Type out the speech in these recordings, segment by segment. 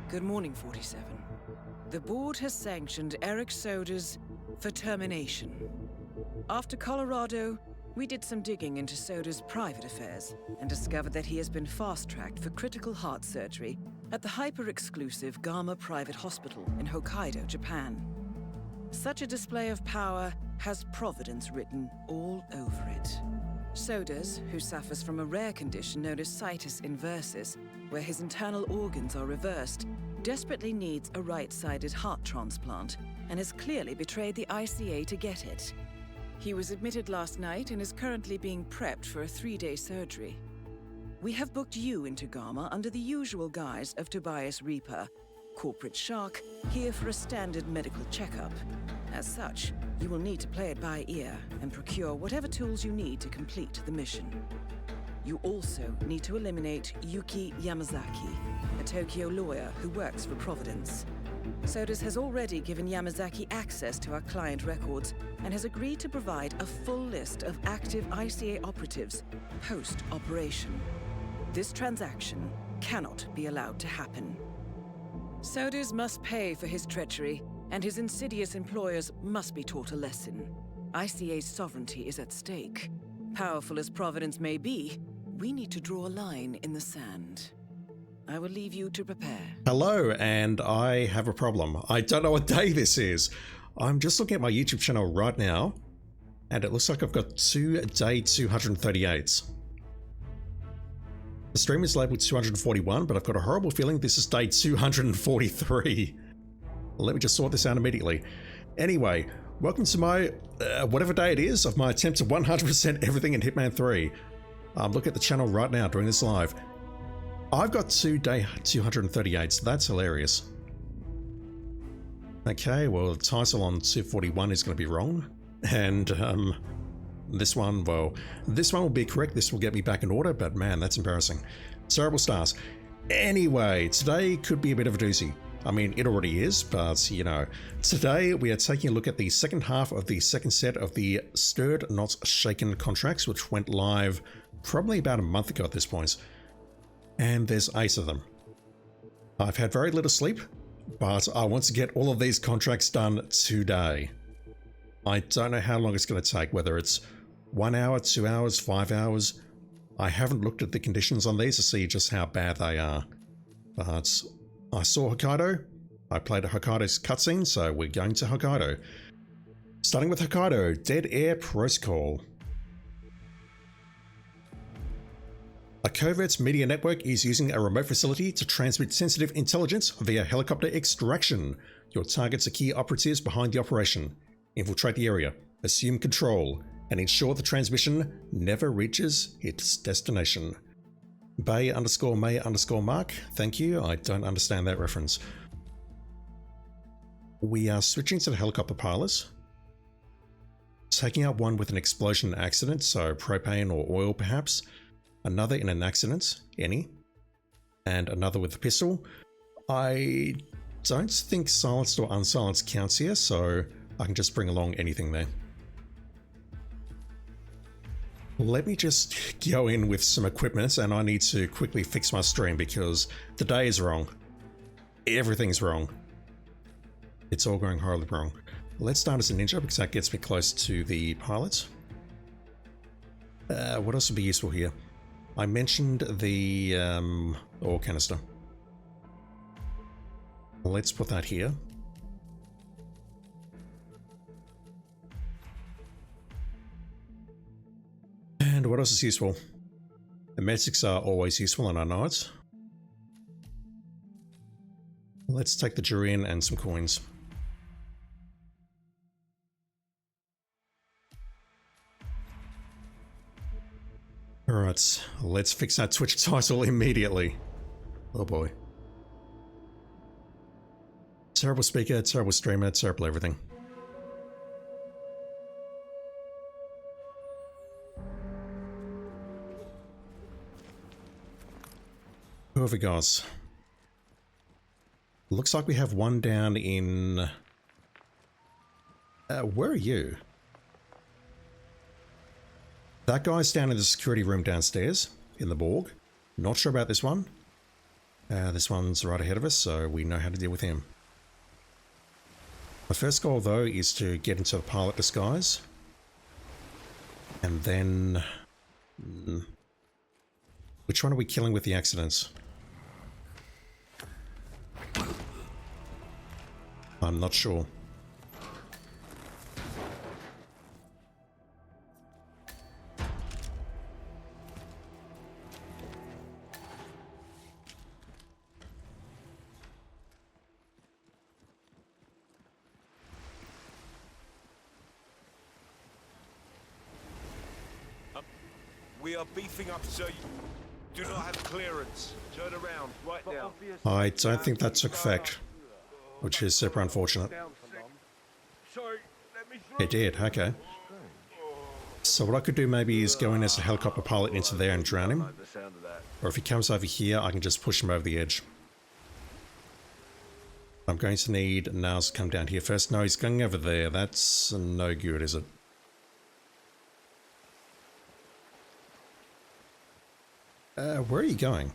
Good morning, 47. The board has sanctioned Eric Soda's for termination. After Colorado, we did some digging into Soda's private affairs and discovered that he has been fast-tracked for critical heart surgery at the hyper-exclusive Gama Private Hospital in Hokkaido, Japan. Such a display of power has Providence written all over it. Sodas, who suffers from a rare condition known as situs inversus, where his internal organs are reversed, desperately needs a right-sided heart transplant and has clearly betrayed the ICA to get it. He was admitted last night and is currently being prepped for a 3-day surgery. We have booked you into Gama under the usual guise of Tobias Reaper, corporate shark, here for a standard medical checkup. As such, you will need to play it by ear and procure whatever tools you need to complete the mission. You also need to eliminate Yuki Yamazaki, a Tokyo lawyer who works for Providence. Sodas has already given Yamazaki access to our client records and has agreed to provide a full list of active ICA operatives post-operation. This transaction cannot be allowed to happen. Sodas must pay for his treachery, and his insidious employers must be taught a lesson. ICA's sovereignty is at stake. Powerful as Providence may be, we need to draw a line in the sand. I will leave you to prepare. Hello, and I have a problem. I don't know what day this is. I'm just looking at my YouTube channel right now, and it looks like I've got day 238s. The stream is labeled 241, but I've got a horrible feeling this is day 243. Let me just sort this out immediately. Anyway, welcome to my, whatever day it is, of my attempt to 100% everything in Hitman 3. Look at the channel right now during this live. I've got day 238s. That's hilarious. Okay, well, the title on 241 is going to be wrong. And this one, well, this one will be correct. This will get me back in order, but man, that's embarrassing. Terrible stars. Anyway, today could be a bit of a doozy. I mean, it already is, but you know. Today we are taking a look at the second half of the second set of the Stirred Not Shaken contracts, which went live probably about a month ago at this point. And there's 8 of them. I've had very little sleep, but I want to get all of these contracts done today. I don't know how long it's going to take, whether it's 1 hour, 2 hours, 5 hours. I haven't looked at the conditions on these to see just how bad they are. But I saw Hokkaido. I played a Hokkaido's cutscene, so we're going to Hokkaido. Starting with Hokkaido, Dead Air Protocol. A covert media network is using a remote facility to transmit sensitive intelligence via helicopter extraction. Your targets are key operatives behind the operation. Infiltrate the area, assume control, and ensure the transmission never reaches its destination. Bay_May_Mark. Thank you. I don't understand that reference. We are switching to the helicopter pilots. Taking out one with an explosion accident, so propane or oil perhaps. Another in an accident, any. And another with a pistol. I don't think silenced or unsilenced counts here, so I can just bring along anything there. Let me just go in with some equipment, and I need to quickly fix my stream because the day is wrong. Everything's wrong. It's all going horribly wrong. Let's start as a ninja because that gets me close to the pilot. What else would be useful here? I mentioned the ore canister. Let's put that here. And what else is useful? The medics are always useful, and I know it. Let's take the durian and some coins. Alright, let's fix that Twitch title immediately. Oh boy. Terrible speaker, terrible streamer, terrible everything. Who have we got? Looks like we have one down in... where are you? That guy's down in the security room downstairs, in the morgue. Not sure about this one. This one's right ahead of us, so we know how to deal with him. My first goal, though, is to get into the pilot disguise. And then... which one are we killing with the accidents? I'm not sure. We are beefing up, sir. You do not have clearance. Turn around, right now. I don't think that took effect, which is super unfortunate. It did, okay. So what I could do maybe is go in as a helicopter pilot into there and drown him. Or if he comes over here, I can just push him over the edge. I'm going to need Niles to come down here first. No, he's going over there. That's no good, is it? Where are you going?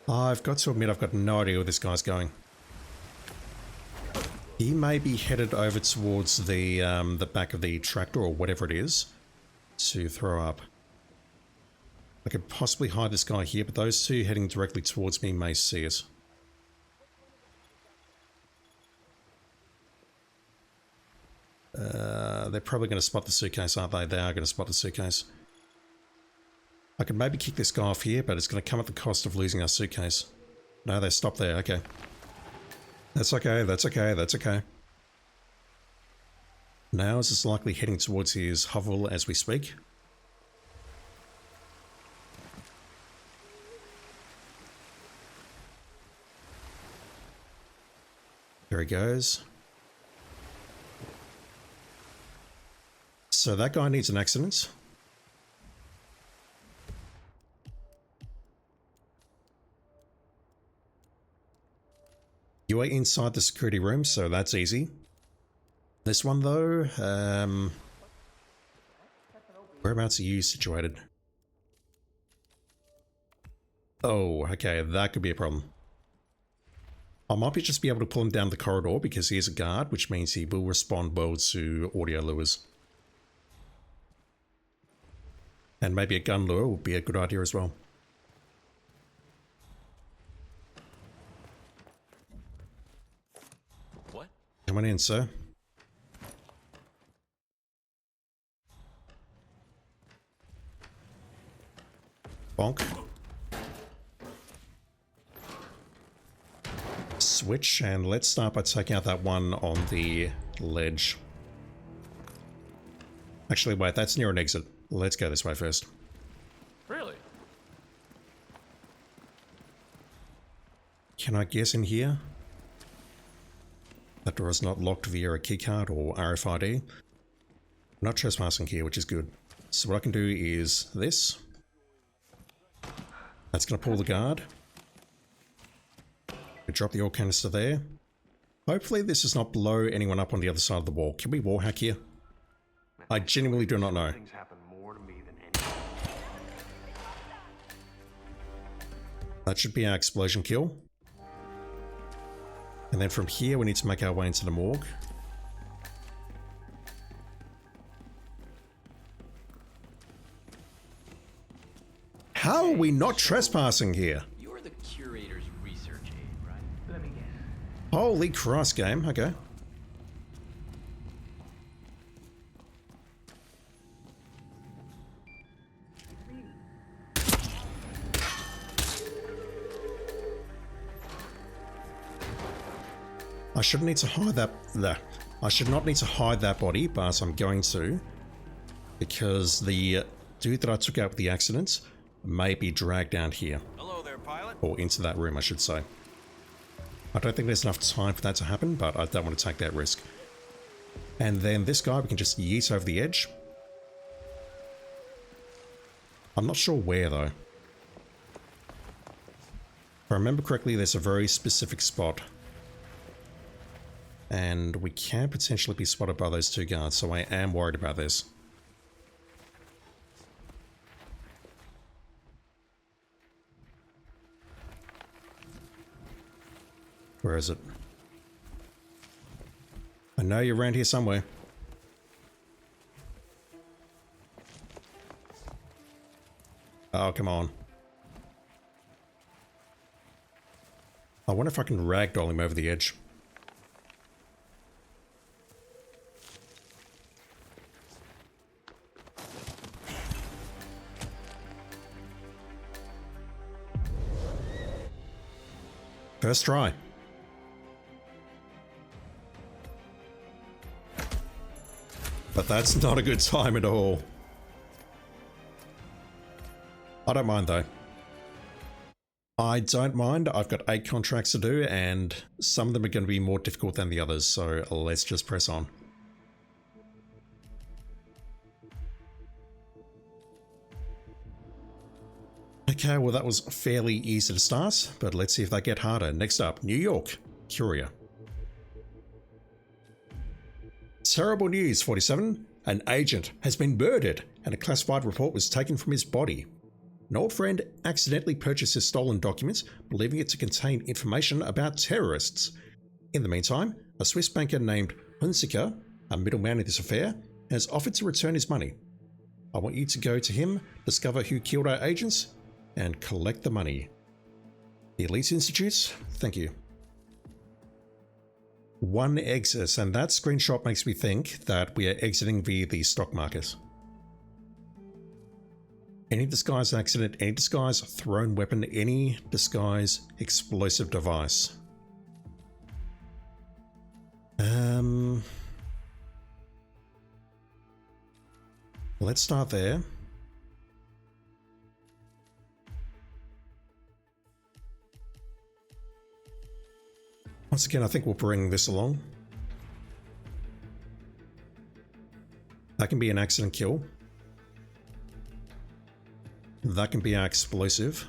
I've got to admit, I've got no idea where this guy's going. He may be headed over towards the back of the tractor or whatever it is to throw up. I could possibly hide this guy here, but those two heading directly towards me may see us. They're probably going to spot the suitcase, aren't they? They are going to spot the suitcase. I could maybe kick this guy off here, but it's going to come at the cost of losing our suitcase. No, they stopped there. Okay. That's okay. That's okay. That's okay. Now is likely heading towards his hovel as we speak. There he goes. So that guy needs an accident. You are inside the security room, so that's easy. This one though, whereabouts are you situated? Oh, okay, that could be a problem. I might just be able to pull him down the corridor because he is a guard, which means he will respond well to audio lures. And maybe a gun lure would be a good idea as well. What? Come on in, sir. Bonk. Switch, and let's start by taking out that one on the ledge. Actually, wait, that's near an exit. Let's go this way first. Really? Can I guess in here? That door is not locked via a keycard or RFID. Not trespassing here, which is good. So what I can do is this. That's going to pull the guard. We drop the oil canister there. Hopefully this does not blow anyone up on the other side of the wall. Can we wall hack here? I genuinely do not know. That should be our explosion kill. And then from here we need to make our way into the morgue. How are we not trespassing here? You're the curator's research aide, right? Let me guess. Holy Christ, game. Okay. I shouldn't need to hide that. I should not need to hide that body, but I'm going to, because the dude that I took out with the accident may be dragged down here. Hello there, pilot. Or into that room, I should say. I don't think there's enough time for that to happen, but I don't want to take that risk. And then this guy we can just yeet over the edge. I'm not sure where though. If I remember correctly, there's a very specific spot. And we can potentially be spotted by those two guards, so I am worried about this. Where is it? I know you're around here somewhere. Oh, come on. I wonder if I can ragdoll him over the edge. First try. But that's not a good time at all. I don't mind though. I don't mind. I've got 8 contracts to do and some of them are going to be more difficult than the others, so let's just press on. Okay, well that was fairly easy to start, but let's see if they get harder. Next up, New York, Courier. Terrible news, 47. An agent has been murdered and a classified report was taken from his body. An old friend accidentally purchased his stolen documents, believing it to contain information about terrorists. In the meantime, a Swiss banker named Hunziker, a middleman in this affair, has offered to return his money. I want you to go to him, discover who killed our agents, and collect the money. The Elite Institutes, thank you. 1 exit, and that screenshot makes me think that we are exiting via the stock market. Any disguise accident, any disguise thrown weapon, any disguise explosive device. Let's start there. Once again, I think we'll bring this along. That can be an accident kill. That can be our explosive.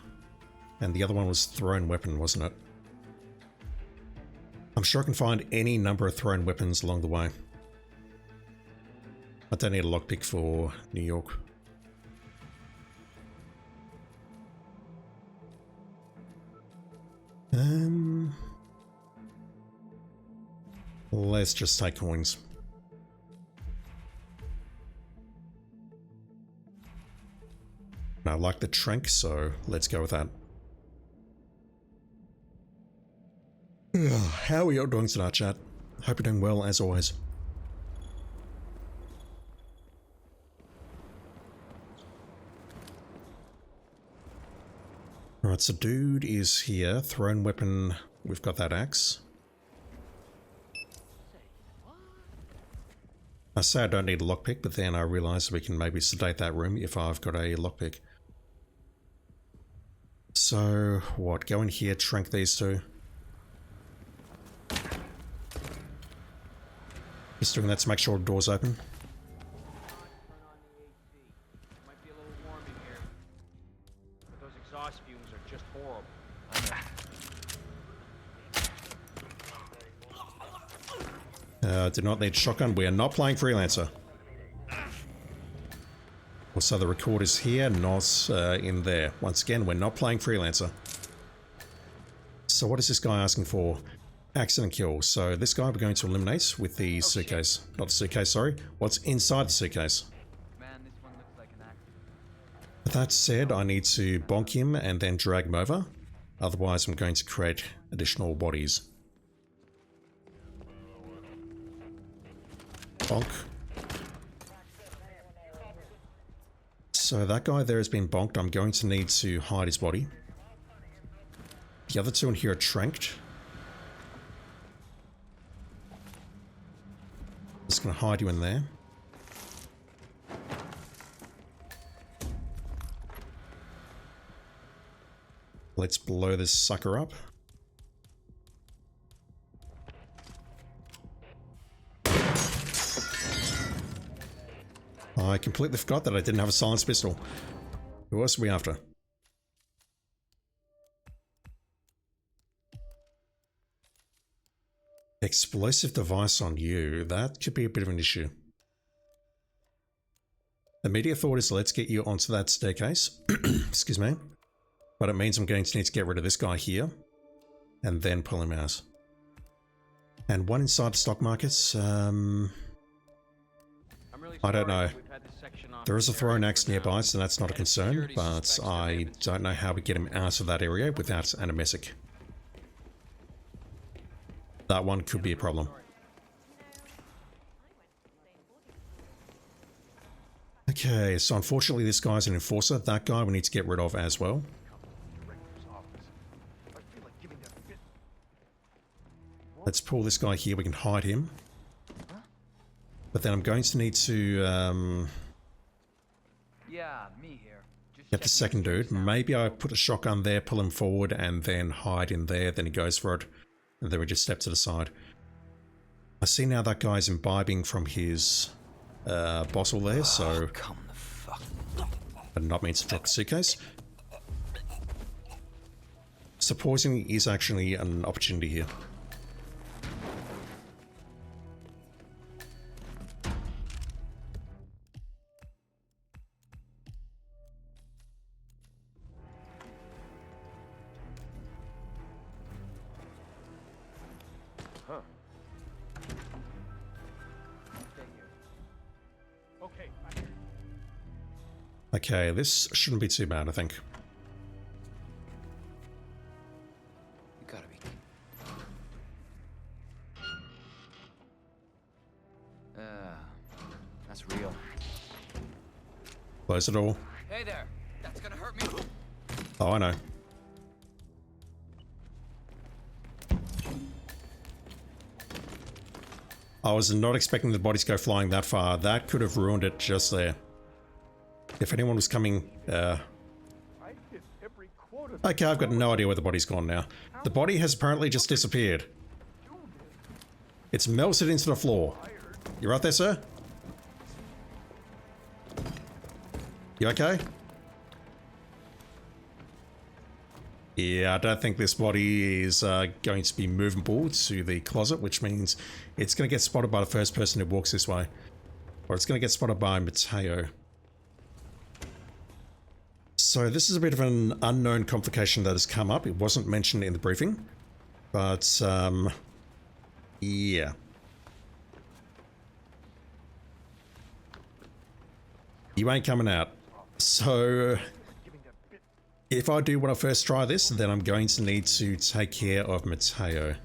And the other one was thrown weapon, wasn't it? I'm sure I can find any number of thrown weapons along the way. I don't need a lockpick for New York. Let's just take coins. I like the trank, so let's go with that. How are you all doing tonight, chat? Hope you're doing well, as always. Alright, so dude is here. Thrown weapon, we've got that axe. I say I don't need a lockpick, but then I realise we can maybe sedate that room if I've got a lockpick. So, what? Go in here, trank these two. Just doing that to make sure the door's open. Might be a little warm in here, but those exhaust fumes are just horrible. Did not need shotgun. We are not playing Freelancer. Also, the recorder's here, not in there. Once again, we're not playing Freelancer. So what is this guy asking for? Accident kill. So this guy we're going to eliminate with the suitcase. Not the suitcase, sorry. What's inside the suitcase? Man, this one looks like an accident. That said, I need to bonk him and then drag him over. Otherwise, I'm going to create additional bodies. Bonk. So that guy there has been bonked. I'm going to need to hide his body. The other two in here are tranked. Just going to hide you in there. Let's blow this sucker up. I completely forgot that I didn't have a silenced pistol. Who else are we after? Explosive device on you. That could be a bit of an issue. The immediate thought is let's get you onto that staircase. Excuse me. But it means I'm going to need to get rid of this guy here. And then pull him out. And one inside the stock markets. I'm really I don't sorry, know. we've had this section off There is a this thrown area axe for now. nearby, so that's not a The head of concern, security but suspects there may I have been don't know how we get him out of that area without an emesic. That one could be a problem. Okay, so unfortunately this guy's an enforcer. That guy we need to get rid of as well. Let's pull this guy here, we can hide him. But then I'm going to need to Yeah, me here. Just get the second dude. Maybe I put a shotgun there, pull him forward, and then hide in there, then he goes for it. And then we just step to the side. I see now that guy's imbibing from his bottle there, so... Come the fuck. I did not mean to drop the suitcase. So poisoning is actually an opportunity here. Okay, this shouldn't be too bad, I think. You gotta be. That's real. Close the door. Hey there. That's gonna hurt me. Oh, I know. I was not expecting the body to go flying that far. That could have ruined it just there. If anyone was coming... Okay, I've got no idea where the body's gone now. The body has apparently just disappeared. It's melted into the floor. You right there, sir? You okay? Yeah, I don't think this body is going to be movable to the closet, which means it's going to get spotted by the first person who walks this way. Or it's going to get spotted by Mateo. So this is a bit of an unknown complication that has come up. It wasn't mentioned in the briefing, but yeah. You ain't coming out. So if I do when I first try this, then I'm going to need to take care of Mateo.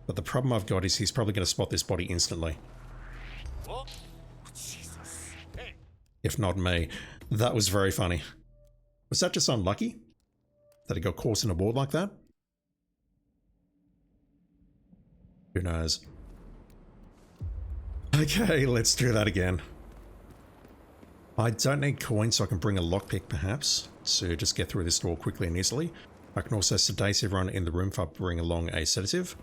But the problem I've got is he's probably going to spot this body instantly. If not me. That was very funny. Was that just unlucky? That he got caught in a wall like that? Who knows? Okay, let's do that again. I don't need coins, so I can bring a lockpick perhaps to just get through this door quickly and easily. I can also sedate everyone in the room if I bring along a sedative.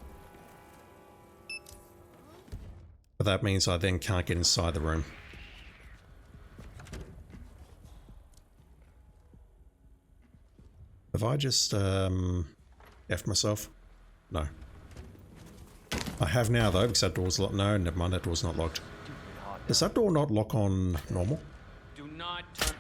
But that means I then can't get inside the room. Have I just F'd myself? No. I have now though, because that door's locked. No, never mind, that door's not locked. Does that door not lock on normal? Do not turn.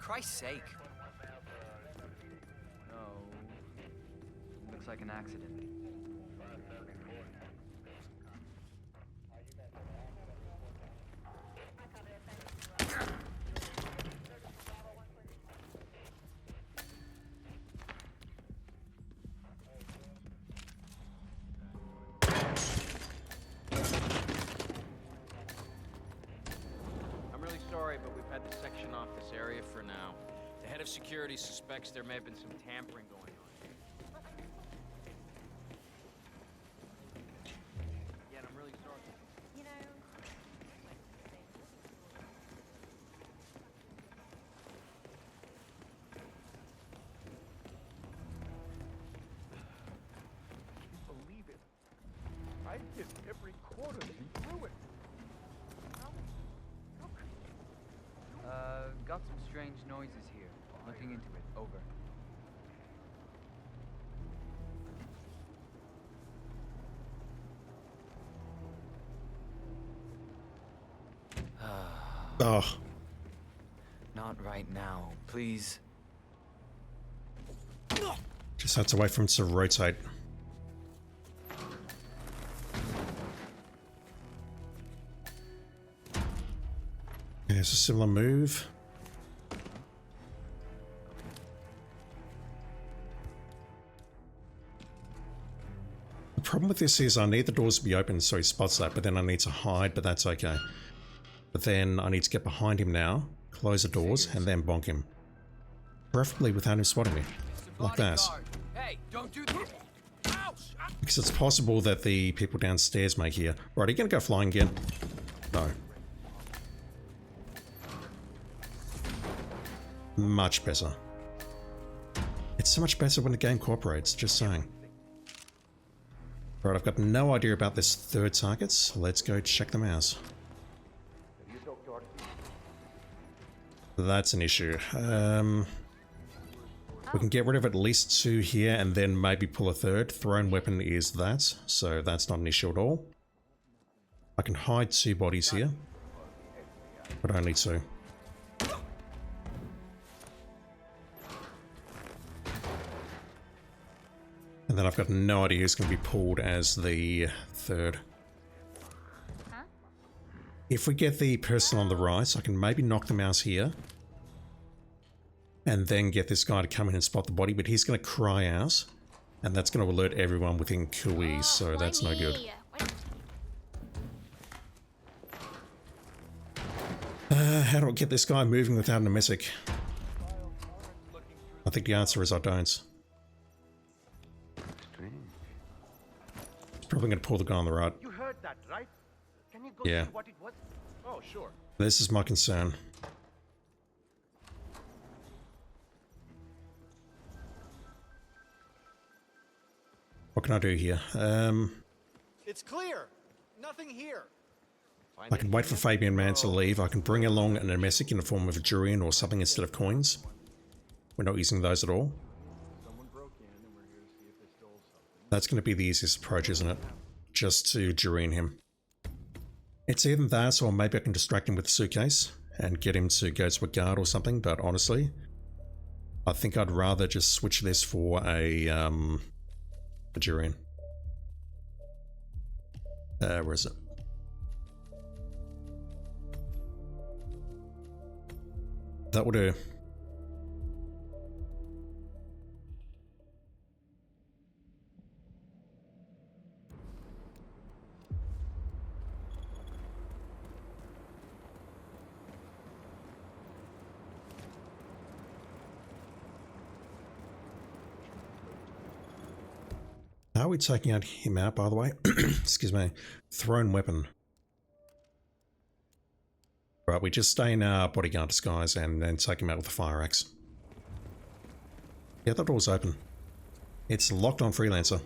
Christ's sake. No. Looks like an accident. I'm really sorry, but we've had to section off this area for now. The head of security suspects there may have been some tampering going on. Yeah, and I'm really sorry. Got some strange noises here. Looking into it. Over. Oh, Not right now, please. just had to wait for him to rotate. There's a similar move. The problem with this is I need the doors to be open so he spots that, but then I need to hide, but that's okay. But then I need to get behind him now, close the doors, and then bonk him. Preferably without him spotting me. Like that. Hey, don't do that. Because it's possible that the people downstairs may hear. Right, are you gonna go flying again? No. Much better. It's so much better when the game cooperates, just saying. Right, I've got no idea about this third target, so let's go check them out. That's an issue. We can get rid of at least two here and then maybe pull a third. Thrown weapon is that, so that's not an issue at all. I can hide two bodies here, but only two. And then I've got no idea who's going to be pulled as the third. If we get the person on the right, I can maybe knock them out here. And then get this guy to come in and spot the body, but he's going to cry out. And that's going to alert everyone within Courier, so that's no good. How do I get this guy moving without an emetic? I think the answer is I don't. Probably going to pull the guy on the right. You heard that, right? Can you go Yeah. see what it was? Oh, sure. This is my concern. What can I do here? It's clear. Nothing here. I can wait for Fabian Man to leave. I can bring along an emetic in the form of a durian or something instead of coins. We're not using those at all. That's going to be the easiest approach, isn't it? Just to durian him. It's either that or maybe I can distract him with the suitcase and get him to go to a guard or something, but honestly, I think I'd rather just switch this for a durian. Where is it? That will do. How are we taking him out, by the way? Excuse me. Thrown weapon. Right, we just stay in our bodyguard disguise and then take him out with a fire axe. Yeah, that door's open. It's locked on Freelancer.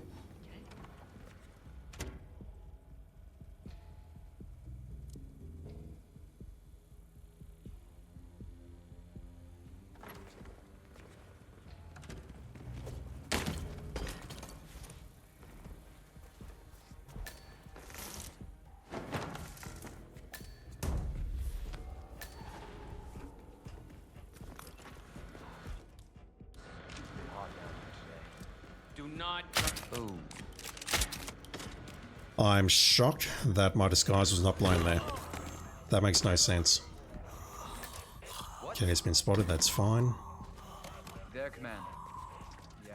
I'm shocked that my disguise was not blown there. That makes no sense. Okay, it's been spotted, that's fine. There, Commander. Yeah.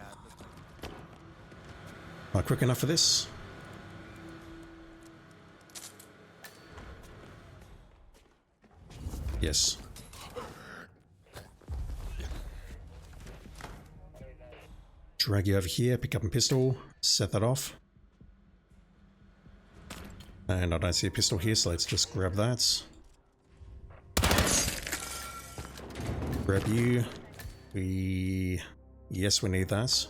Am I quick enough for this? Yes. Drag you over here, pick up a pistol, set that off. And I don't see a pistol here, so let's just grab that. Grab you. Yes, we need that.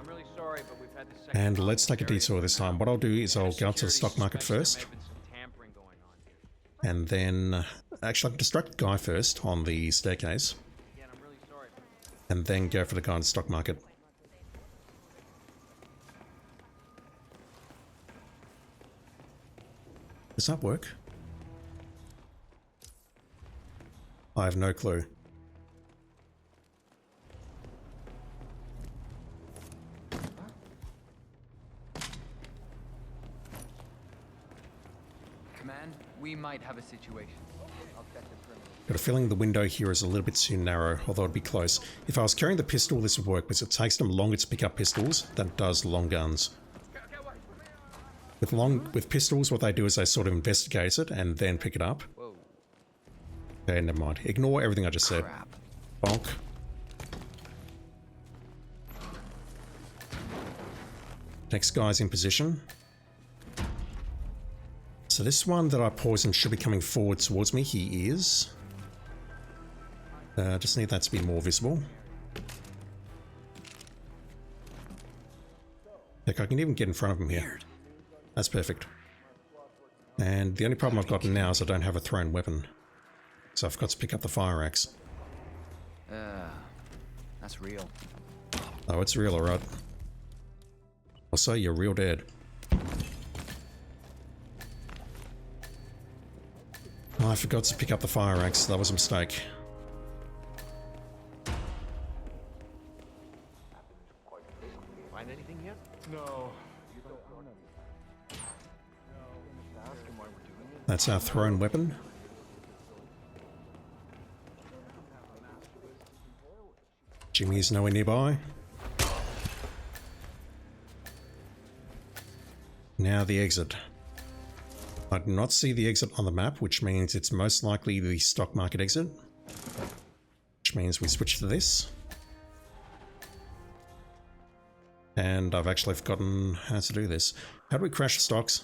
I'm really sorry sorry, but we've had the section And off let's this take a area detour for this now. time. What I'll do is The head I'll of go up to the security stock market suspects first. there may have been some tampering going on here. And then, actually I can distract the guy first on the staircase. Again, I'm really sorry. And then go for the guy in the stock market. Does that work? I have no clue. Command, we might have a situation. I'll check the perimeter. Got a feeling the window here is a little bit too narrow, although it'd be close. If I was carrying the pistol, this would work, because it takes them longer to pick up pistols than it does long guns. With pistols, what they do is they sort of investigate it and then pick it up. Whoa. Okay, never mind. Ignore everything I just said. Crap. Bonk. Next guy's in position. So this one that I poisoned should be coming forward towards me. He is. Just need that to be more visible. Heck, I can even get in front of him here. That's perfect. And the only problem I've got now is I don't have a thrown weapon. So I've got to pick up the fire axe. That's real. Oh, it's real, alright. Also, you're real dead. Oh, I forgot to pick up the fire axe. That was a mistake. Find anything yet? No. That's our thrown weapon. Jimmy's nowhere nearby. Now the exit. I do not see the exit on the map, which means it's most likely the stock market exit. Which means we switch to this. And I've actually forgotten how to do this. How do we crash the stocks?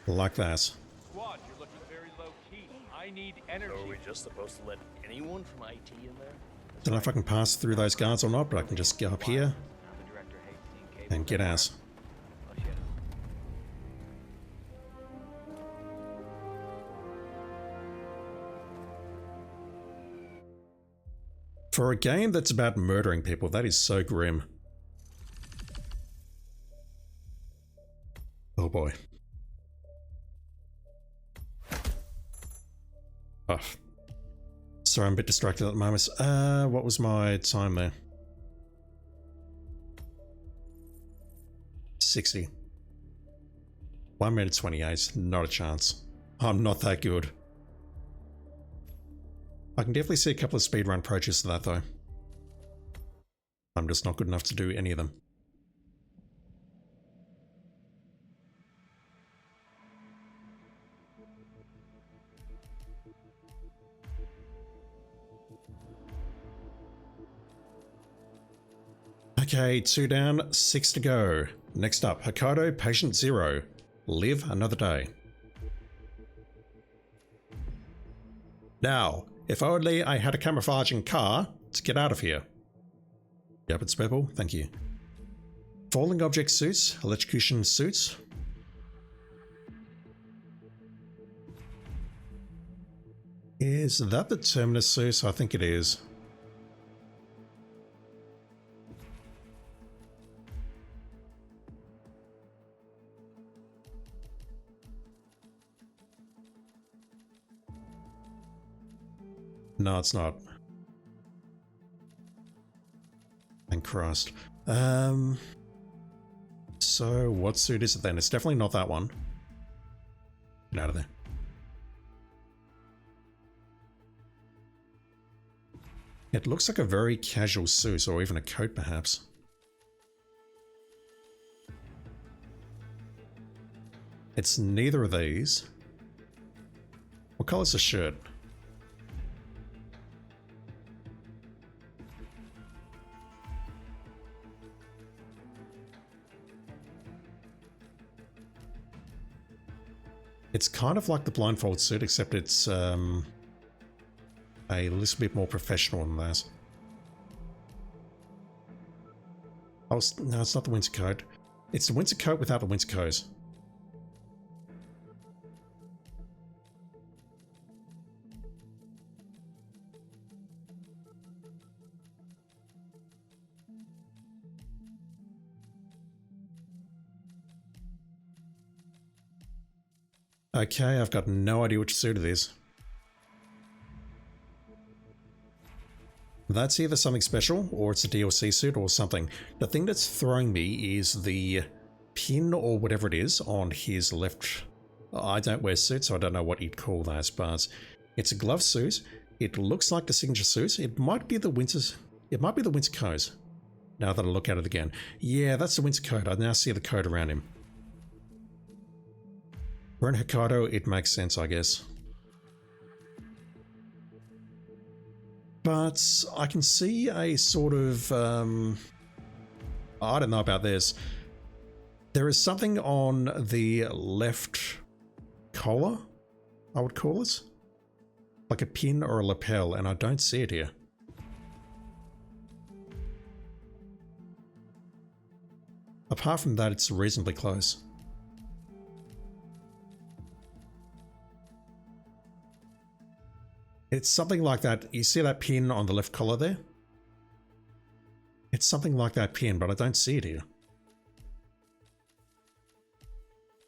Like that. Squad, you're looking very low key. I need energy. So are we just supposed to let anyone from IT in there? Don't know if I can pass through those guards or not, but I can just get up here The director hates seeing cable and get ass. Oh, shit. For a game that's about murdering people, that is so grim. Oh boy. Oh. Sorry, I'm a bit distracted at the moment. What was my time there? 60. 1 minute 28. Not a chance. I'm not that good. I can definitely see a couple of speedrun approaches to that though. I'm just not good enough to do any of them. Okay, 2 down, 6 to go. Next up, Hokkaido, Patient 0. Live another day. Now, if only I had a camouflaging car to get out of here. Yep, it's purple, thank you. Falling object suits, electrocution suits. Is that the Terminus suit? I think it is. No, it's not. Thank Christ. So what suit is it then? It's definitely not that one. Get out of there. It looks like a very casual suit, or even a coat perhaps. It's neither of these. What color's the shirt? It's kind of like the blindfold suit, except it's a little bit more professional than that. Oh, no, it's not the winter coat. It's the winter coat without the winter coat. Okay, I've got no idea which suit it is. That's either something special, or it's a DLC suit, or something. The thing that's throwing me is the pin, or whatever it is, on his left... I don't wear suits, so I don't know what you'd call that, but it's a glove suit. It looks like the signature suit. It might be the winter... It might be the winter coat. Now that I look at it again. Yeah, that's the winter coat. I now see the coat around him. We're in Hokkaido, it makes sense, I guess. But I can see a sort of... I don't know about this. There is something on the left collar, I would call it. Like a pin or a lapel, and I don't see it here. Apart from that, it's reasonably close. It's something like that. You see that pin on the left collar there? It's something like that pin, but I don't see it here.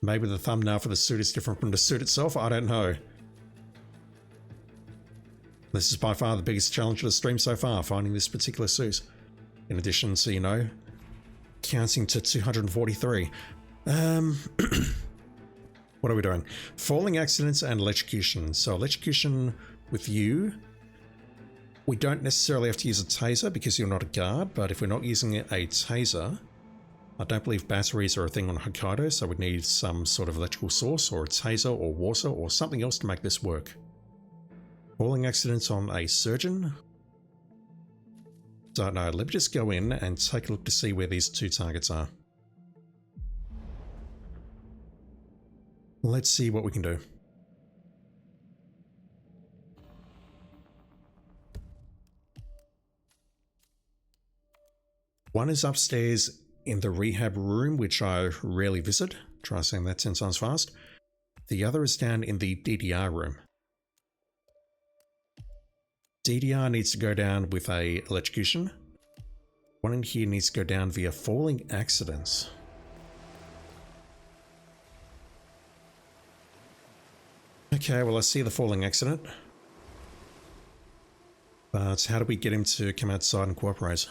Maybe the thumbnail for the suit is different from the suit itself? I don't know. This is by far the biggest challenge of the stream so far, finding this particular suit. In addition to, you know, counting to 243. What are we doing? Falling accidents and electrocution. So electrocution... With you, we don't necessarily have to use a taser because you're not a guard, but if we're not using a taser, I don't believe batteries are a thing on Hokkaido, so we'd need some sort of electrical source or a taser or water or something else to make this work. Falling accidents on a surgeon? Don't know, let me just go in and take a look to see where these two targets are. Let's see what we can do. One is upstairs in the rehab room, which I rarely visit. Try saying that 10 times fast. The other is down in the DDR room. DDR needs to go down with a electrocution. One in here needs to go down via falling accidents. Okay, well I see the falling accident. But how do we get him to come outside and cooperate?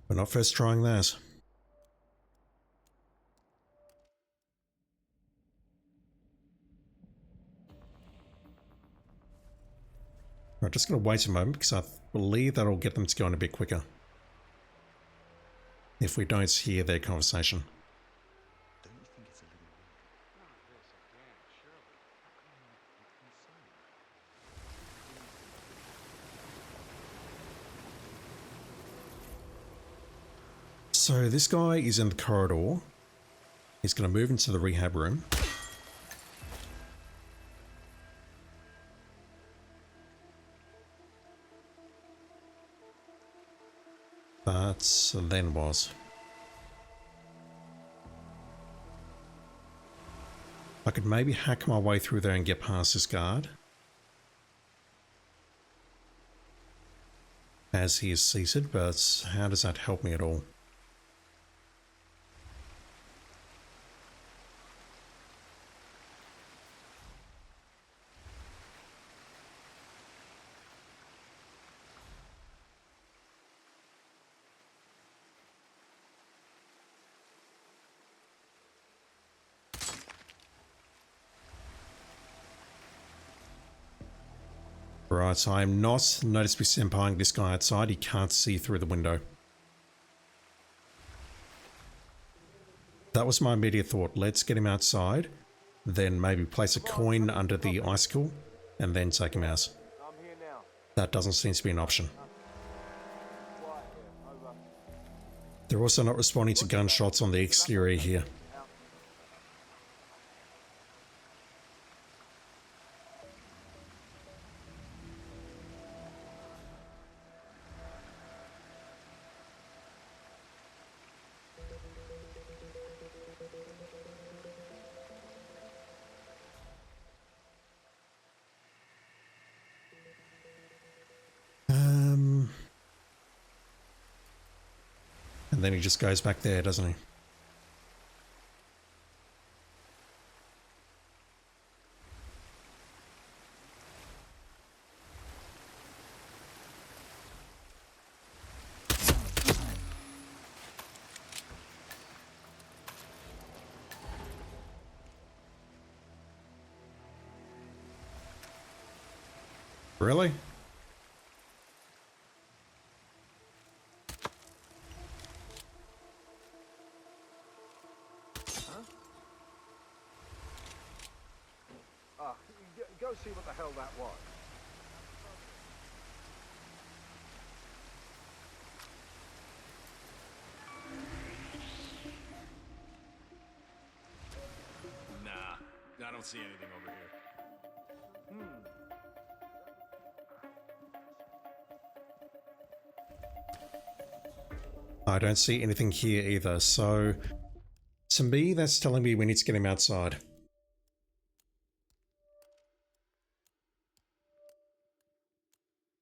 We're not first trying that. I'm just going to wait a moment because I believe that'll get them to go in a bit quicker. If we don't hear their conversation. So this guy is in the corridor. He's going to move into the rehab room. But then was. I could maybe hack my way through there and get past this guard. As he is seated, but how does that help me at all? Right, I am not noticeably senpaiing this guy outside. He can't see through the window. That was my immediate thought. Let's get him outside, then maybe place a coin under the icicle, and then take him out. I'm here now. That doesn't seem to be an option. Quiet here. Over. They're also not responding to gunshots on the exterior here. And then he just goes back there, doesn't he? Really? Go see what the hell that was. Nah, I don't see anything over here. I don't see anything here either, so to me that's telling me we need to get him outside.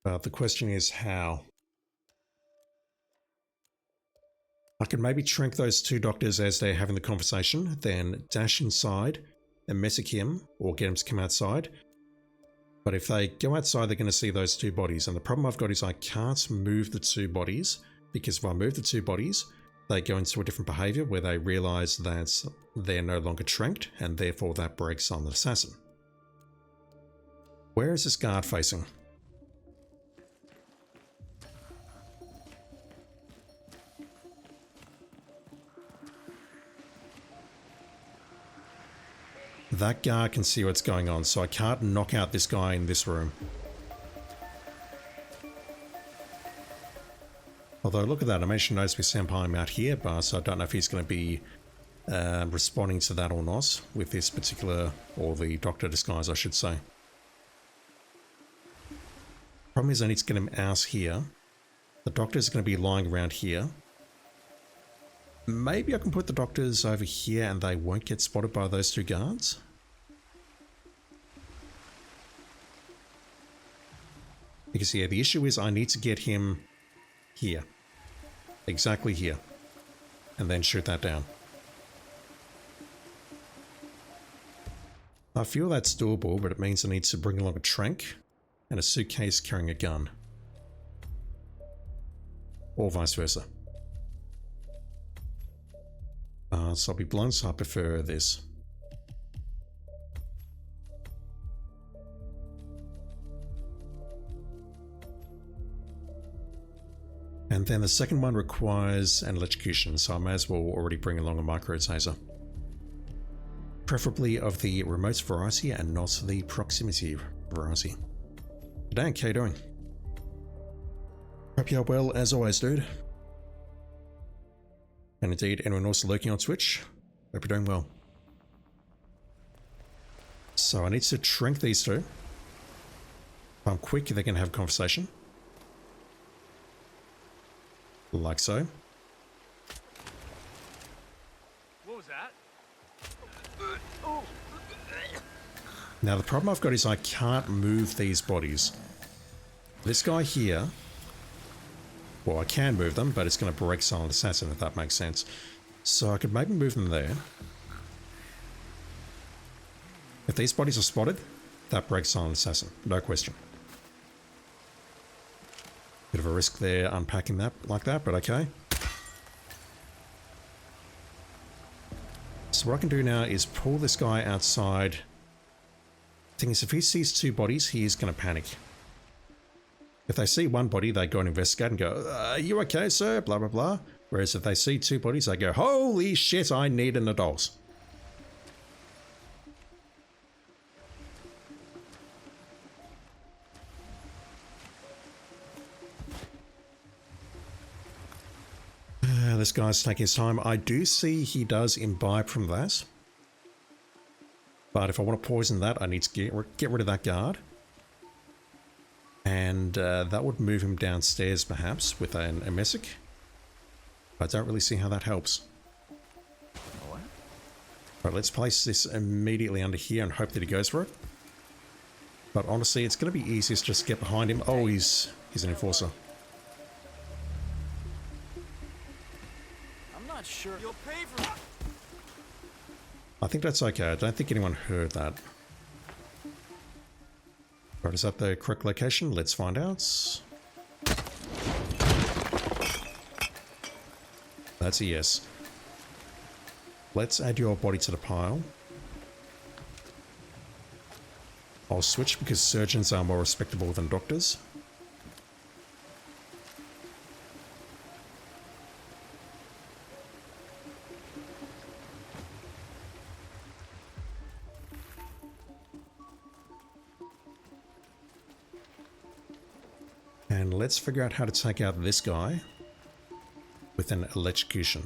But the question is how. I could maybe trank those two doctors as they're having the conversation, then dash inside and message him or get him to come outside. But if they go outside, they're going to see those two bodies. And the problem I've got is I can't move the two bodies, because if I move the two bodies, they go into a different behavior where they realize that they're no longer tranked, and therefore that breaks on the assassin. Where is this guard facing? That guard can see what's going on, so I can't knock out this guy in this room. Although, look at that, I mentioned notice with senpai out here, but I don't know if he's going to be responding to that or not with this particular, or the doctor disguise, I should say. Problem is I need to get him out here. The doctor's going to be lying around here. Maybe I can put the doctors over here and they won't get spotted by those two guards. Because yeah, the issue is I need to get him here. Exactly here. And then shoot that down. I feel that's doable, but it means I need to bring along a trank and a suitcase carrying a gun. Or vice versa. So I'll be blunt, so I prefer this. And then the second one requires an electrocution, so I may as well already bring along a micro taser. Preferably of the remote variety and not the proximity variety. Dan, how you doing? Hope you're well as always, dude. And indeed, anyone else lurking on Twitch, hope you're doing well. So I need to shrink these two. If I'm quick, they can have a conversation. Like so. What was that? Now the problem I've got is I can't move these bodies. This guy here, well, I can move them, but it's going to break Silent Assassin, if that makes sense. So I could maybe move them there. If these bodies are spotted, that breaks Silent Assassin, no question. Bit of a risk there unpacking that like that, but okay. So what I can do now is pull this guy outside. Thing is, if he sees two bodies, he is going to panic. If they see one body, they go and investigate and go, are you okay, sir? Blah, blah, blah. Whereas if they see two bodies, they go, holy shit, I need an adult. This guy's taking his time. I do see he does imbibe from that. But if I want to poison that, I need to get rid of that guard. And that would move him downstairs, perhaps, with a messic. I don't really see how that helps. Right, let's place this immediately under here and hope that he goes for it. But honestly, it's going to be easiest just to get behind him. Oh, he's an enforcer. I'm not sure. You'll pay for it. I think that's okay. I don't think anyone heard that. Right, is that the correct location? Let's find out. That's a yes. Let's add your body to the pile. I'll switch because surgeons are more respectable than doctors. And let's figure out how to take out this guy with an electrocution.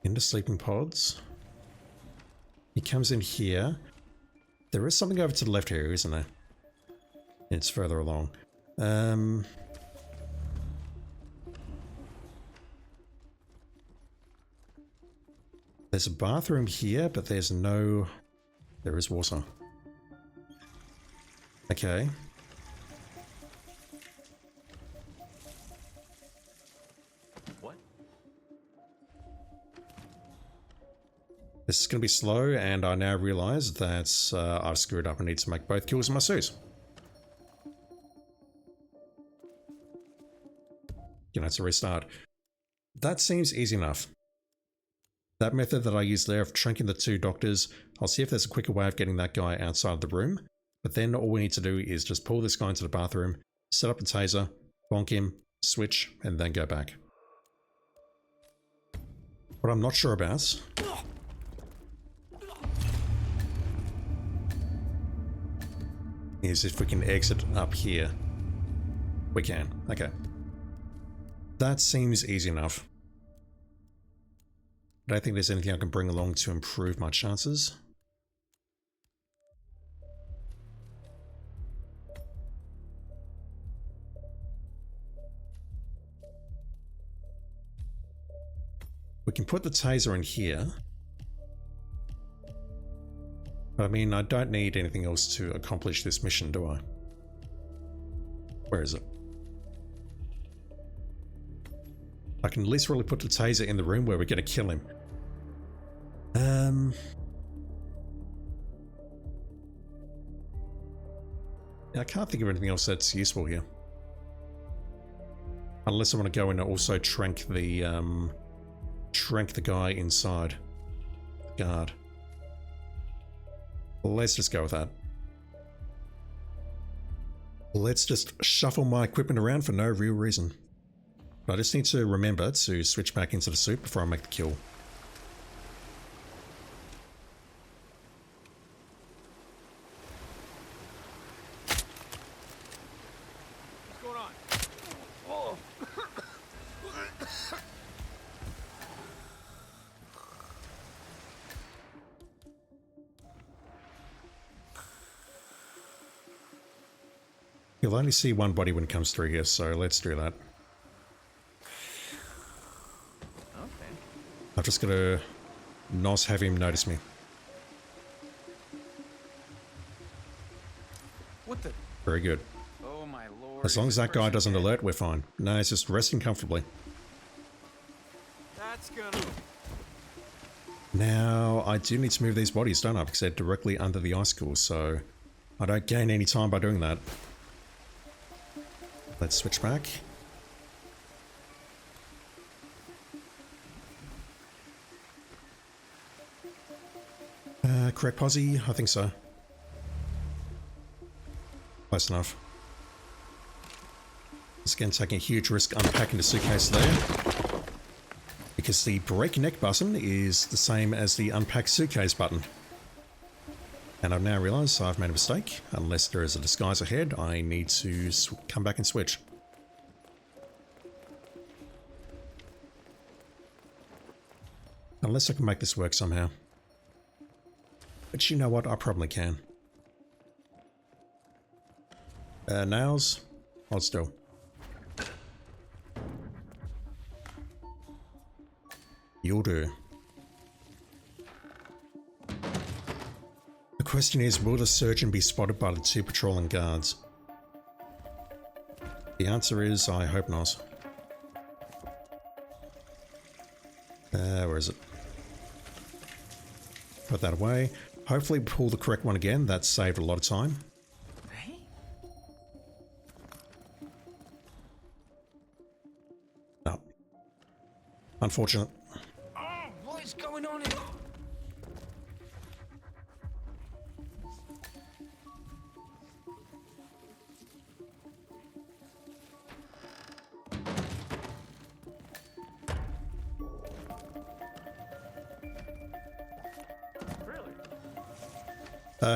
Into sleeping pods. He comes in here. There is something over to the left here, isn't there? It's further along. There's a bathroom here, but there's no... There is water. Okay. What? This is going to be slow, and I now realize that I've screwed up. I need to make both kills in my suit. You know, it's a restart. That seems easy enough. That method that I used there of shrinking the two doctors, I'll see if there's a quicker way of getting that guy outside of the room. But then all we need to do is just pull this guy into the bathroom, set up the taser, bonk him, switch, and then go back. What I'm not sure about is if we can exit up here. We can. Okay. That seems easy enough. I don't think there's anything I can bring along to improve my chances. We can put the taser in here. But I mean, I don't need anything else to accomplish this mission, do I? Where is it? I can at least really put the taser in the room where we're going to kill him. I can't think of anything else that's useful here. Unless I want to go in and also trank the guy inside. Guard. Let's just go with that. Let's just shuffle my equipment around for no real reason. But I just need to remember to switch back into the suit before I make the kill. What's going on? Oh. You'll only see one body when it comes through here, so let's do that. I'm just gonna not have him notice me. What the? Very good. Oh my lord. As long as that guy doesn't alert, we're fine. No, it's just resting comfortably. That's gonna... Now, I do need to move these bodies, don't I? Because they're directly under the icicles, so I don't gain any time by doing that. Let's switch back. correct posse? I think so. Close enough. Once again, taking a huge risk unpacking the suitcase there. Because the breakneck button is the same as the unpack suitcase button. And I've now realised I've made a mistake. Unless there is a disguise ahead, I need to come back and switch. Unless I can make this work somehow. But you know what? I probably can. Nails? Hold still. You'll do. The question is, will the surgeon be spotted by the 2 patrolling guards? The answer is, I hope not. Where is it? Put that away. Hopefully pull the correct one again. That saved a lot of time. No. Unfortunate. Oh, what is going on here?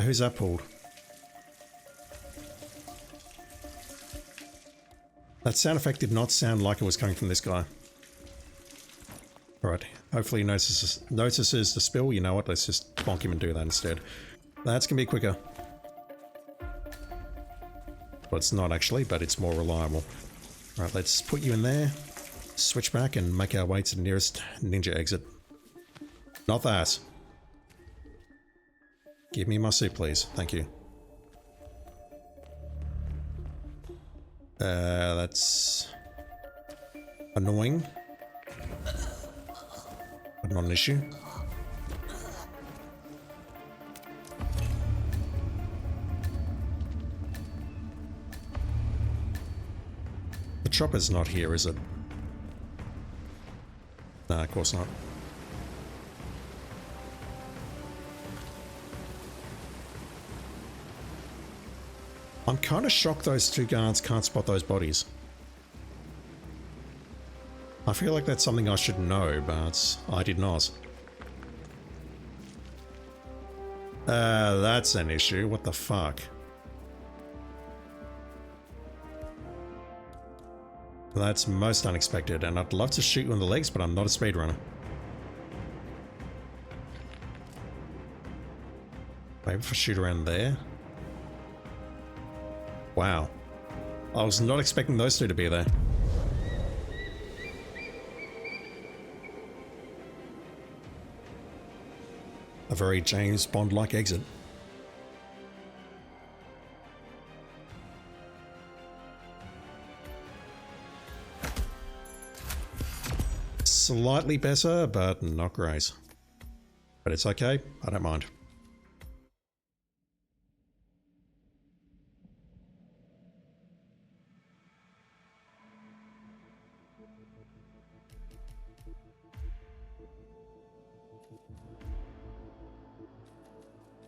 Who's that pulled? That sound effect did not sound like it was coming from this guy. Alright, hopefully he notices the spill. You know what, let's just bonk him and do that instead. That's gonna be quicker. Well, it's not actually, but it's more reliable. Alright, let's put you in there, switch back and make our way to the nearest ninja exit. Not that. Give me my suit, please. Thank you. That's annoying, but not an issue. The chopper's not here, is it? Nah, of course not. I'm kind of shocked those 2 guards can't spot those bodies. I feel like that's something I should know, but I did not. That's an issue. What the fuck? That's most unexpected, and I'd love to shoot you in the legs, but I'm not a speedrunner. Maybe if I shoot around there? Wow. I was not expecting those 2 to be there. A very James Bond-like exit. Slightly better, but not great. But it's okay, I don't mind.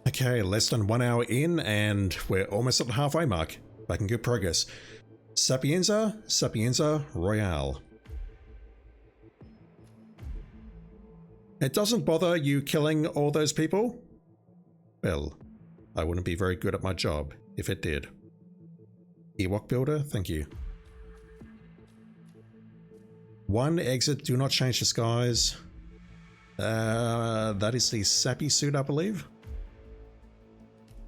Okay, less than 1 hour in, and we're almost at the halfway mark. Making good progress. Sapienza, Sapienza, Royale. It doesn't bother you killing all those people? Well, I wouldn't be very good at my job if it did. Ewok builder, thank you. 1 exit, do not change disguise. That is the Sappy suit, I believe.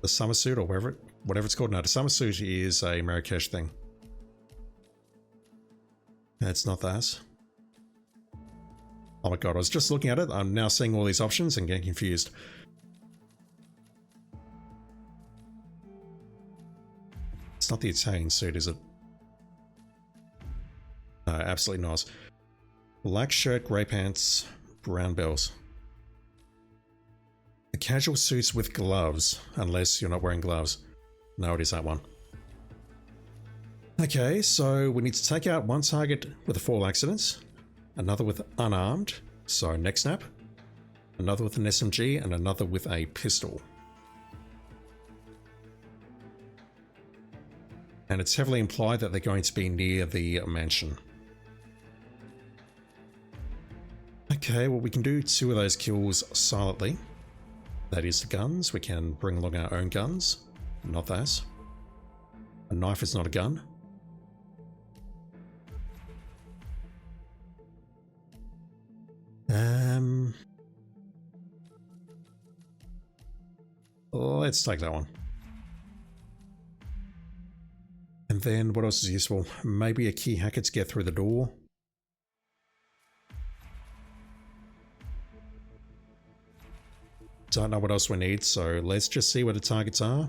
The summer suit, or whatever it's called. No, the summer suit is a Marrakesh thing. It's not that. Oh my god, I was just looking at it. I'm now seeing all these options and getting confused. It's not the Italian suit, is it? No, absolutely not. Black shirt, grey pants, brown bells. The casual suits with gloves, unless you're not wearing gloves. No, it is that one. Okay, so we need to take out 1 target with a fall accident, another with unarmed, so neck snap, Another with an SMG and another with a pistol. And it's heavily implied that they're going to be near the mansion. Okay, well we can do 2 of those kills silently. That is the guns. We can bring along our own guns. Not that. A knife is not a gun. Let's take that one. And then what else is useful? Maybe a key hacker to get through the door. Don't know what else we need, so let's just see what the targets are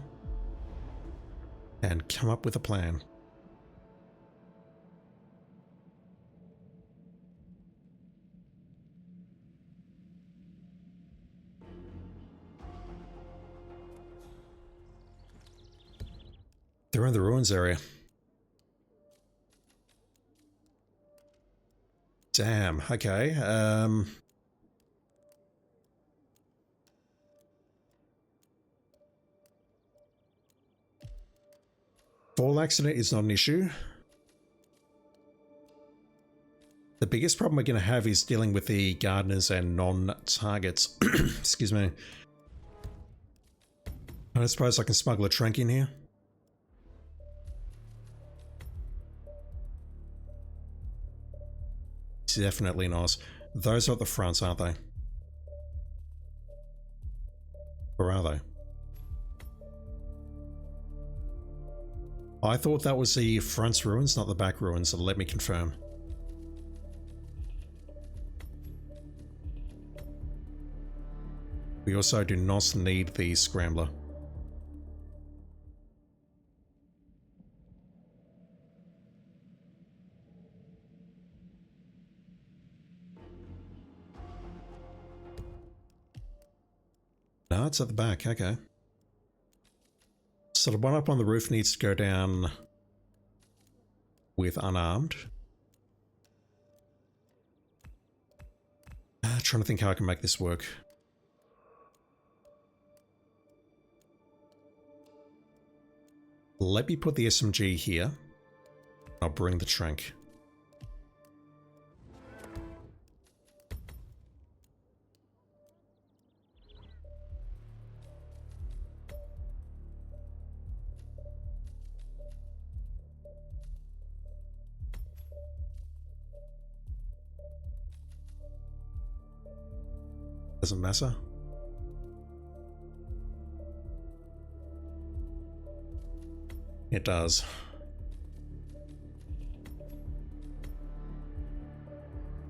and come up with a plan. They're in the ruins area. Damn, okay. Fall accident is not an issue. The biggest problem we're going to have is dealing with the gardeners and non-targets. Excuse me. I don't suppose I can smuggle a trank in here. Definitely not. Those are at the front, aren't they? Or are they? I thought that was the front ruins, not the back ruins, so let me confirm. We also do not need the scrambler. No, it's at the back, okay. So the one up on the roof needs to go down with unarmed. Trying to think how I can make this work. Let me put the SMG here. I'll bring the trank. Doesn't matter. It does.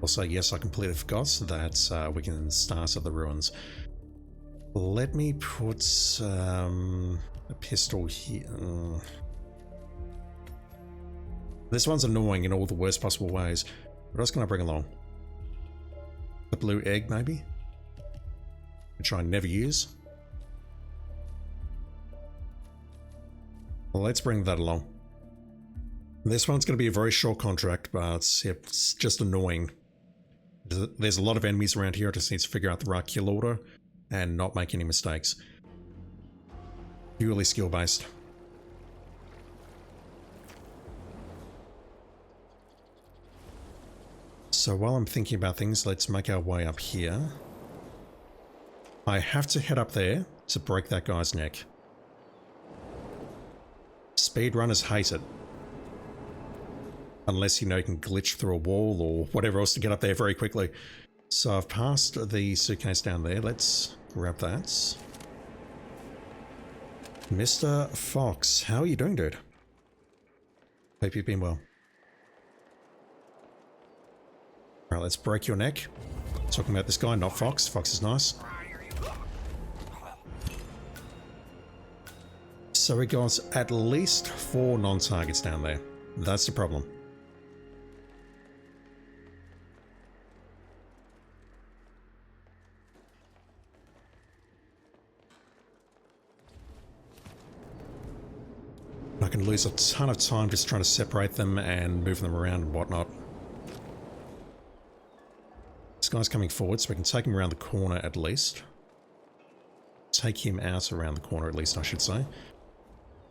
Also, yes, I completely forgot that we can start at the ruins. Let me put a pistol here. This one's annoying in all the worst possible ways. What else can I bring along? The blue egg, maybe? Which I never use. Well, let's bring that along. This one's going to be a very short contract, but it's just annoying. There's a lot of enemies around here. I just need to figure out the right kill order and not make any mistakes. Purely skill based. So while I'm thinking about things, let's make our way up here. I have to head up there to break that guy's neck. Speedrunners hate it. Unless, you know, you can glitch through a wall or whatever else to get up there very quickly. So I've passed the suitcase down there. Let's grab that. Mr. Fox, how are you doing, dude? Hope you've been well. Alright, let's break your neck. Talking about this guy, not Fox. Fox is nice. So we got at least 4 non-targets down there. That's the problem. I can lose a ton of time just trying to separate them and move them around and whatnot. This guy's coming forward, so we can take him around the corner at least. Take him out around the corner at least, I should say.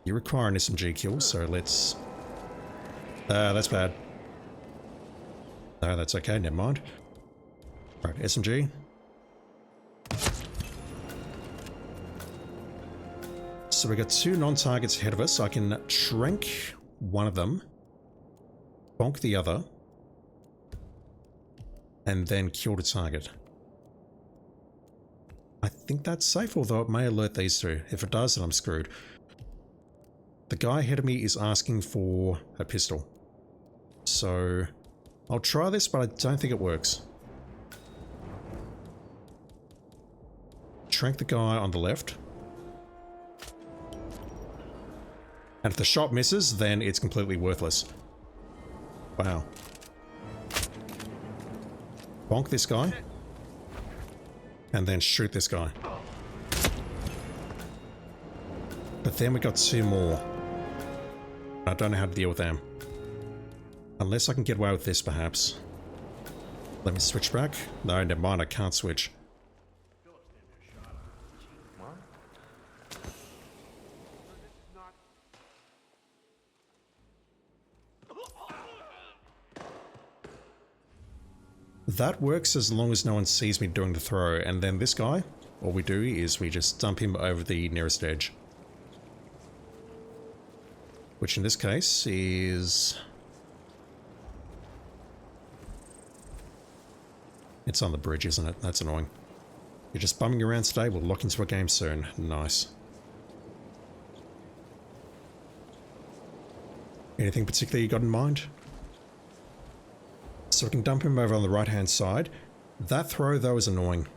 You require an SMG kill, so let's... that's bad. No, that's okay, never mind. Right, SMG. So we got two non-targets ahead of us. I can shrink one of them, bonk the other, and then kill the target. I think that's safe, although it may alert these two. If it does, then I'm screwed. The guy ahead of me is asking for a pistol. So I'll try this, but I don't think it works. Shrink the guy on the left. And if the shot misses, then it's completely worthless. Wow. Bonk this guy. And then shoot this guy. But then we got two more. I don't know how to deal with them. Unless I can get away with this, perhaps. Let me switch back. No, never mind, I can't switch. That works as long as no one sees me doing the throw, and then this guy, all we do is we just dump him over the nearest edge. Which in this case is... It's on the bridge, isn't it? That's annoying. You're just bumming around today, we'll lock into a game soon. Nice. Anything particular you got in mind? So we can dump him over on the right hand side. That throw though is annoying.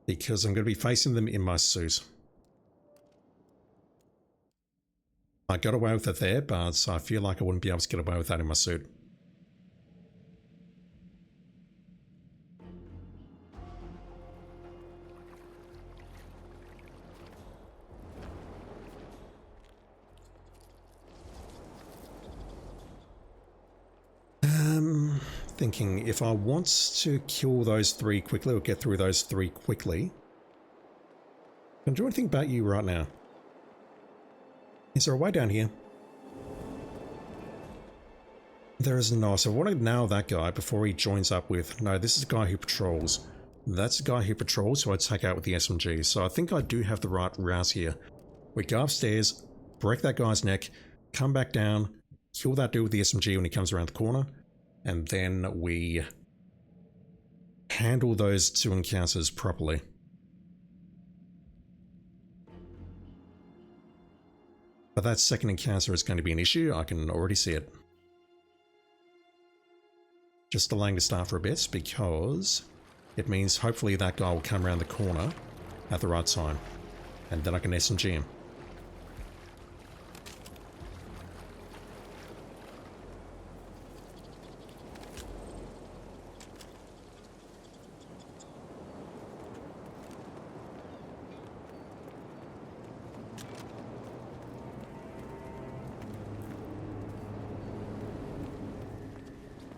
Because I'm going to be facing them in my suit. I got away with it there, but I feel like I wouldn't be able to get away with that in my suit. Thinking if I want to kill those three quickly or get through those three quickly, can I do anything about you right now? Is there a way down here? There is not. So I want to nail that guy before he joins up with... No, this is the guy who patrols. That's the guy who patrols, who I take out with the SMG. So I think I do have the right route here. We go upstairs, break that guy's neck, come back down, kill that dude with the SMG when he comes around the corner, and then we handle those two encounters properly. But that second encounter is going to be an issue, I can already see it. Just delaying the start for a bit because it means hopefully that guy will come around the corner at the right time. And then I can SMG him.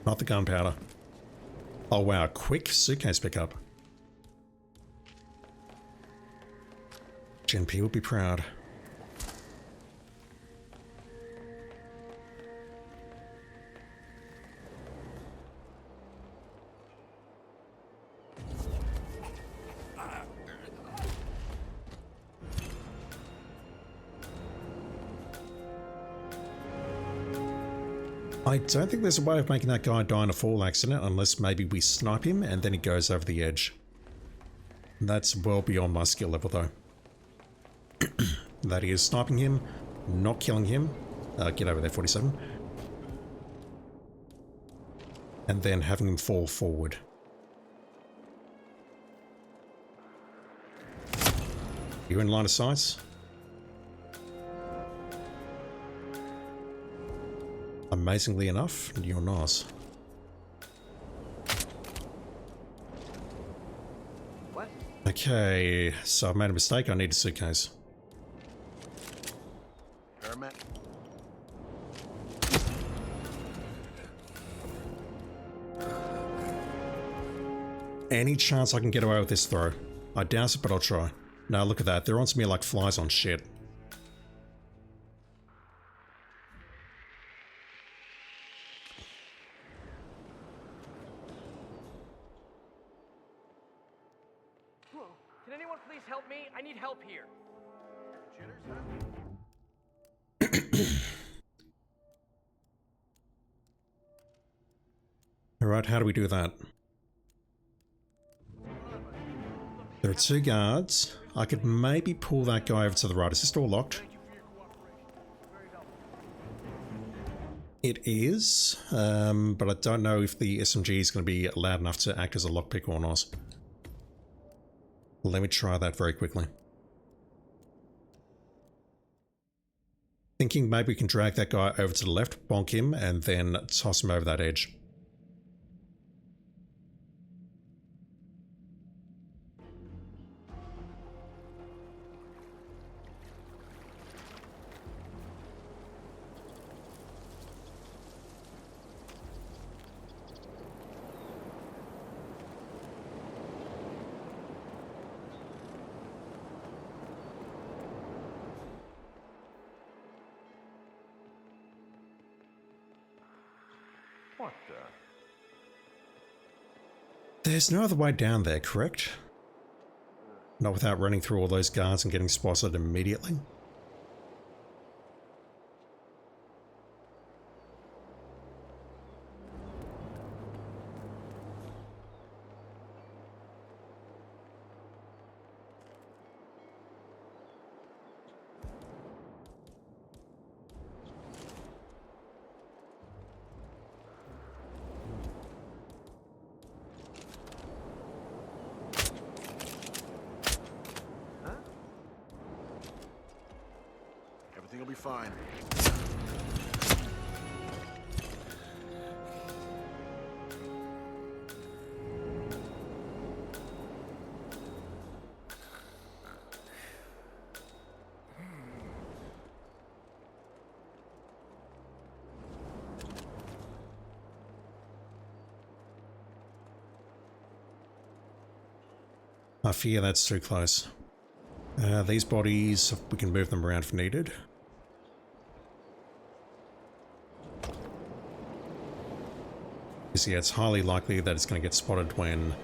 Not the gunpowder. Oh wow, quick suitcase pickup. GNP would be proud. I don't think there's a way of making that guy die in a fall accident unless maybe we snipe him and then he goes over the edge. That's well beyond my skill level though. That is sniping him, not killing him. Get over there, 47. And then having him fall forward. You in line of sight? Amazingly enough, you're not. What? Okay, so I've made a mistake. I need a suitcase. Paramedic. Any chance I can get away with this throw? I doubt it, but I'll try. Now look at that. They're onto me like flies on shit. Can anyone please help me? I need help here. Alright, how do we do that? There are 2 guards. I could maybe pull that guy over to the right. Is this door locked? It is, but I don't know if the SMG is going to be loud enough to act as a lockpick or not. Let me try that very quickly. Thinking maybe we can drag that guy over to the left, bonk him, and then toss him over that edge. What the? There's no other way down there, correct? Not without running through all those guards and getting spotted immediately. Everything will be fine. I fear that's too close. These bodies, we can move them around if needed. Yeah, it's highly likely that it's going to get spotted when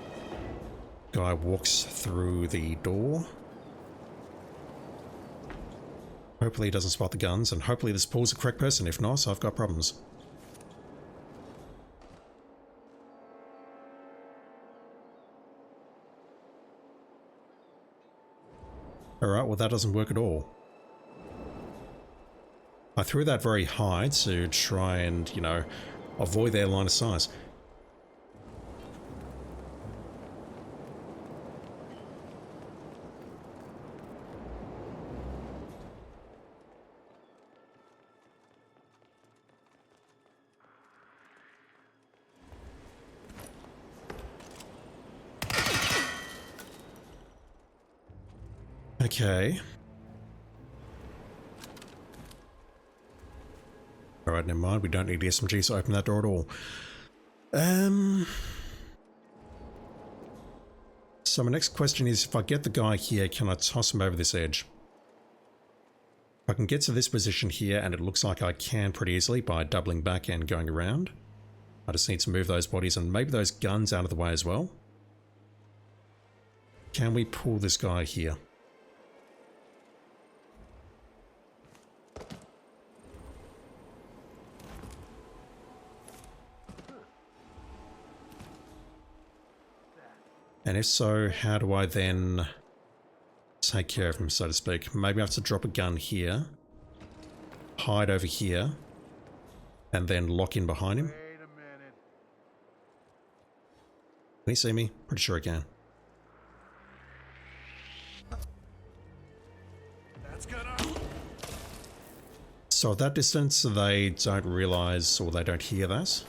guy walks through the door. Hopefully he doesn't spot the guns, and hopefully this pulls the correct person. If not, I've got problems. Alright, well that doesn't work at all. I threw that very high to try and, you know, avoid their line of sight. Okay. Alright, never mind. We don't need the SMGs to open that door at all. So my next question is, if I get the guy here, can I toss him over this edge? I can get to this position here, and it looks like I can pretty easily by doubling back and going around. I just need to move those bodies and maybe those guns out of the way as well. Can we pull this guy here? And if so, how do I then take care of him, so to speak? Maybe I have to drop a gun here, hide over here, and then lock in behind him. Wait a minute. Can he see me? Pretty sure he can. That's gonna. So at that distance, they don't realize or they don't hear that.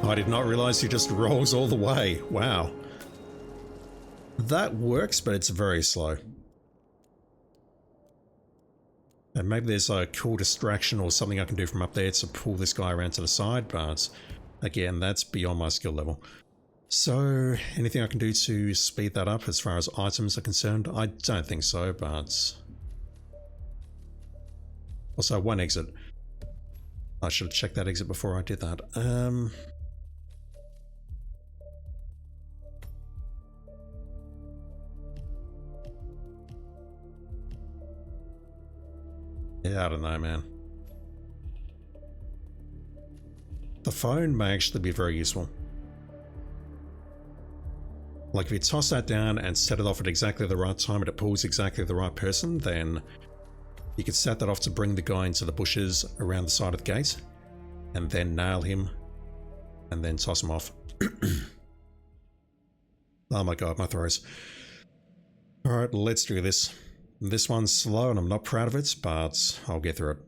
I did not realize he just rolls all the way. Wow. That works, but it's very slow. And maybe there's a cool distraction or something I can do from up there to pull this guy around to the side, but again, that's beyond my skill level. So, anything I can do to speed that up as far as items are concerned? I don't think so, but... Also, one exit. I should have checked that exit before I did that. Yeah, I don't know, man. The phone may actually be very useful. Like, if you toss that down and set it off at exactly the right time and it pulls exactly the right person, then you could set that off to bring the guy into the bushes around the side of the gate, and then nail him, and then toss him off. Oh my god, my throws. Alright, let's do this. This one's slow and I'm not proud of it, but I'll get through it.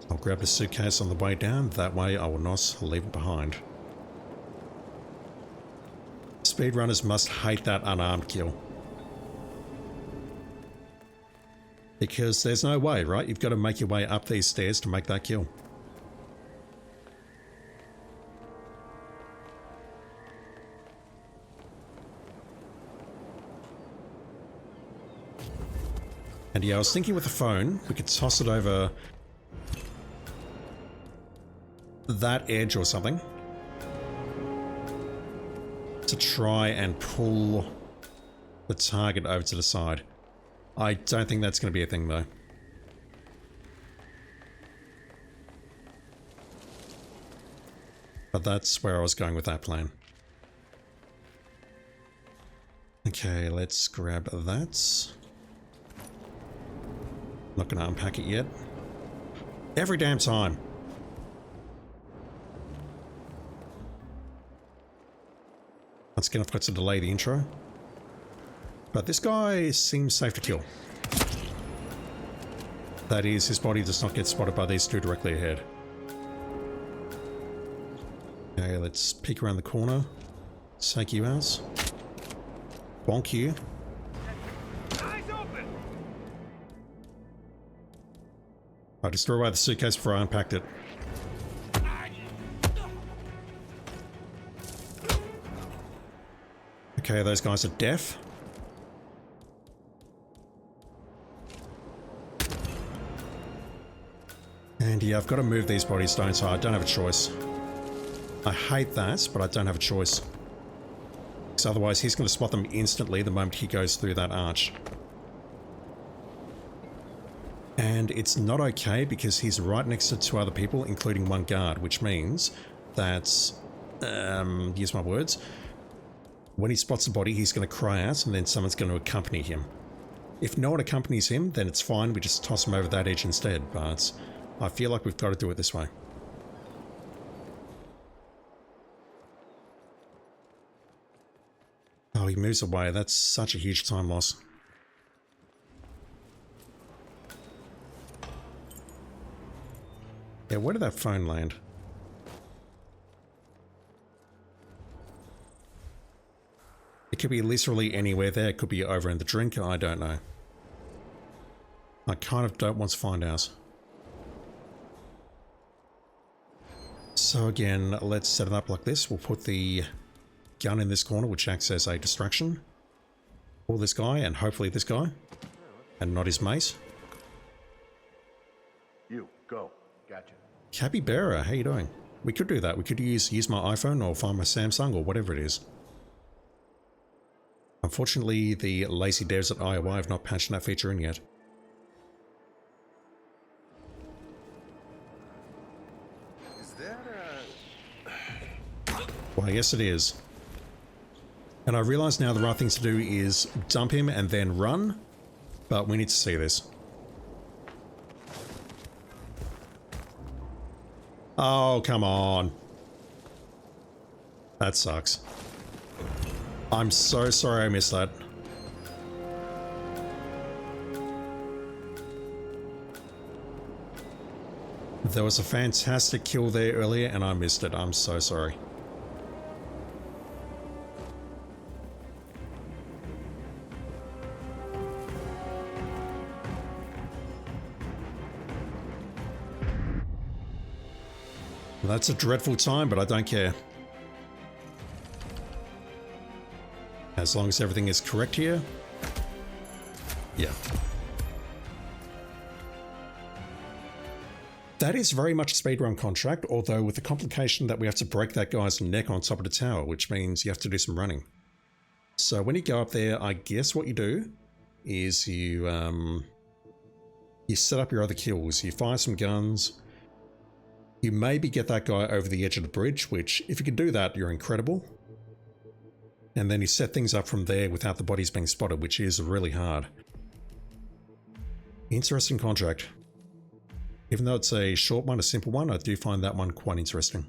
I'll grab the suitcase on the way down, that way I will not leave it behind. Speedrunners must hate that unarmed kill. Because there's no way, right? You've got to make your way up these stairs to make that kill. And yeah, I was thinking with the phone, we could toss it over that edge or something to try and pull the target over to the side. I don't think that's going to be a thing though. But that's where I was going with that plan. Okay, let's grab that. Not going to unpack it yet. Every damn time. Once again, I've got to delay the intro. But this guy seems safe to kill. That is, his body does not get spotted by these two directly ahead. Okay, let's peek around the corner. Take you out. Bonk you. I just threw away the suitcase before I unpacked it. Okay, those guys are deaf. And yeah, I've got to move these bodies, don't I? I don't have a choice. I hate that, but I don't have a choice. Because otherwise he's going to spot them instantly the moment he goes through that arch. And it's not okay because he's right next to two other people, including one guard, which means that, use my words, when he spots a body, he's going to cry out and then someone's going to accompany him. If no one accompanies him, then it's fine, we just toss him over that edge instead, but I feel like we've got to do it this way. Oh, he moves away. That's such a huge time loss. Yeah, where did that phone land? It could be literally anywhere there. It could be over in the drink. I don't know. I kind of don't want to find out. So again, let's set it up like this. We'll put the gun in this corner, which acts as a distraction. Pull this guy, and hopefully this guy. And not his mate. You, go. Gotcha. Capybara, how you doing? We could do that. We could use my iPhone or find my Samsung or whatever it is. Unfortunately, the lazy devs at IOI have not patched that feature in yet. Is that Why, yes it is. And I realise now the right thing to do is dump him and then run, but we need to see this. Oh, come on. That sucks. I'm so sorry I missed that. There was a fantastic kill there earlier and I missed it. I'm so sorry. That's a dreadful time, but I don't care. As long as everything is correct here. Yeah. That is very much a speedrun contract, although with the complication that we have to break that guy's neck on top of the tower, which means you have to do some running. So when you go up there, I guess what you do is you set up your other kills. You fire some guns. You maybe get that guy over the edge of the bridge, which if you can do that, you're incredible. And then you set things up from there without the bodies being spotted, which is really hard. Interesting contract. Even though it's a short one, a simple one, I do find that one quite interesting.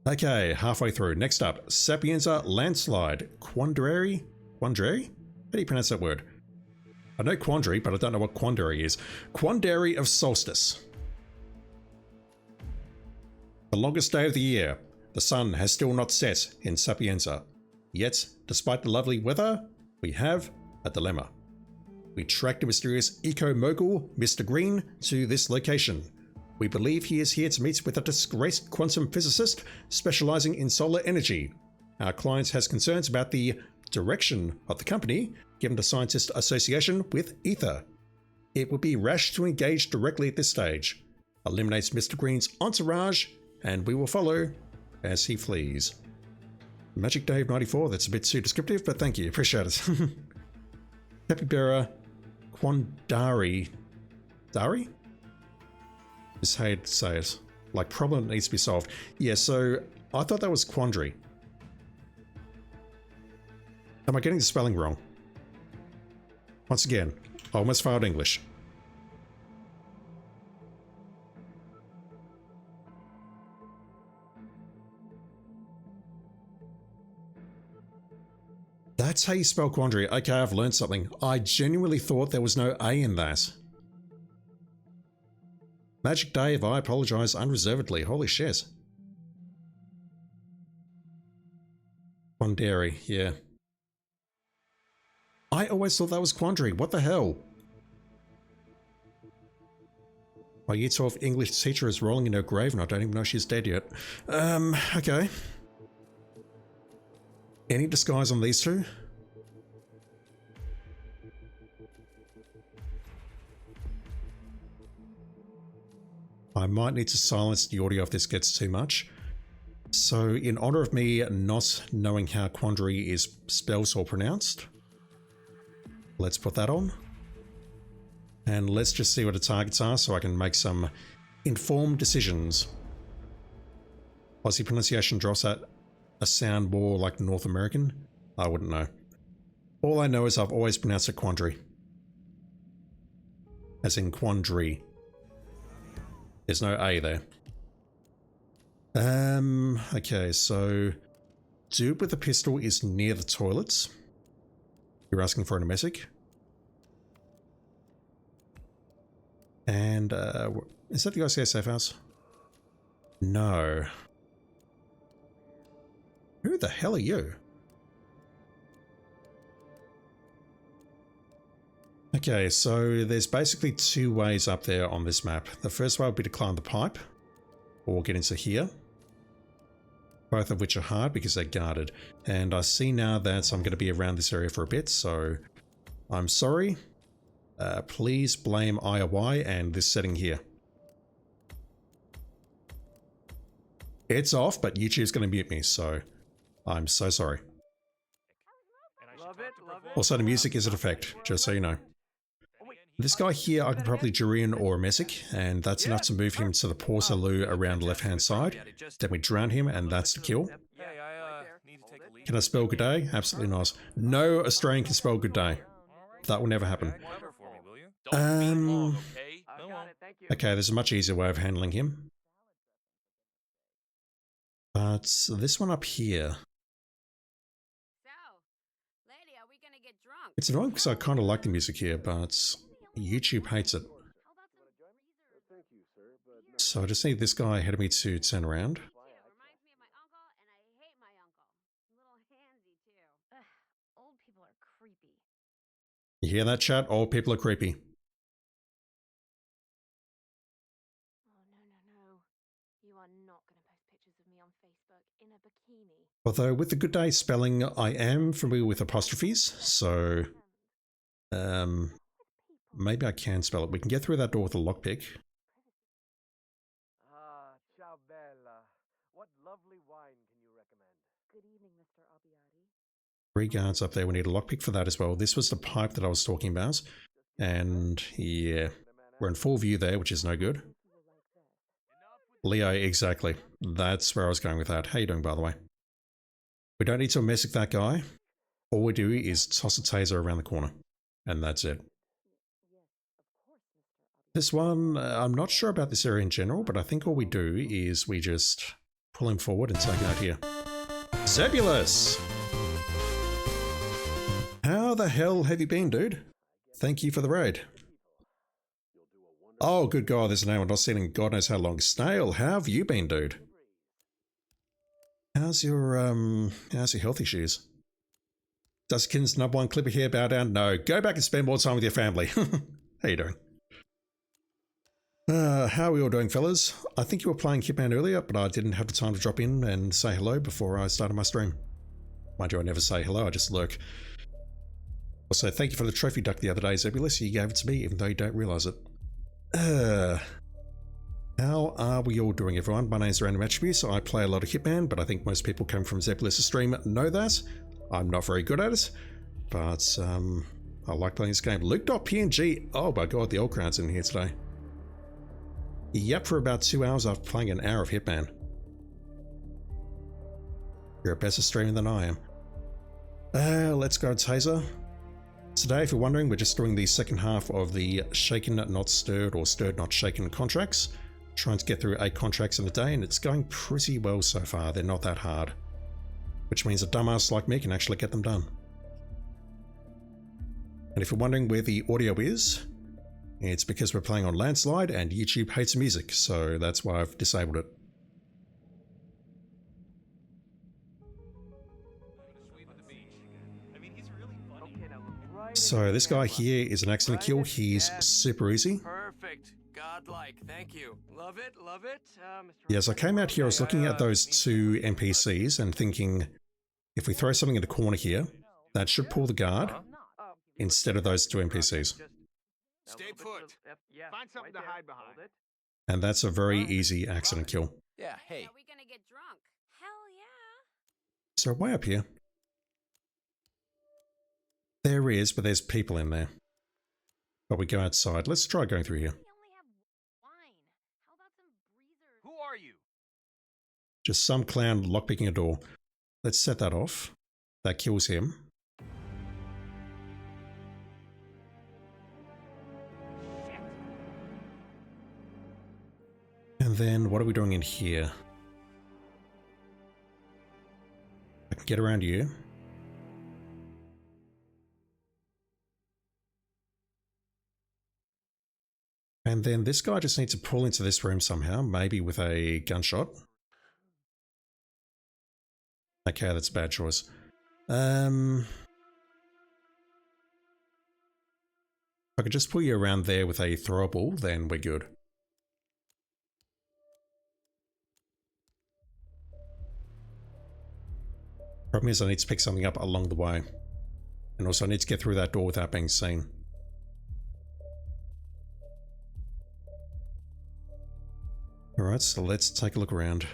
Okay, halfway through. Next up, Sapienza, Landslide, Quandary? Quandary? How do you pronounce that word? I know Quandary, but I don't know what Quandary is. Quandary of Solstice. The longest day of the year. The sun has still not set in Sapienza. Yet, despite the lovely weather, we have a dilemma. We tracked the mysterious eco-mogul, Mr. Green, to this location. We believe he is here to meet with a disgraced quantum physicist specializing in solar energy. Our client has concerns about the direction of the company, given the scientist association with ether. It would be rash to engage directly at this stage. Eliminates Mr. Green's entourage, and we will follow as he flees. Magic Dave 94, that's a bit too descriptive, but thank you, appreciate it. Capybara, Quandary. Dari? Is how you'd say it. Like, problem needs to be solved. Yeah, so I thought that was Quandary. Am I getting the spelling wrong? Once again, I almost failed English. That's how you spell Quandary. Okay, I've learned something. I genuinely thought there was no A in that. Magic Dave, I apologize unreservedly. Holy shit. Quandary, yeah. I always thought that was Quandary. What the hell? My Year 12 English teacher is rolling in her grave and I don't even know she's dead yet. Okay. Any disguise on these two? I might need to silence the audio if this gets too much. So, in honor of me not knowing how Quandary is spelled or pronounced, let's put that on. And let's just see what the targets are so I can make some informed decisions. Aussie pronunciation drops at a sound more like North American? I wouldn't know. All I know is I've always pronounced it Quandary. As in Quandary. There's no A there. Okay, so dude with the pistol is near the toilets. You're asking for an emetic. And, is that the ICA safe house? No. Who the hell are you? Okay, so there's basically two ways up there on this map. The first way would be to climb the pipe, or get into here. Both of which are hard because they're guarded. And I see now that I'm going to be around this area for a bit, so I'm sorry. Please blame IOY and this setting here. It's off, but YouTube's going to mute me, so I'm so sorry. Also, the music is an effect, just so you know. This guy here, I can probably Jurian or Mesic, and that's enough to move him to the Portaloo around the left-hand side. Then we drown him, and that's the kill. Can I spell good day? Absolutely not. No Australian can spell good day. That will never happen. Okay, there's a much easier way of handling him. But this one up here. It's annoying because I kind of like the music here, but YouTube hates it. So I just need this guy ahead of me to turn around. Reminds me of my uncle, and I hate my uncle. A little handsy, too. Ugh, old people are creepy. You hear that, chat? Old people are creepy. Oh, no. You are not going to post pictures of me on Facebook in a bikini. Although with the good day spelling, I am familiar with apostrophes, so maybe I can spell it. We can get through that door with a lockpick. Ah, ciao bella. What lovely wine can you recommend? Good evening, Mr. Albiati. 3 guards up there. We need a lockpick for that as well. This was the pipe that I was talking about. And yeah, we're in full view there, which is no good. Leo, exactly. That's where I was going with that. How you doing, by the way? We don't need to mess with that guy. All we do is toss a taser around the corner. And that's it. This one, I'm not sure about this area in general, but I think all we do is we just pull him forward and take him out here. Zebulus! How the hell have you been, dude? Thank you for the raid. Oh, good God, there's a name I've not seen in God knows how long. Snail, how have you been, dude? How's your health issues? Does Kin's number one clipper here bow down? No. Go back and spend more time with your family. How you doing? How are we all doing, fellas? I think you were playing Hitman earlier, but I didn't have the time to drop in and say hello before I started my stream. Mind you, I never say hello, I just lurk. Also, thank you for the trophy duck the other day, Zebulus. You gave it to me, even though you don't realise it. How are we all doing, everyone? My name's Random Attributes. I play a lot of Hitman, but I think most people coming from Zebulus' stream know that. I'm not very good at it, but I like playing this game. Luke.png. Oh my God, the old crowd's in here today. Yep, for about 2 hours after playing an hour of Hitman. You're a better streamer than I am. Let's go taser. Today, if you're wondering, we're just doing the second half of the shaken not stirred or stirred not shaken contracts. Trying to get through 8 contracts in a day, and it's going pretty well so far. They're not that hard. Which means a dumbass like me can actually get them done. And if you're wondering where the audio is, it's because we're playing on Landslide and YouTube hates music, so that's why I've disabled it. So this guy here is an accident kill. He's super easy. Perfect. Godlike. Thank you. Love it. Love it. Mr. Yes, I came out here, I was looking at those 2 NPCs and thinking, if we throw something in the corner here, that should pull the guard instead of those 2 NPCs. Stay put. Find something to hide behind. And that's a very easy accident kill. Yeah, hey. Are we gonna get drunk? Hell yeah. So way up here. There is, but there's people in there. But we go outside. Let's try going through here. We only have wine. How about some breezers? Who are you? Just some clown lockpicking a door. Let's set that off. That kills him. And then what are we doing in here? I can get around you. And then this guy just needs to pull into this room somehow, maybe with a gunshot. Okay, that's a bad choice. If I could just pull you around there with a throwable, then we're good. Problem is I need to pick something up along the way. And also I need to get through that door without being seen. Alright, so let's take a look around.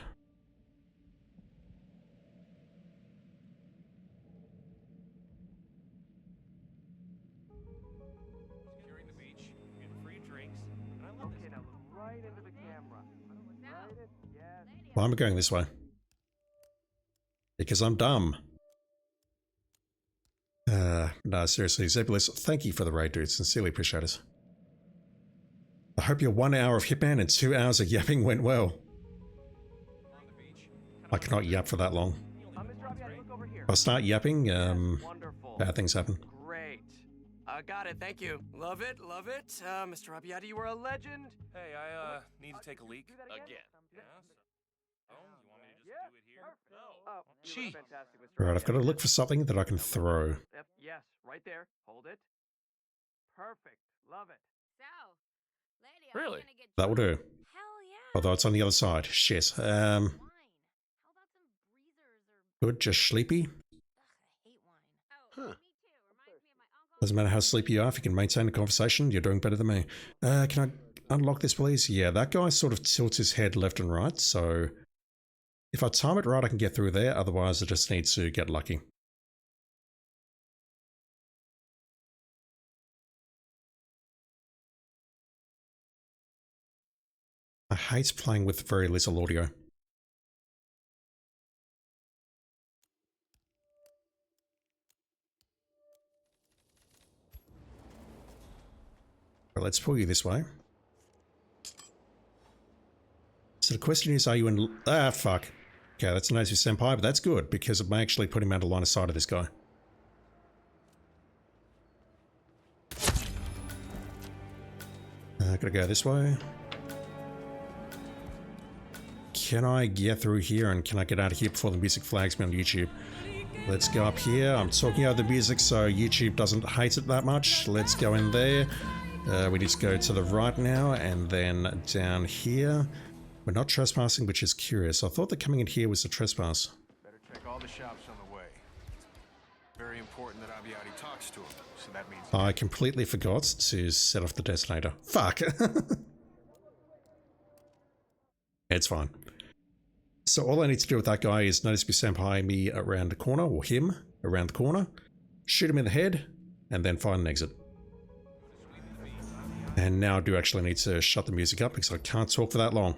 Securing the beach, getting free drinks, and I love this. Now look right into the camera. Right in, yes. Why am I going this way? Because I'm dumb. No, seriously, Zebulus, thank you for the raid, dude. Sincerely appreciate it. I hope your 1 hour of Hitman and 2 hours of yapping went well. I cannot yap for that long. Mr. Albiati, look over here. If I start yapping, Wonderful. bad things happen. Great. Got it, thank you. Love it, love it. Mr. Abbiati, you are a legend. Hey, I need to take a leak. Again. Yeah. Oh, you want me to just do it here? No. Oh, Gee. fantastic, Mr. Right, I've got to look for something that I can throw. Yep, yes, right there. Hold it. Perfect. Love it. So, lady, Really? gonna get That will do. Hell yeah. Although it's on the other side. Shit. Wine. How about some breezers or Good, just sleepy. ugh, I hate wine. Oh, me too. Reminds me of my uncle. Doesn't matter how sleepy you are, if you can maintain a conversation, you're doing better than me. Can I unlock this, please? Yeah, that guy sort of tilts his head left and right, so if I time it right, I can get through there. Otherwise, I just need to get lucky. I hate playing with very little audio. Well, let's pull you this way. So the question is, are you in... Ah, fuck. Okay, that's a native senpai, but that's good, because it may actually put him out of line of sight of this guy. Gotta go this way. Can I get through here, and can I get out of here before the music flags me on YouTube? Let's go up here. I'm talking over the music, so YouTube doesn't hate it that much. Let's go in there. We need to go to the right now, and then down here. We're not trespassing, which is curious. I thought that coming in here was a trespass. Better check all the shops on the way. Very important that Abbiati talks to him, so that means... I completely forgot to set off the detonator. Fuck! It's fine. So all I need to do with that guy is notice me senpai me around the corner, or him around the corner, shoot him in the head, and then find an exit. And now I do actually need to shut the music up because I can't talk for that long.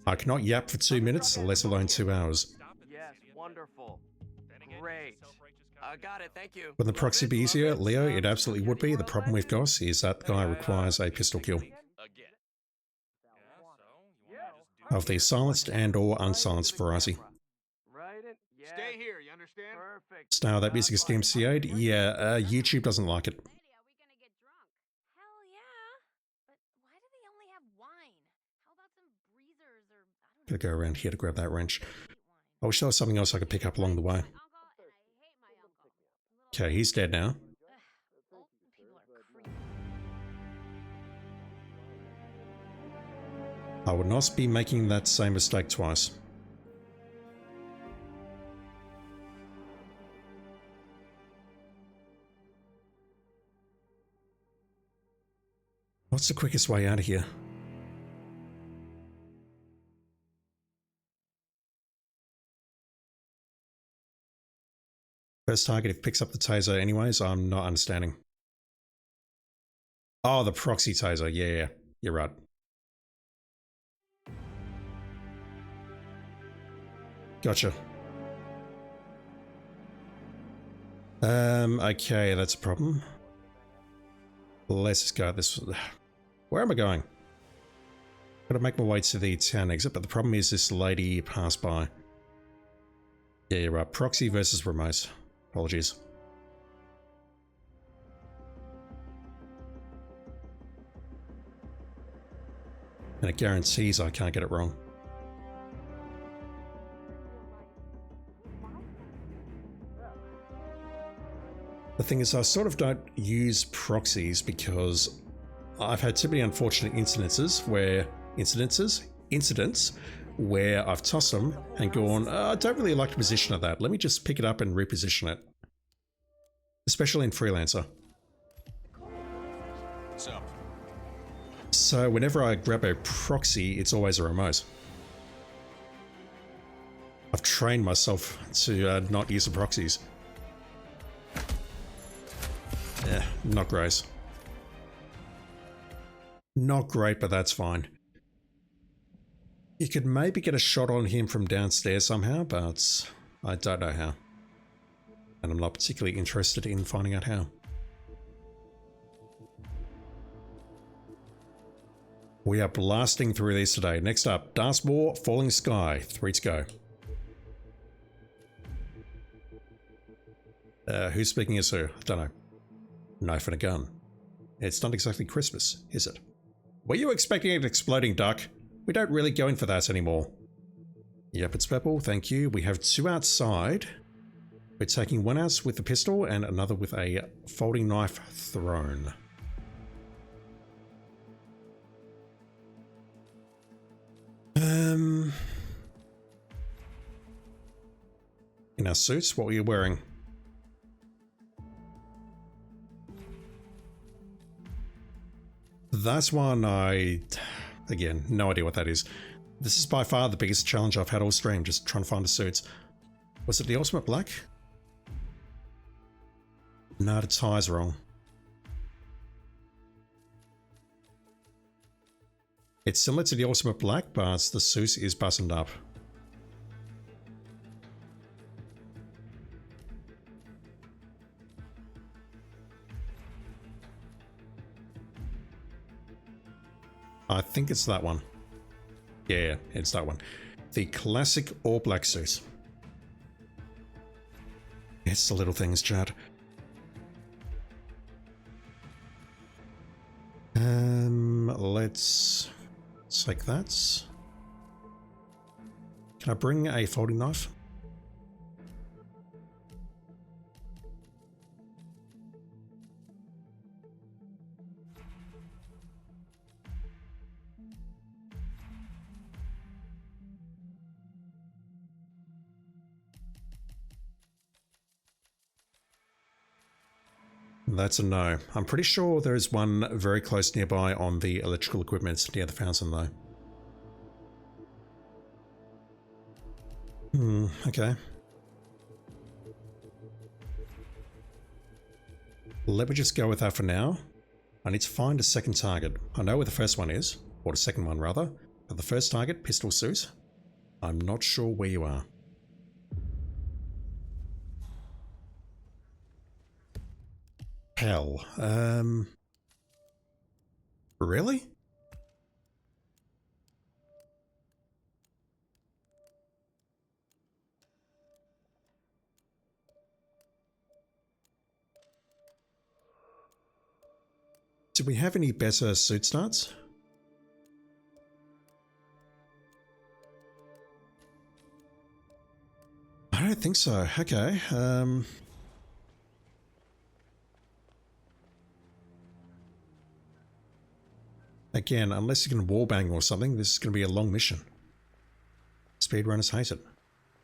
I cannot yap for 2 minutes, let alone 2 hours. Yes, wonderful. Great. Got it, thank you. Wouldn't the proxy be easier, Leo? It absolutely would be. The problem we've got is that guy requires a pistol kill. Again. Of the silenced and or unsilenced variety. Right in. Yeah. Stay here, you understand? Perfect. Style that music is DMCA'd? Yeah, YouTube doesn't like it. Lady, are we gonna get drunk? Hell yeah. But why do they only have wine? How about some breezers or I don't Gotta go around here to grab that wrench. hate wine. I wish there was something else I could pick up along the way. My uncle and I hate my uncle. Okay, he's dead now. Ugh, old people are creepy. I would not be making that same mistake twice. What's the quickest way out of here? First target, if it picks up the taser anyways, I'm not understanding. Oh, the proxy taser. Yeah, you're right. Gotcha. Okay, that's a problem. Let's just go this... Where am I going? Gotta make my way to the town exit, but the problem is this lady passed by. Yeah, you're right. Proxy versus remote. Apologies. And it guarantees I can't get it wrong. The thing is, I sort of don't use proxies because I've had too many unfortunate incidents where I've tossed them and gone, I don't really like the position of that. Let me just pick it up and reposition it. Especially in Freelancer. What's up? So whenever I grab a proxy, it's always a remote. I've trained myself to not use the proxies. Not great. Not great, but that's fine. You could maybe get a shot on him from downstairs somehow, but I don't know how. And I'm not particularly interested in finding out how. We are blasting through these today. Next up, Dartmoor, Falling Sky. 3 to go. Who's speaking as who? I don't know. Knife and a gun. It's not exactly Christmas, is it? Were you expecting an exploding duck? We don't really go in for that anymore. Yep, it's purple, thank you. We have 2 outside. We're taking 1 out with the pistol and another with a folding knife thrown. In our suits, what were you wearing? That's one again, no idea what that is. This is by far the biggest challenge I've had all stream, just trying to find the suits. Was it the Ultimate Black? No, the tie's wrong. It's similar to the Ultimate Black, but the suit is buttoned up. I think it's that one. Yeah, it's that one. The classic all-black suit. It's the little things, Chad. Let's take that. Can I bring a folding knife? That's a no. I'm pretty sure there's one very close nearby on the electrical equipment near the fountain though. Okay. Let me just go with that for now. I need to find a second target. I know where the first one is, or the second one rather, but the first target, pistol suit, I'm not sure where you are. Hell, really? Do we have any better suit starts? I don't think so. Okay, again, unless you can wallbang or something, this is going to be a long mission. Speedrunners hate it.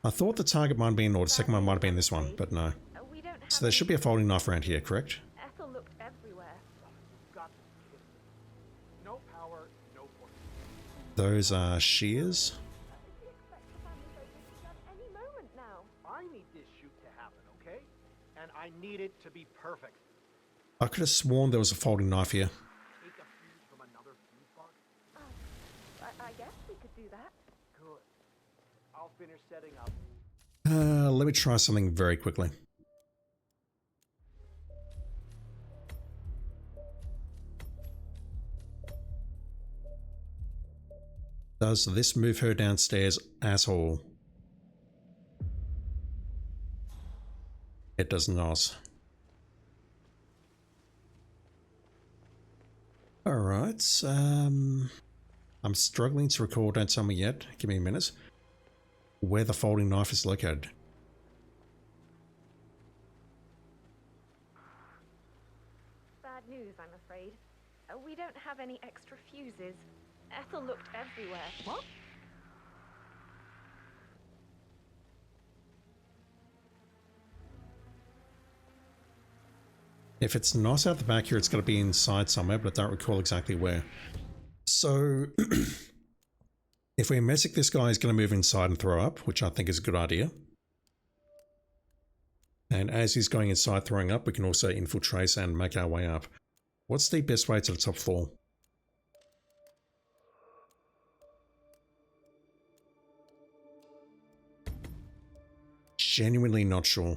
I thought the target might have been, or the second one might have been this one, but no. So there should be a folding knife around here, correct? Ethel looked everywhere. No power, no force. Those are shears. Any moment now. I need this shoot to happen, okay? And I need it to be perfect. I could have sworn there was a folding knife here. Take a fuse from another fuse box. I guess we could do that. Good. I'll finish setting up. Let me try something very quickly. Does this move her downstairs at all? It does not. Alright, I'm struggling to recall, don't tell me yet, give me a minute, where the folding knife is located. Bad news, I'm afraid. We don't have any extra fuses. Ethel looked everywhere. What? If it's not out the back here, it's got to be inside somewhere, but I don't recall exactly where. So, if we messic this guy, he's going to move inside and throw up, which I think is a good idea. And as he's going inside throwing up, we can also infiltrate and make our way up. What's the best way to the top floor? Genuinely not sure.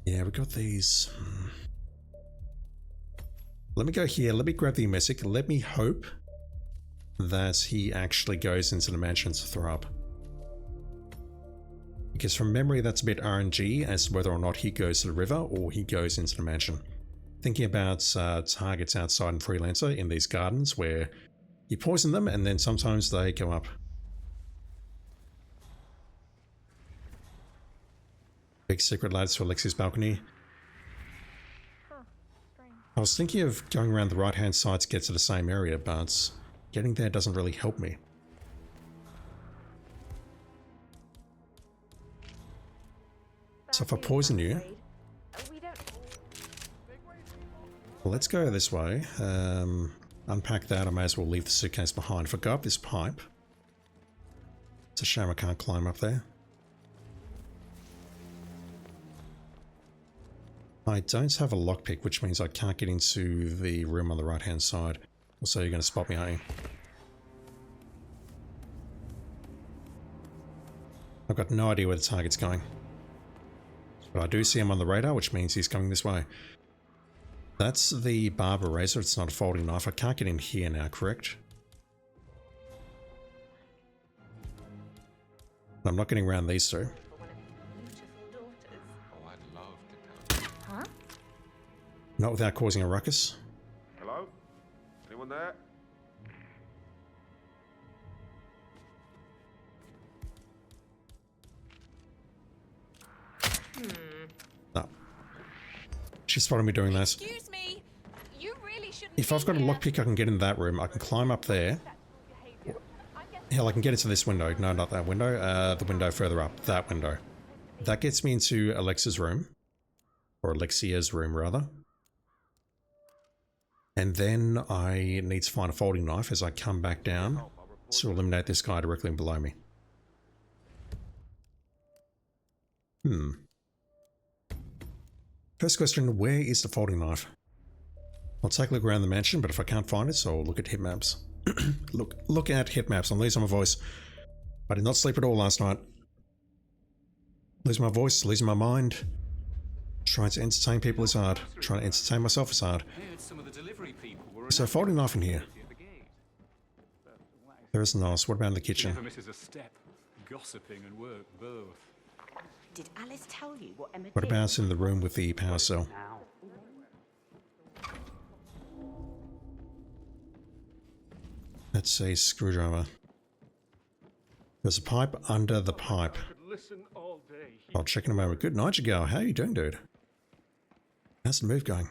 Yeah, we got these. Let me go here. Let me grab the messic. Let me hope that he actually goes into the mansion to throw up. Because from memory, that's a bit RNG as to whether or not he goes to the river or he goes into the mansion. Thinking about targets outside in Freelancer in these gardens where you poison them and then sometimes they go up. Big secret ladders to Alexi's balcony. I was thinking of going around the right hand side to get to the same area, but getting there doesn't really help me. So if I poison you, well, let's go this way. Unpack that. I may as well leave the suitcase behind. If I go up this pipe, it's a shame I can't climb up there. I don't have a lockpick, which means I can't get into the room on the right hand side. Also, you're going to spot me, aren't you? I've got no idea where the target's going. But I do see him on the radar, which means he's coming this way. That's the barber razor. It's not a folding knife. I can't get in here now, correct? I'm not getting around these two. Not without causing a ruckus. Hello? Anyone there? No. She spotted me doing this. Excuse me. You really shouldn't. If I've got a lockpick, I can get in that room. I can climb up there. Hell, I can get into this window. No, not that window. The window further up. That window. That gets me into Alexa's room. Or Alexia's room, rather. And then I need to find a folding knife as I come back down to eliminate this guy directly below me. First question, where is the folding knife? I'll take a look around the mansion, but if I can't find it, so I'll look at hit maps. look at hit maps. I'm losing my voice. I did not sleep at all last night. Losing my voice, losing my mind. Trying to entertain people is hard. Trying to entertain myself is hard. So folding knife in here. There is nice. What about in the kitchen? Never misses a step. Gossiping and work both. Did Alice tell you what Emma What did? about in the room with the power cell? Let's say screwdriver. There's a pipe under the pipe. I'll check in a moment. Good night, Sgail. How are you doing, dude? How's the move going?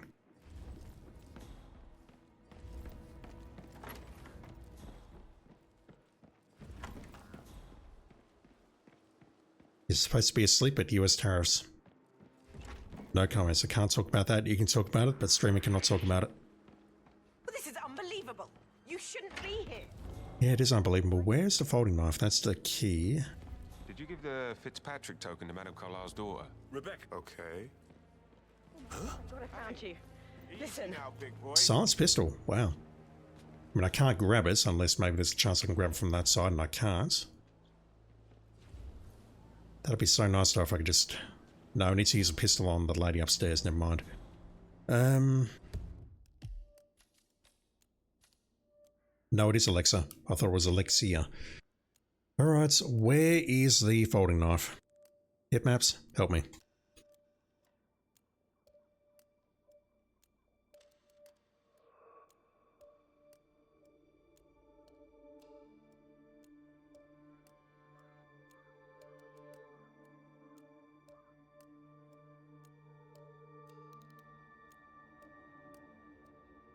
You're supposed to be asleep at US tariffs. No comments. I can't talk about that. You can talk about it, but streaming cannot talk about it. Well, this is unbelievable. You shouldn't be here. Yeah, it is unbelievable. Where's the folding knife? That's the key. Did you give the Fitzpatrick token to Madame Carlisle's daughter? Rebecca. Okay. Huh? I found you. Listen. Now, big boy. Silence pistol. Wow. I mean, I can't grab it unless maybe there's a chance I can grab it from that side, and I can't. That'd be so nice though if I could just... No, I need to use a pistol on the lady upstairs, never mind. No, it is Alexa. I thought it was Alexia. Alright, so where is the folding knife? Hit maps, help me.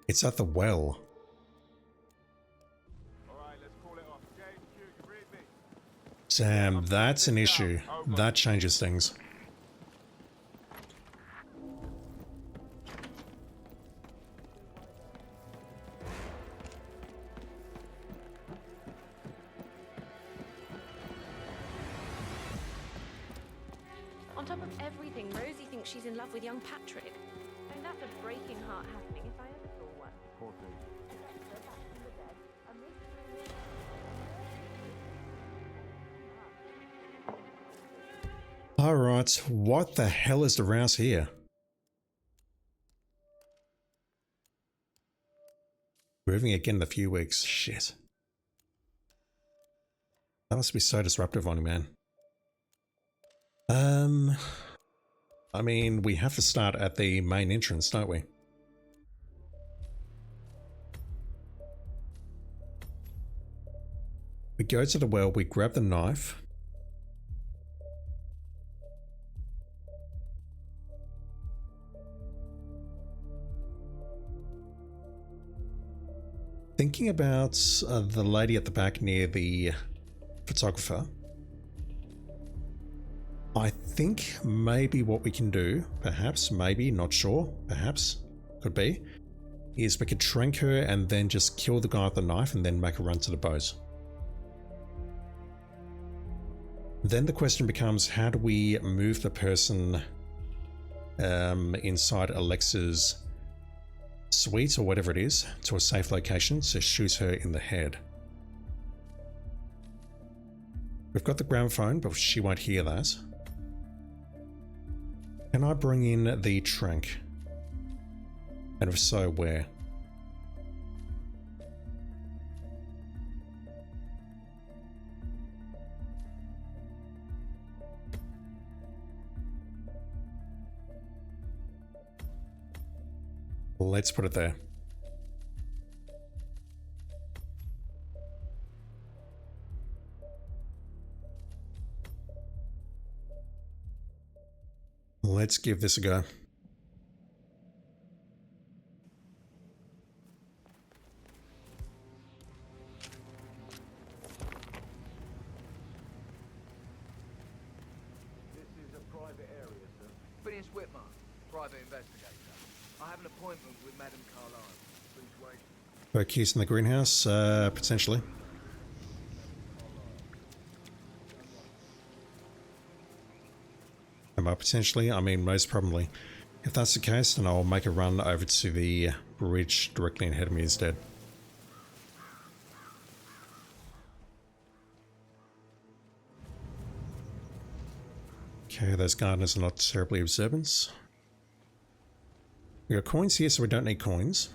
It's at the well. Sam, that's an issue. That changes things. On top of everything, Rosie thinks she's in love with young Patrick. And that's a breaking heart happening if I ever saw one. Alright, what the hell is the rouse here? Moving again in a few weeks. Shit. That must be so disruptive on you, man. I mean, we have to start at the main entrance, don't we? We go to the well, we grab the knife. Thinking about the lady at the back near the photographer, I think maybe what we can do, perhaps, maybe, not sure, perhaps, could be, is we could trank her and then just kill the guy with the knife and then make a run to the boat. Then the question becomes, how do we move the person inside Alexa's suite or whatever it is to a safe location to shoot her in the head? We've got the gramophone, but she won't hear that. Can I bring in the trank? And if so, where? Let's put it there. Let's give this a go. This is a private area, sir. Phineas Whitmer, private investigator. I have an appointment with Madame Carlyle. Please wait. Her keys in the greenhouse, potentially. By potentially, I mean most probably. If that's the case, then I'll make a run over to the bridge directly ahead of me instead. Okay, those gardeners are not terribly observant. We got coins here, so we don't need coins.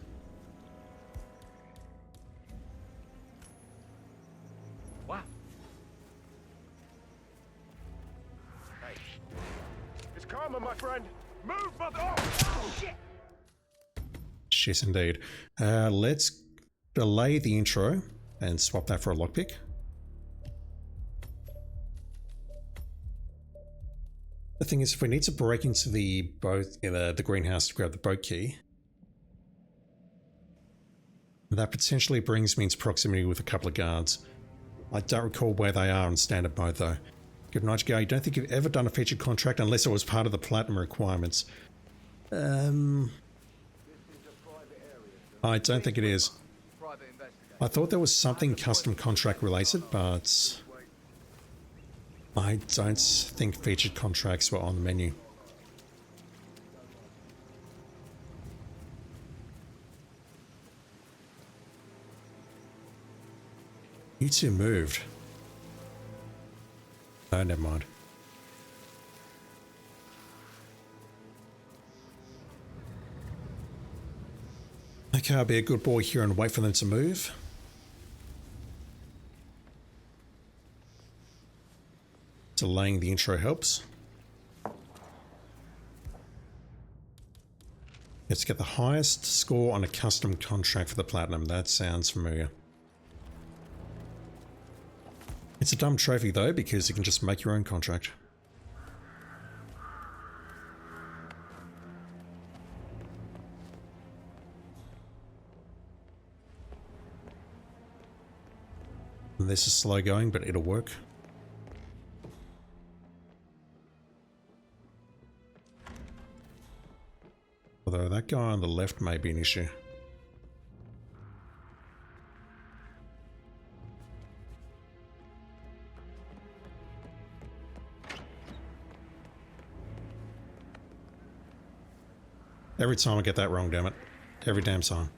Wow. Hey. It's karma, my friend. Move, mother! Oh, shit! Shit, indeed. Let's delay the intro and swap that for a lockpick. The thing is, if we need to break into the boat in the greenhouse to grab the boat key, that potentially brings me into proximity with a couple of guards. I don't recall where they are in standard mode though. Good night, Sgail. I don't think you've ever done a featured contract unless it was part of the platinum requirements. I don't think it is. I thought there was something custom contract related, but I don't think featured contracts were on the menu. You two moved. Oh, never mind. Okay, I'll be a good boy here and wait for them to move. Delaying the intro helps. Let's get the highest score on a custom contract for the platinum. That sounds familiar. It's a dumb trophy though, because you can just make your own contract. And this is slow going, but it'll work. Although that guy on the left may be an issue. Every time I get that wrong, damn it. Every damn time.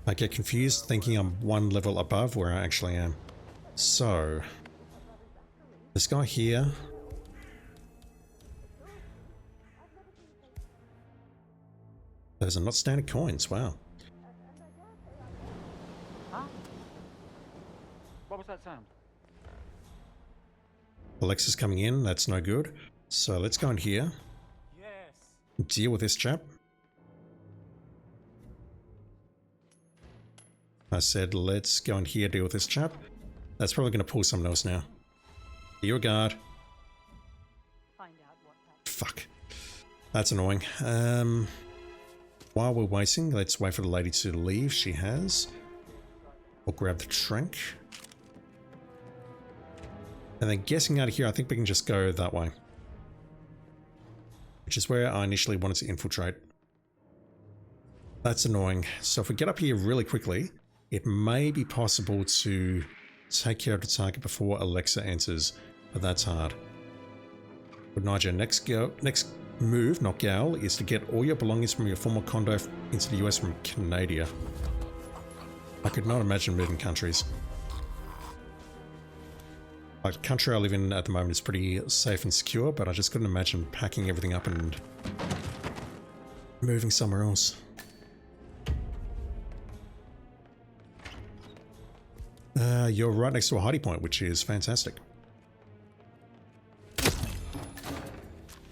I get confused thinking I'm one level above where I actually am. So, this guy here. Those are not standard coins, wow. Huh? What was that sound? Alexa's coming in, that's no good. So let's go in here. Deal with this chap. I said let's go in here, deal with this chap. That's probably going to pull someone else now. You're a guard. Fuck. That's annoying. While we're waiting, let's wait for the lady to leave. She has. We'll grab the trank. And then getting out of here, I think we can just go that way. Which is where I initially wanted to infiltrate. That's annoying. So if we get up here really quickly, it may be possible to take care of the target before Alexa enters, but that's hard. Good night, Joe. Next move, not Gal, is to get all your belongings from your former condo into the US from Canada. I could not imagine moving countries. The country I live in at the moment is pretty safe and secure, but I just couldn't imagine packing everything up and moving somewhere else. You're right next to a hiding point, which is fantastic.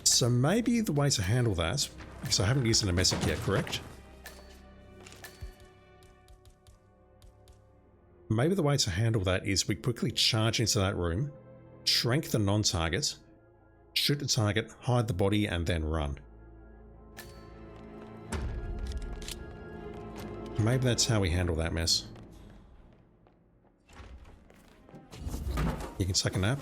So maybe the way to handle that, because I haven't used an domestic yet, correct? Maybe the way to handle that is we quickly charge into that room, trank the non-target, shoot the target, hide the body, and then run. Maybe that's how we handle that mess. You can take a nap.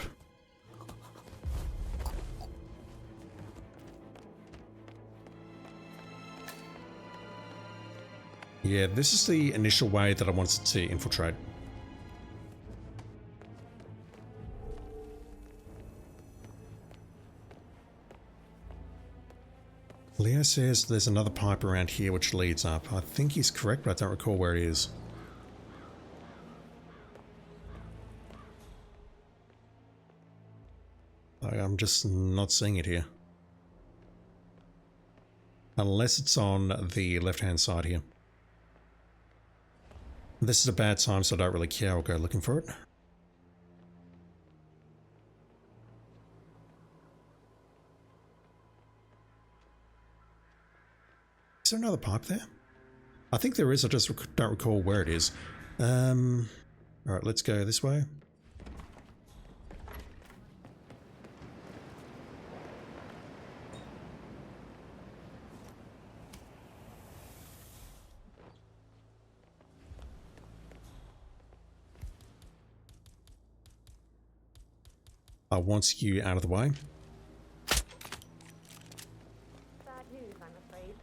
Yeah, this is the initial way that I wanted to infiltrate. Leo says there's another pipe around here which leads up. I think he's correct, but I don't recall where it is. I'm just not seeing it here. Unless it's on the left-hand side here. This is a bad time, so I don't really care. I'll go looking for it. Is there another pipe there? I think there is, I just don't recall where it is. Alright, let's go this way. I want you out of the way. Bad news, I'm afraid.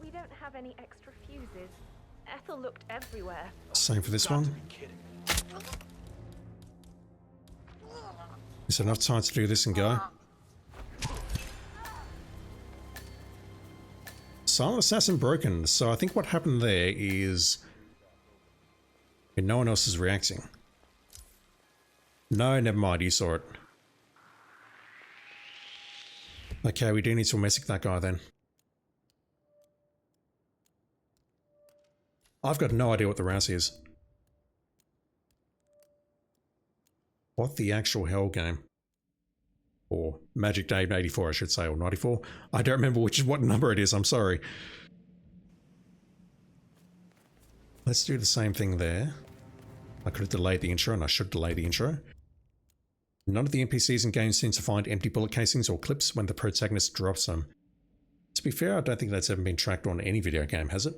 We don't have any extra fuses. Ethel looked everywhere. Same for this one. Is there enough time to do this and go? Silent Assassin broken. So I think what happened there is no one else is reacting. No, never mind. You saw it. Okay, we do need to domestic that guy then. I've got no idea what the rouse is. What the actual hell game? Or Magic Dave 84, I should say, or 94. I don't remember what number it is, I'm sorry. Let's do the same thing there. I could have delayed the intro, and I should delay the intro. None of the NPCs in games seem to find empty bullet casings or clips when the protagonist drops them. To be fair, I don't think that's ever been tracked on any video game, has it?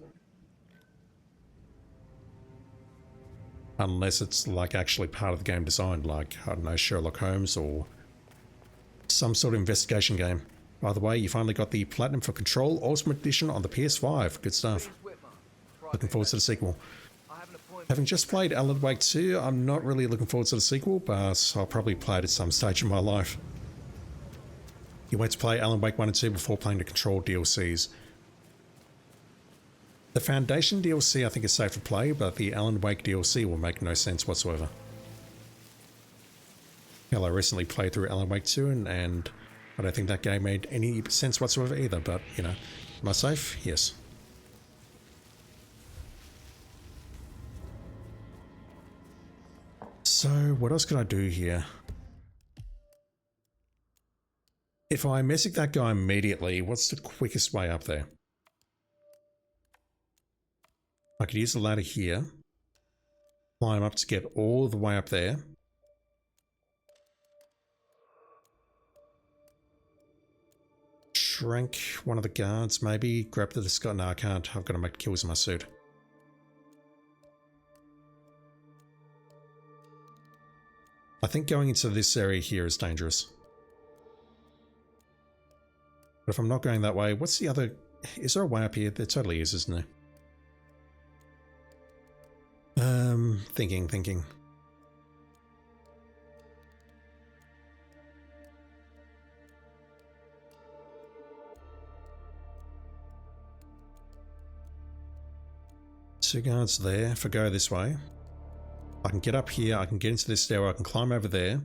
Unless it's like actually part of the game design, like, I don't know, Sherlock Holmes or some sort of investigation game. By the way, you finally got the Platinum for Control Ultimate Edition on the PS5. Good stuff. Looking forward to the sequel. Having just played Alan Wake 2, I'm not really looking forward to the sequel, but I'll probably play it at some stage in my life. You wait to play Alan Wake 1 and 2 before playing the Control DLCs. The Foundation DLC I think is safe to play, but the Alan Wake DLC will make no sense whatsoever. Hell, I recently played through Alan Wake 2 and I don't think that game made any sense whatsoever either, but, you know, am I safe? Yes. So, what else can I do here? If I message that guy immediately, what's the quickest way up there? I could use the ladder here. Climb up to get all the way up there. Shrink one of the guards, maybe. Grab the disguise. No, I can't. I've got to make kills in my suit. I think going into this area here is dangerous. But if I'm not going that way, what's the other... Is there a way up here? There totally is, isn't there? Thinking. Two guards there. If I go this way, I can get up here, I can get into this stairwell, I can climb over there.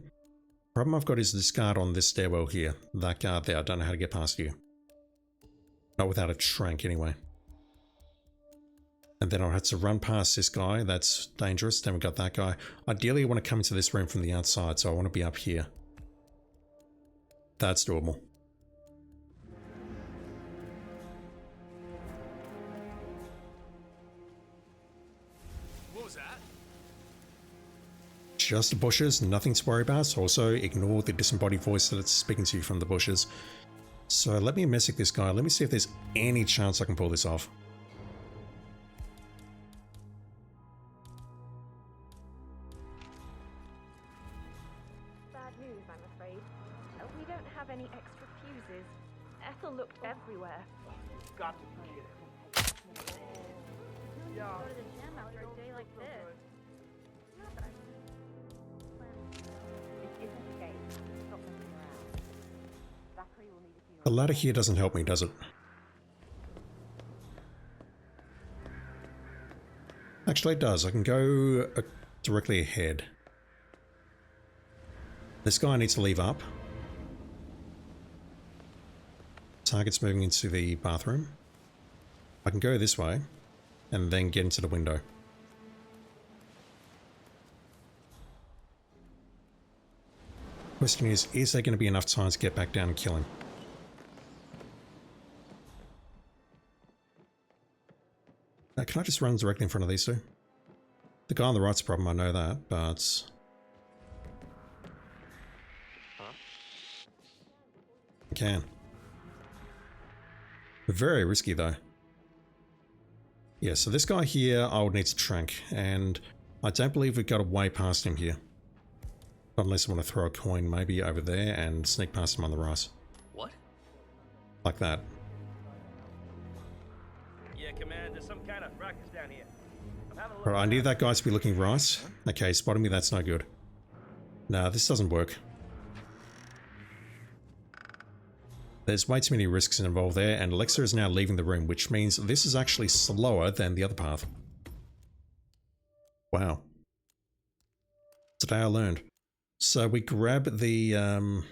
Problem I've got is this guard on this stairwell here. That guard there, I don't know how to get past you. Not without a trank anyway. And then I'll have to run past this guy, that's dangerous. Then we've got that guy. Ideally I want to come into this room from the outside, so I want to be up here. That's doable. What was that? Just the bushes, nothing to worry about. Also ignore the disembodied voice that it's speaking to you from the bushes. So let me message this guy. Let me see if there's any chance I can pull this off. Bad news, I'm afraid. We don't have any extra fuses. Ethel looked everywhere. Got to be kidding. Yeah. Go to the gym after a day like this. Not that This isn't a game. Stop messing around. Zachary will need a few. The ladder here doesn't help me, does it? Actually, it does. I can go directly ahead. This guy needs to leave up. Target's moving into the bathroom. I can go this way and then get into the window. Question is there going to be enough time to get back down and kill him? Can I just run directly in front of these two? The guy on the right's a problem, I know that, but... I can. Very risky though. Yeah, so this guy here I would need to trank, and I don't believe we've got a way past him here. Unless I want to throw a coin maybe over there and sneak past him on the right. What? Like that. Yeah, Command, there's some kind of ruckus down here. Alright, I need that guy to be looking right. Okay, spotting me, that's no good. Nah, this doesn't work. There's way too many risks involved there, and Alexa is now leaving the room, which means this is actually slower than the other path. Wow. Today I learned. So we grab the...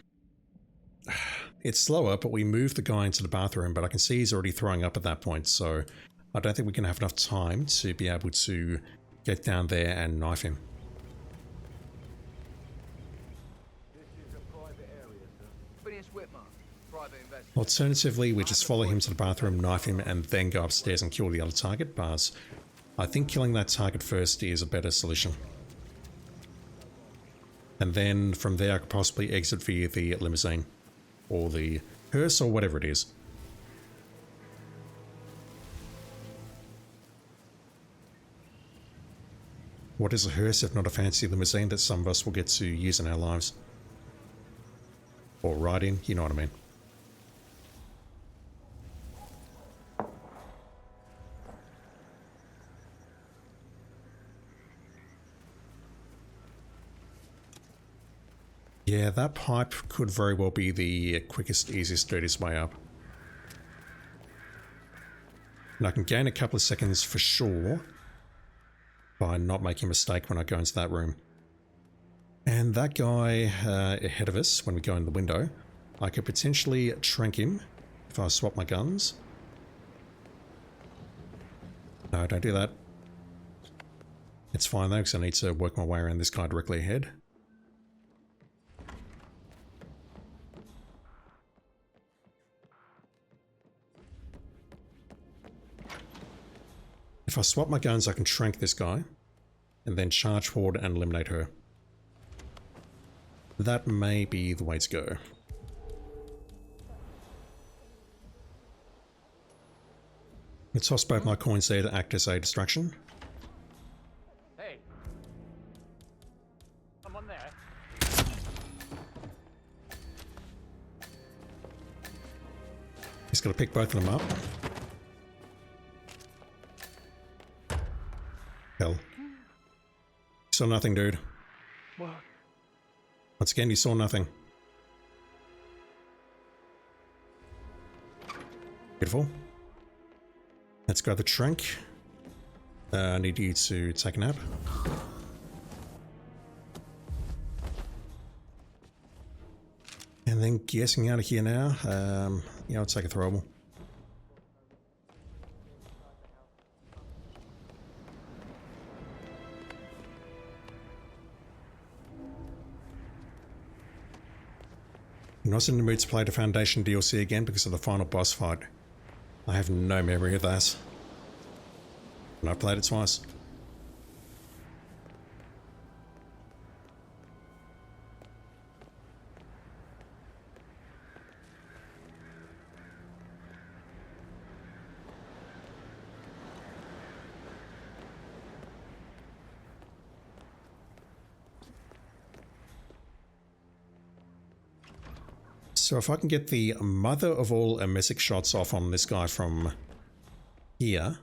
It's slower, but we move the guy into the bathroom, but I can see he's already throwing up at that point, so I don't think we can have enough time to be able to get down there and knife him. Phineas Whitmer, private investigator. Alternatively, we just follow him to the bathroom, knife him, and then go upstairs and kill the other target, but I think killing that target first is a better solution. And then from there I could possibly exit via the limousine. Or the hearse, or whatever it is. What is a hearse if not a fancy limousine that some of us will get to use in our lives? Or ride in, you know what I mean. Yeah, that pipe could very well be the quickest, easiest, dirtiest way up. And I can gain a couple of seconds for sure by not making a mistake when I go into that room. And that guy ahead of us, when we go in the window, I could potentially trank him if I swap my guns. No, don't do that. It's fine though, because I need to work my way around this guy directly ahead. If I swap my guns, I can trank this guy and then charge forward and eliminate her. That may be the way to go. Let's toss both my coins there to act as a distraction. Hey. Someone there. He's got to pick both of them up. Hell. You saw nothing, dude. What? Once again, you saw nothing. Beautiful. Let's grab the trank. I need you to take a nap. And then getting out of here now. Yeah, I'll take a throwable. I'm not in the mood to play the Foundation DLC again because of the final boss fight. I have no memory of that. And I played it twice. So if I can get the mother of all emetic shots off on this guy from here,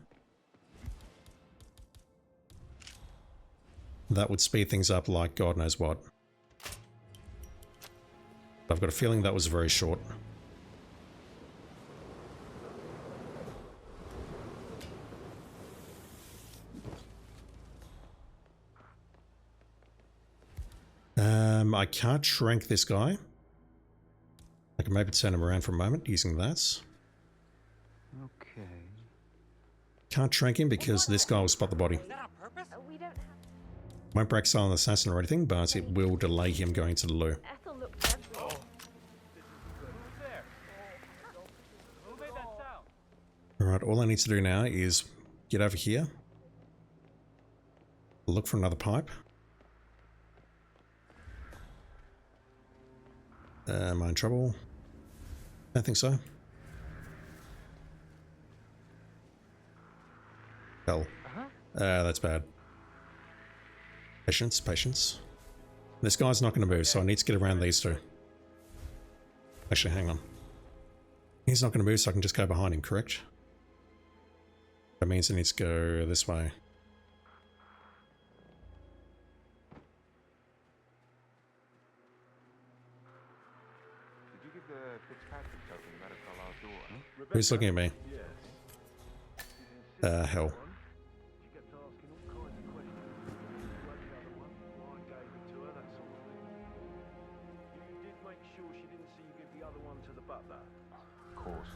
that would speed things up like God knows what. I've got a feeling that was very short. I can't trank this guy. I can maybe turn him around for a moment using that. Okay. Can't trank him because this guy will spot the body. Won't break silent assassin or anything, but it will delay him going to the loo. Alright, all I need to do now is get over here. Look for another pipe. Am I in trouble? I think so. Hell. That's bad. Patience, patience. This guy's not going to move, so I need to get around these two. Actually, hang on. He's not going to move, so I can just go behind him, correct? That means I need to go this way. Who's looking at me? Hell. Of course.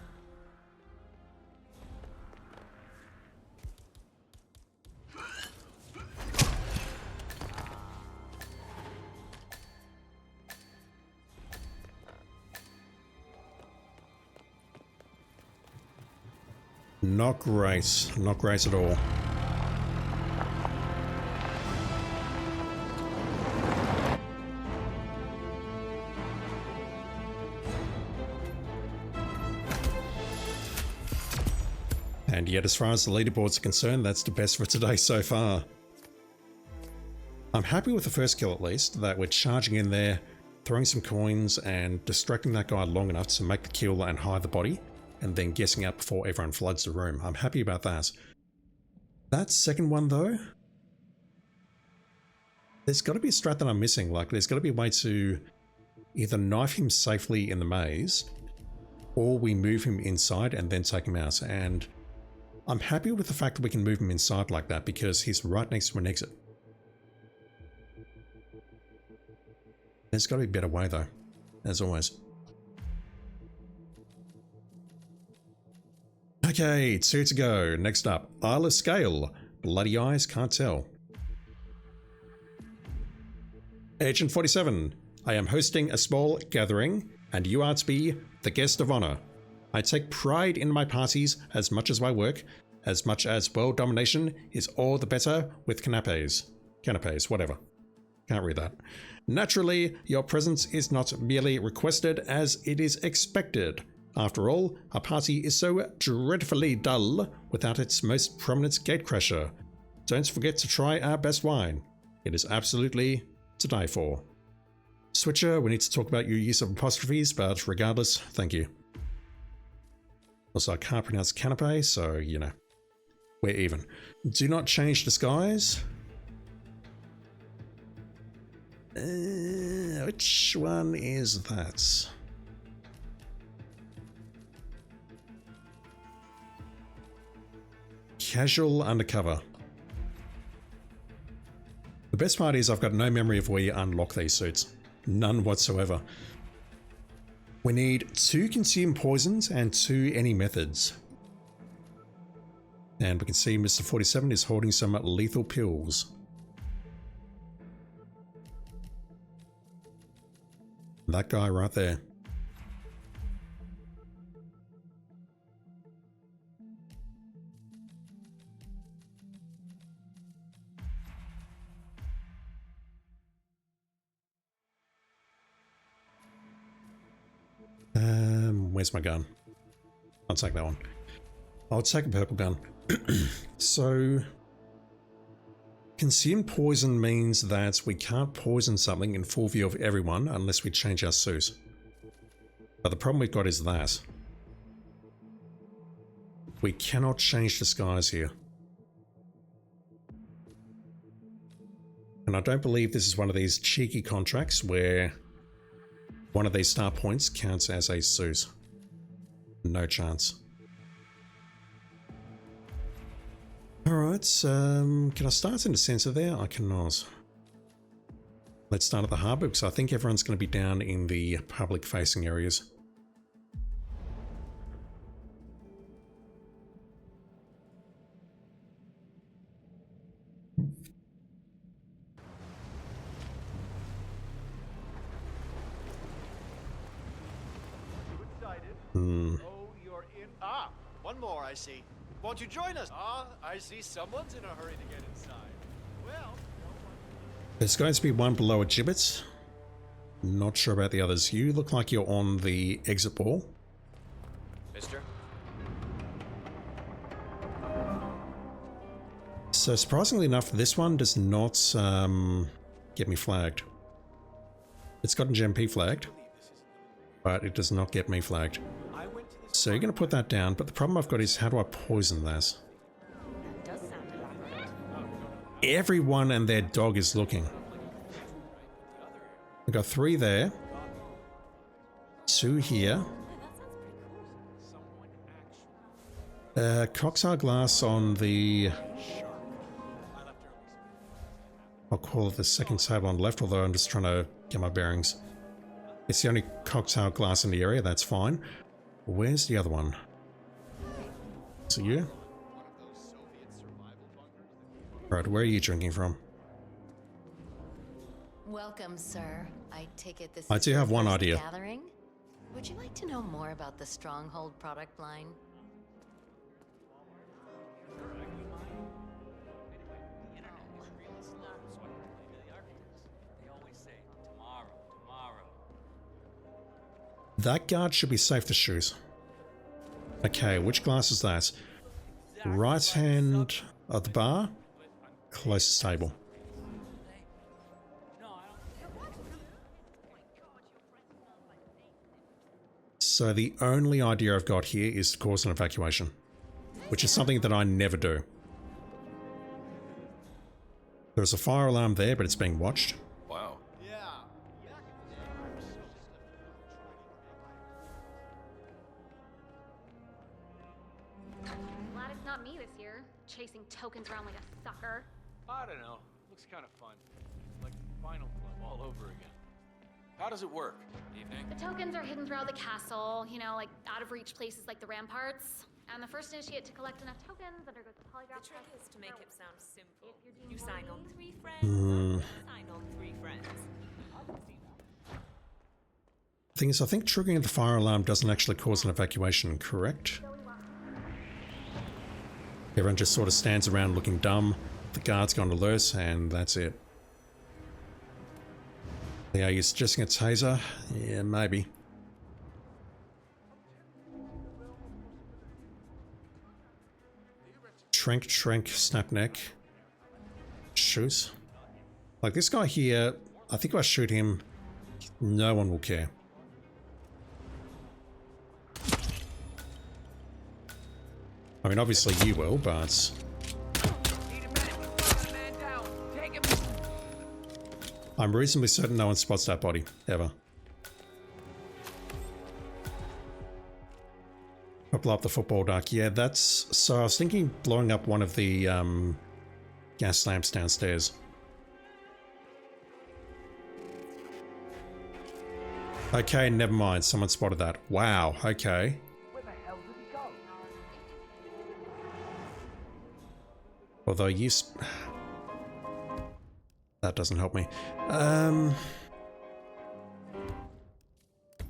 Not great. Not great at all. And yet, as far as the leaderboards are concerned, that's the best for today so far. I'm happy with the first kill at least, that we're charging in there, throwing some coins and distracting that guy long enough to make the kill and hide the body, and then getting out before everyone floods the room. I'm happy about that. That second one though, there's got to be a strat that I'm missing. Like, there's got to be a way to either knife him safely in the maze, or we move him inside and then take him out. And I'm happy with the fact that we can move him inside like that because he's right next to an exit. There's got to be a better way though, as always. Okay, 2 to go. Next up, Isle of Sgail. Bloody eyes, can't tell. Agent 47, I am hosting a small gathering, and you are to be the guest of honor. I take pride in my parties as much as my work, as much as world domination is all the better with canapes. Canapes, whatever. Can't read that. Naturally, your presence is not merely requested as it is expected. After all, our party is so dreadfully dull without its most prominent gatecrasher. Don't forget to try our best wine. It is absolutely to die for. Switcher, we need to talk about your use of apostrophes, but regardless, thank you. Also, I can't pronounce canape, so, you know, we're even. Do not change disguise. Which one is that? Casual undercover. The best part is I've got no memory of where you unlock these suits. None whatsoever. We need 2 consume poisons and 2 any methods. And we can see Mr. 47 is holding some lethal pills. That guy right there. Where's my gun? I'll take that one. I'll take a purple gun. So, consume poison means that we can't poison something in full view of everyone unless we change our suit. But the problem we've got is that we cannot change disguise here. And I don't believe this is one of these cheeky contracts where one of these star points counts as a suit. No chance. Alright, can I start in the center there? I cannot. Let's start at the harbour because I think everyone's going to be down in the public facing areas. Oh, you're in. Ah, one more, I see. Won't you join us? Ah, I see someone's in a hurry to get inside. Well, there's going to be one below a gibbet. Not sure about the others. You look like you're on the exit wall. Mister? So surprisingly enough, this one does not get me flagged. It's gotten GMP flagged, but it does not get me flagged. So you're going to put that down, but the problem I've got is how do I poison that? Everyone and their dog is looking. I've got 3 there. 2 here. Cocktail glass on the... I'll call it the second table on the left, although I'm just trying to get my bearings. It's the only cocktail glass in the area, that's fine. Where's the other one? Is it you? Right, where are you drinking from? Welcome, sir. I take it this I is do your have one first idea. gathering? Would you like to know more about the Stronghold product line? That guard should be safe to shoot. Okay, which glass is that? Right hand of the bar, closest table. So the only idea I've got here is to cause an evacuation, which is something that I never do. There's a fire alarm there, but it's being watched. wow. Glad it's not me this year, chasing tokens around like a sucker. I don't know. Looks kind of fun. Like Final Club all over again. How does it work? Evening. The tokens are hidden throughout the castle, you know, like out of reach places like the ramparts. And the first initiate to collect enough tokens undergoes the polygraph The trick is to make it sound simple. You sign on 3 friends, sign on 3 friends. Thing is, I think triggering the fire alarm doesn't actually cause an evacuation, correct? Everyone just sort of stands around looking dumb. The guards go on alert, and that's it. Yeah, you're suggesting a taser? Yeah, maybe. Trank, snap neck. Shoot. Like this guy here, I think if I shoot him, no one will care. I mean, obviously you will, but... I'm reasonably certain no one spots that body, ever. Blow up the football duck. Yeah, that's... So I was thinking blowing up one of the gas lamps downstairs. Okay, never mind. Someone spotted that. Wow, okay. Where the hell did he go? Although you... That doesn't help me.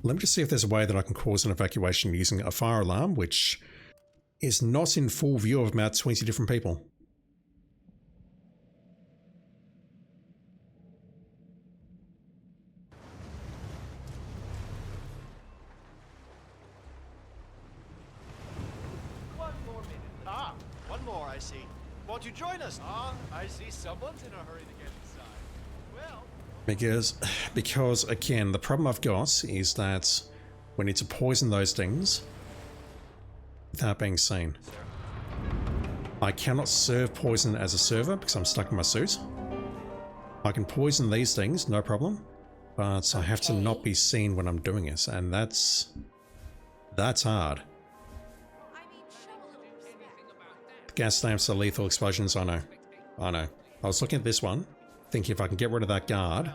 Let me just see if there's a way that I can cause an evacuation using a fire alarm, which is not in full view of about 20 different people. One more minute. Ah, one more, I see. Won't you join us? Ah, I see someone's in a hurry to get inside. Well... Because again, the problem I've got is that we need to poison those things without being seen. I cannot serve poison as a server because I'm stuck in my suit. I can poison these things, no problem, but I have to not be seen when I'm doing it, and that's hard. Gas lamps are lethal explosions, I know. I was looking at this one, thinking if I can get rid of that guard,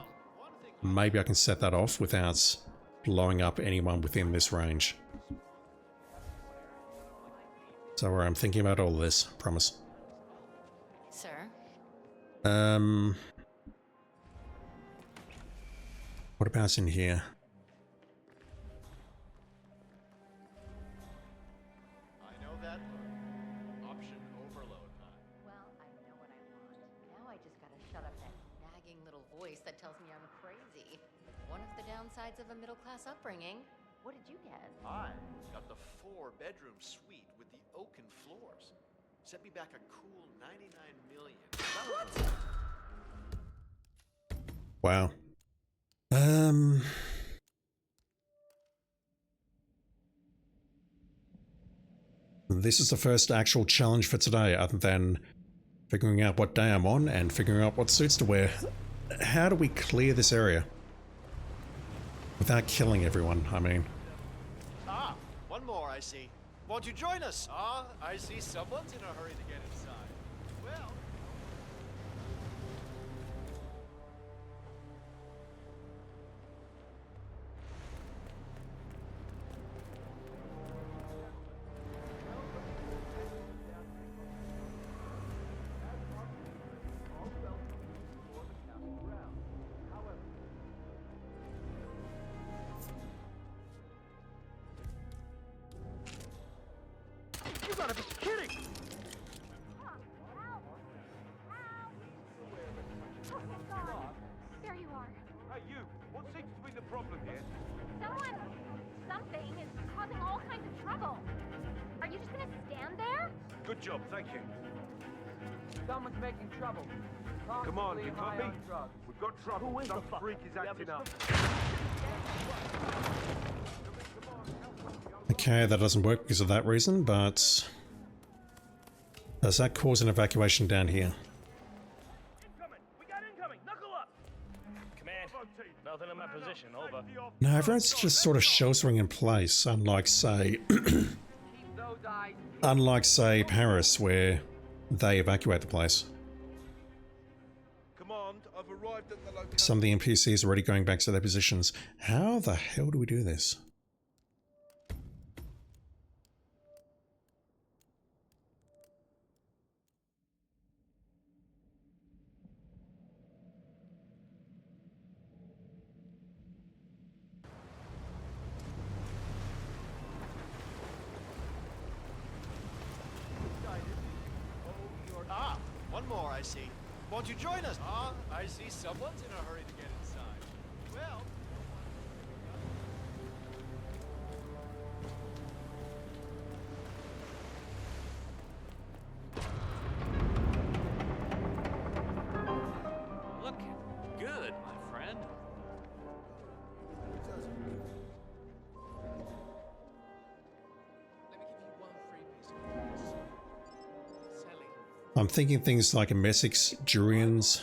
maybe I can set that off without blowing up anyone within this range. So I'm thinking about all this, promise. Sir? What about in here? I know that look. Option overload, huh? Well, I know what I want. Now I just gotta shut up that nagging little voice that tells me I'm crazy. One of the downsides of a middle-class upbringing. What did you get? I got the 4-bedroom suite with the oaken floors. Sent me back a cool 99 million. What? Wow. This is the first actual challenge for today, other than figuring out what day I'm on and figuring out what suits to wear. How do we clear this area? Without killing everyone, I mean. Ah, one more, I see. Won't you join us? Ah, I see someone's in a hurry to get inside. Well... You gotta be kidding! There you are. Hey, you! What seems to be the problem here? Something is causing all kinds of trouble. Are you just gonna stand there? Good job, thank you. Someone's making trouble. Come on, you Possibly high copy? on drugs. We've got trouble. Some freak is acting up. Okay, that doesn't work because of that reason, but... Does that cause an evacuation down here? Incoming! We got incoming! Knuckle up! Command, nothing in my position, over. No, everyone's just sort of sheltering in place, unlike, say... unlike, say, Paris, where they evacuate the place. Command, I've arrived at the location. Some of the NPCs are already going back to their positions. How the hell do we do this? one more, I see. Won't you join us? Ah, I see someone's in a hurry to get inside. Well... Looking good, my friend. I'm thinking things like Messick's, Durians.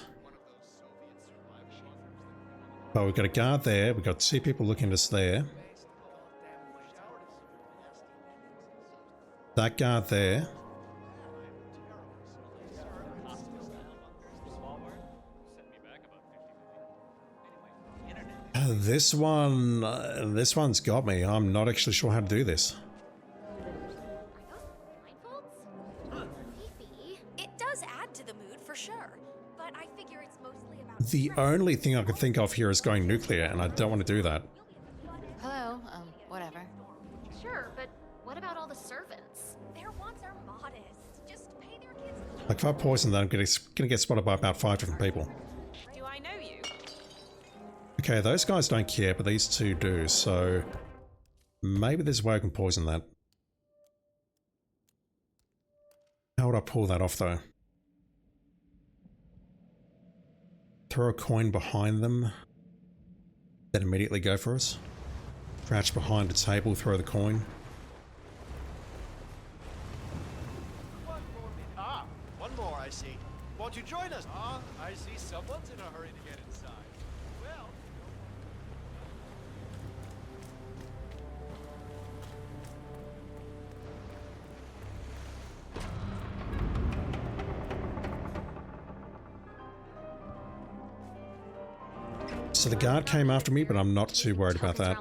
But we've got a guard there. We've got 2 people looking at us there. That guard there. This one's got me. I'm not actually sure how to do this. It does add to the mood for sure, but I figure it's mostly about. The only thing I can think of here is going nuclear, and I don't want to do that. Hello, whatever. Sure, but what about all the servants? Their wants are modest. Just pay their kids. Like if I poison that, I'm gonna get spotted by about 5 different people. Do I know you? Okay, those guys don't care, but these 2 do, so maybe there's a way I can poison that. How would I pull that off, though? Throw a coin behind them, then immediately go for us. Crouch behind a table, throw the coin. Ah, one more, I see. Won't you join us? Ah, I see someone's in a hurry to get inside. Well... So the guard came after me, but I'm not too worried about that.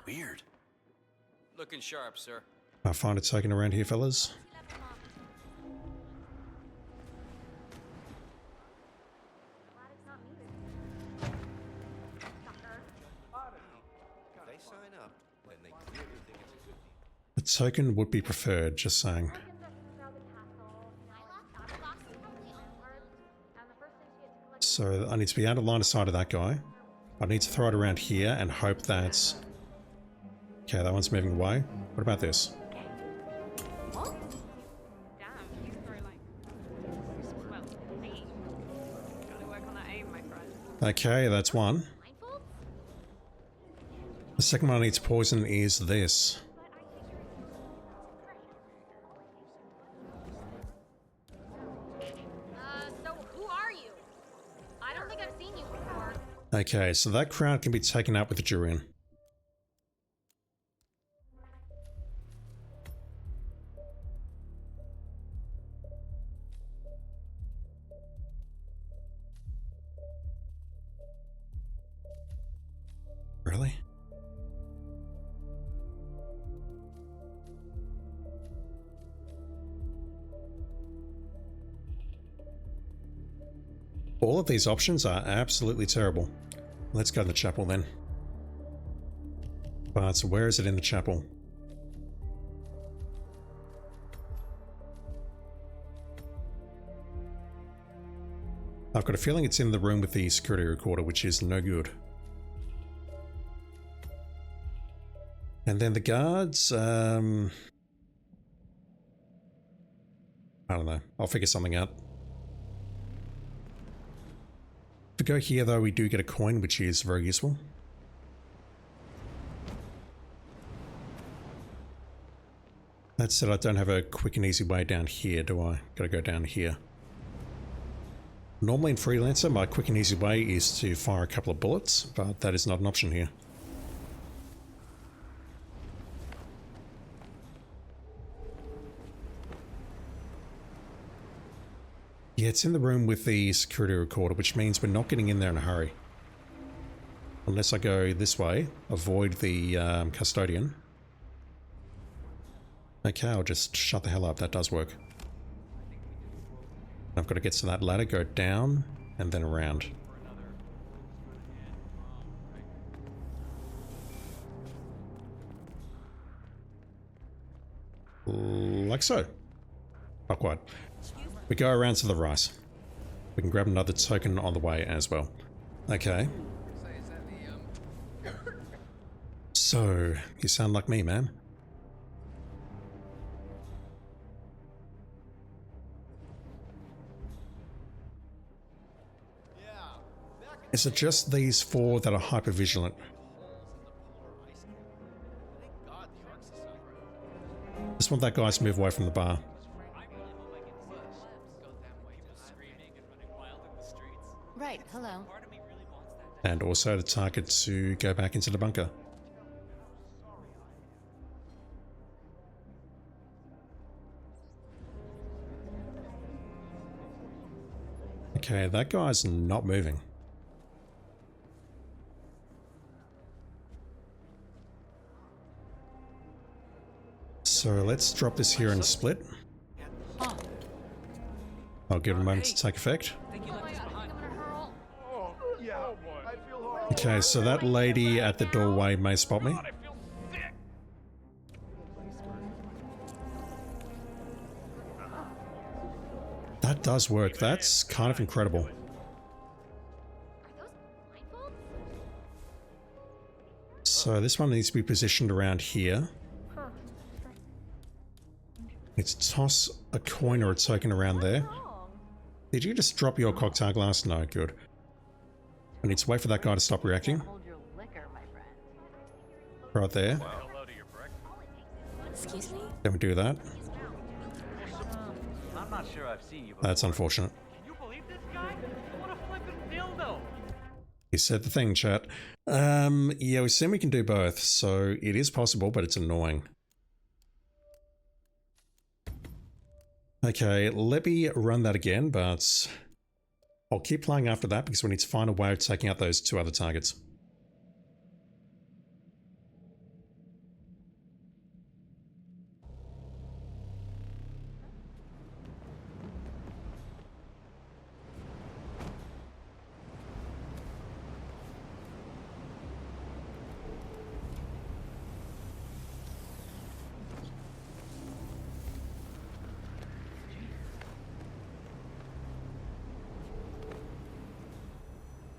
Weird. Looking sharp, sir. I find a token around here, fellas. They sign up, then they clearly think it's a good deal. A token would be preferred, just saying. So I need to be out of line of sight of that guy. I need to throw it around here and hope that's... Okay, that one's moving away. What about this? Okay, that's one. The second one I need to poison is this. So who are you? I don't think I've seen you before. Okay, so that crowd can be taken out with a Durian. Really? All of these options are absolutely terrible. Let's go to the chapel then. But where is it in the chapel? I've got a feeling it's in the room with the security recorder, which is no good. And then the guards, I don't know. I'll figure something out. If we go here though, we do get a coin, which is very useful. That said, I don't have a quick and easy way down here, do I? Gotta go down here. Normally in Freelancer, my quick and easy way is to fire a couple of bullets, but that is not an option here. Yeah, it's in the room with the security recorder, which means we're not getting in there in a hurry. Unless I go this way, avoid the custodian. Okay, I'll just shut the hell up, that does work. I've got to get to that ladder, go down, and then around. Like so. Not quite. We go around to the right. We can grab another token on the way as well. Okay. So, you sound like me, man. Is it just these four that are hyper-vigilant? Just want that guy to move away from the bar. Right, hello. And also the target to go back into the bunker. Okay, that guy's not moving. So let's drop this here and split. I'll give it a moment to take effect. Okay, so that lady at the doorway may spot me. That does work. That's kind of incredible. So this one needs to be positioned around here. Let's toss a coin or a token around there. Did you just drop your cocktail glass? No, good. I need to wait for that guy to stop reacting. Right there. Excuse me? Then we do that. I'm not sure I've seen you before. That's unfortunate. Can you believe this guy? What a flippin' dildo! He said the thing, chat. Yeah, we assume we can do both, so it is possible, but it's annoying. Okay, let me run that again, but I'll keep playing after that because we need to find a way of taking out those two other targets.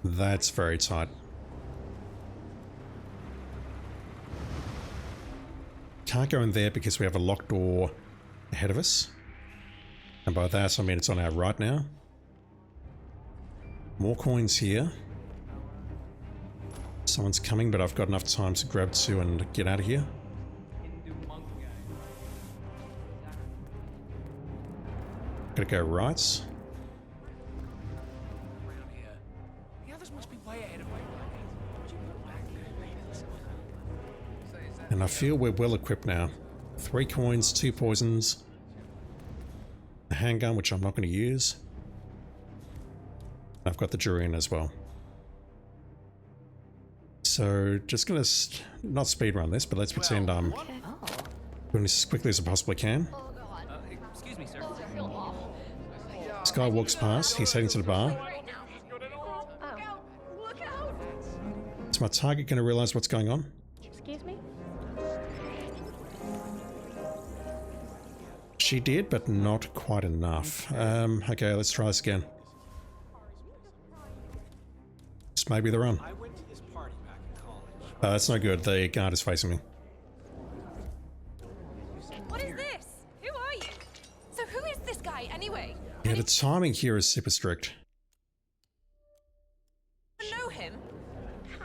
That's very tight. Can't go in there because we have a locked door ahead of us. And by that I mean it's on our right now. More coins here. Someone's coming, but I've got enough time to grab two and get out of here. Gotta go right. And I feel we're well equipped now. 3 coins, 2 poisons, a handgun, which I'm not going to use. I've got the Durian as well. So just going to not speedrun this, but let's pretend I'm doing this as quickly as I possibly can. Excuse me, sir. This guy walks past, he's heading to the bar. Is my target going to realize what's going on? Excuse me? She did, but not quite enough. Okay, let's try this again. This may be the run. That's no good. The guard is facing me. What is this? Who are you? So who is this guy anyway? Yeah, the timing here is super strict. I know him.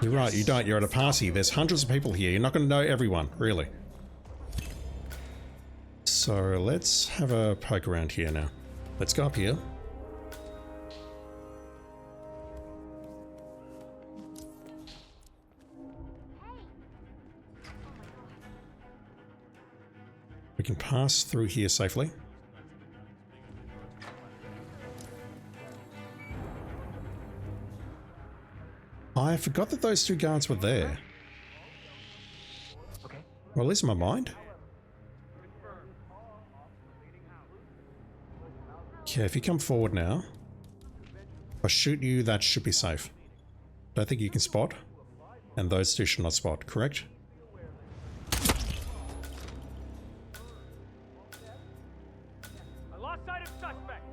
You're right, you don't. You're at a party. There's hundreds of people here. You're not going to know everyone, really. So let's have a poke around here now. Let's go up here. We can pass through here safely. I forgot that those 2 guards were there. Well, at least in my mind. Okay, if you come forward now, if I shoot you, that should be safe. Don't think you can spot, and those 2 should not spot, correct? I lost sight of suspect.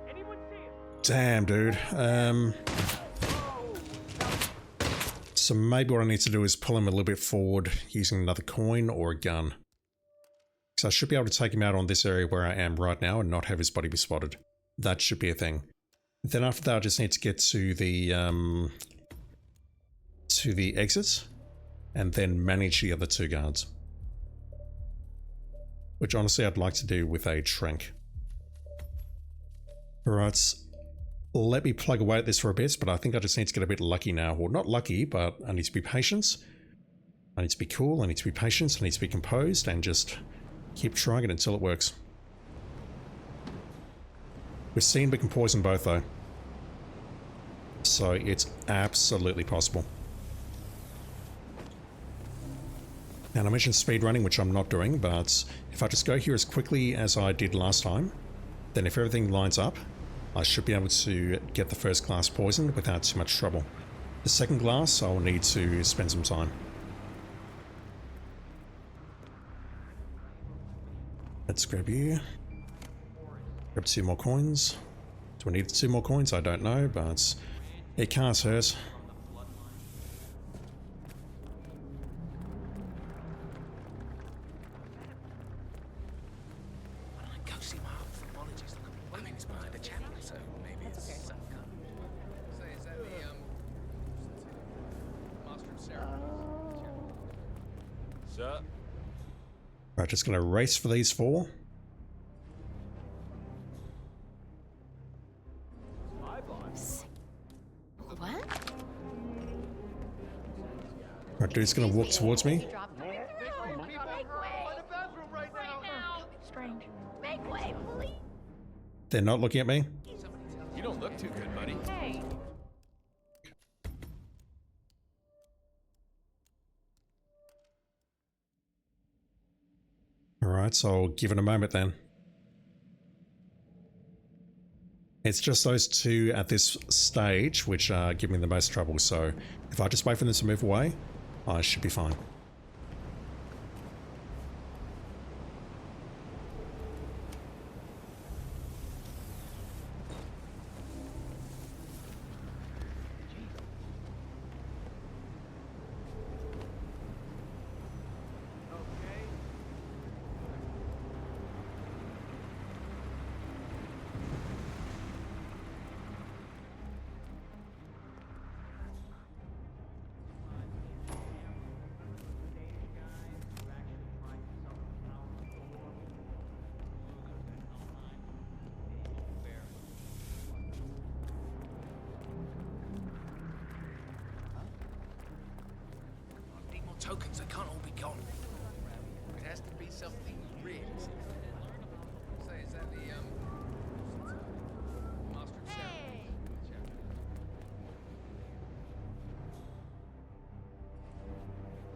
Anyone see him? Damn, dude. So maybe what I need to do is pull him a little bit forward using another coin or a gun. So I should be able to take him out on this area where I am right now and not have his body be spotted. That should be a thing. Then after that, I just need to get to the exits and then manage the other two guards. Which honestly I'd like to do with a trank. Alright, let me plug away at this for a bit, but I think I just need to get a bit lucky now. Well, not lucky, but I need to be patient. I need to be cool, I need to be patient, I need to be composed, and just keep trying it until it works. We've seen we can poison both though. So it's absolutely possible. And I mentioned speedrunning, which I'm not doing, but if I just go here as quickly as I did last time, then if everything lines up, I should be able to get the first glass poisoned without too much trouble. The second glass, I'll need to spend some time. Let's grab you. Grab 2 more coins. Do I need 2 more coins? I don't know, but it can't hurt. Right, just gonna race for these 4. What? Right, dude's gonna walk towards me. Strange. Make way, please. They're not looking at me. You don't look too good, buddy. Hey. Alright, so I'll give it a moment then. It's just those 2 at this stage which are giving me the most trouble, so if I just wait for them to move away, I should be fine. Tokens, they can't all be gone. It has to be something real. Say, is that the Master of Ceremonies?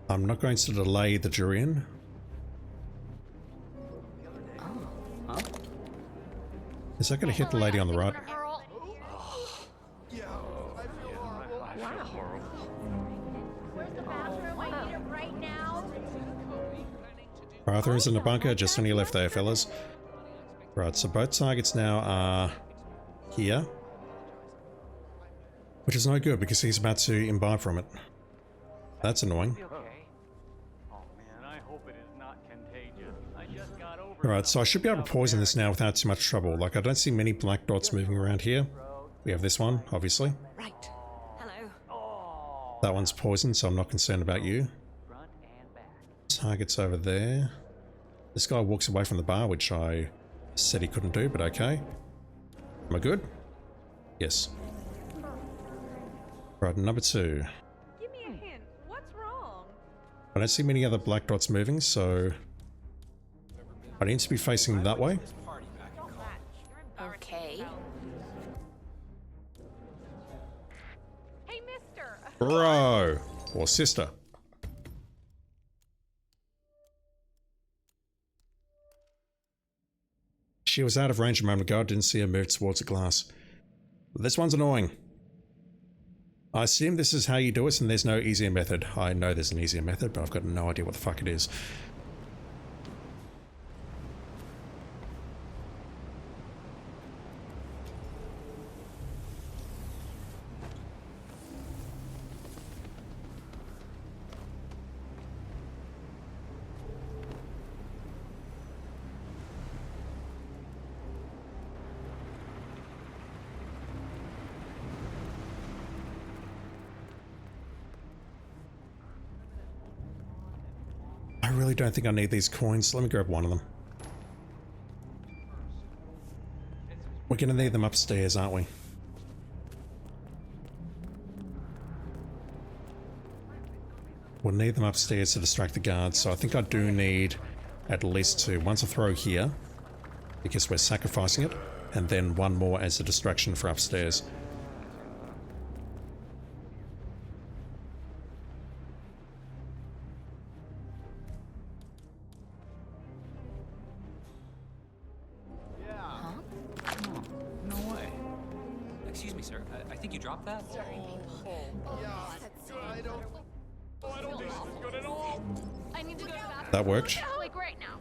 I'm not going to delay the Durian. Huh? Is that going to hit the lady on the right? Arthur's in the bunker, just on your left there, fellas. Right, so both targets now are here. Which is no good because he's about to imbibe from it. That's annoying. Alright, so I should be able to poison this now without too much trouble. Like, I don't see many black dots moving around here. We have this one, obviously. Right. Hello. That one's poisoned, so I'm not concerned about you. Target's over there. This guy walks away from the bar, which I said he couldn't do, but okay. Am I good? Yes. Right, number 2. Give me a hint. What's wrong? I don't see many other black dots moving, so I need to be facing that way. Okay. Hey, mister. Bro! Or sister. She was out of range a moment ago. I didn't see her move towards the glass. This one's annoying. I assume this is how you do it and there's no easier method. I know there's an easier method, but I've got no idea what the fuck it is. really don't think I need these coins. Let me grab one of them. We're going to need them upstairs, aren't we? We'll need them upstairs to distract the guards, so I think I do need at least two. One to throw here, because we're sacrificing it, and then one more as a distraction for upstairs. No way. Excuse me, sir. I think you dropped that? I don't think this is good at all. I need to go to the bathroom. That worked. Like right now.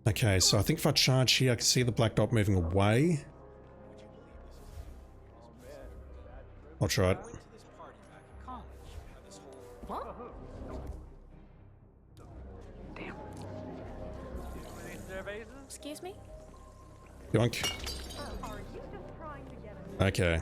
Okay, so I think if I charge here, I can see the black dot moving away. I'll try it. What? Excuse me? Yoink. Okay.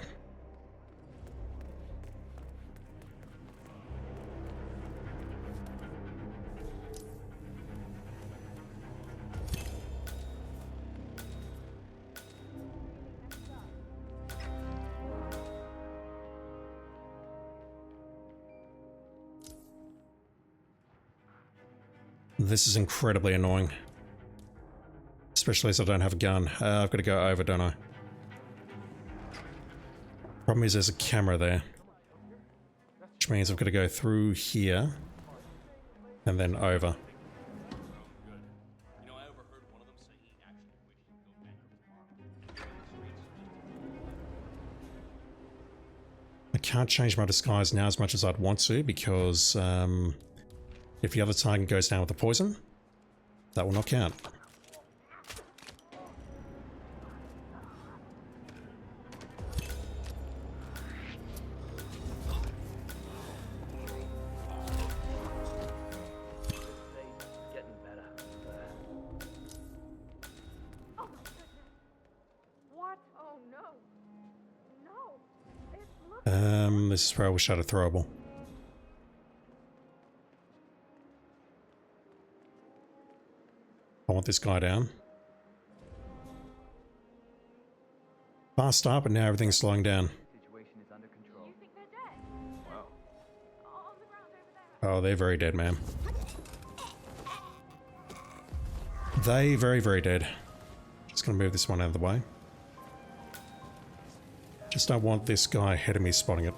This is incredibly annoying. Especially as I don't have a gun. I've got to go over, don't I? Problem is there's a camera there. Which means I've got to go through here. And then over. I can't change my disguise now as much as I'd want to because if the other target goes down with the poison, that will not count. This is where I wish I had a throwable. I want this guy down. Fast up, and now everything's slowing down. Oh, they're very dead, ma'am. They very, very dead. Just gonna move this one out of the way. Just don't want this guy ahead of me spotting it.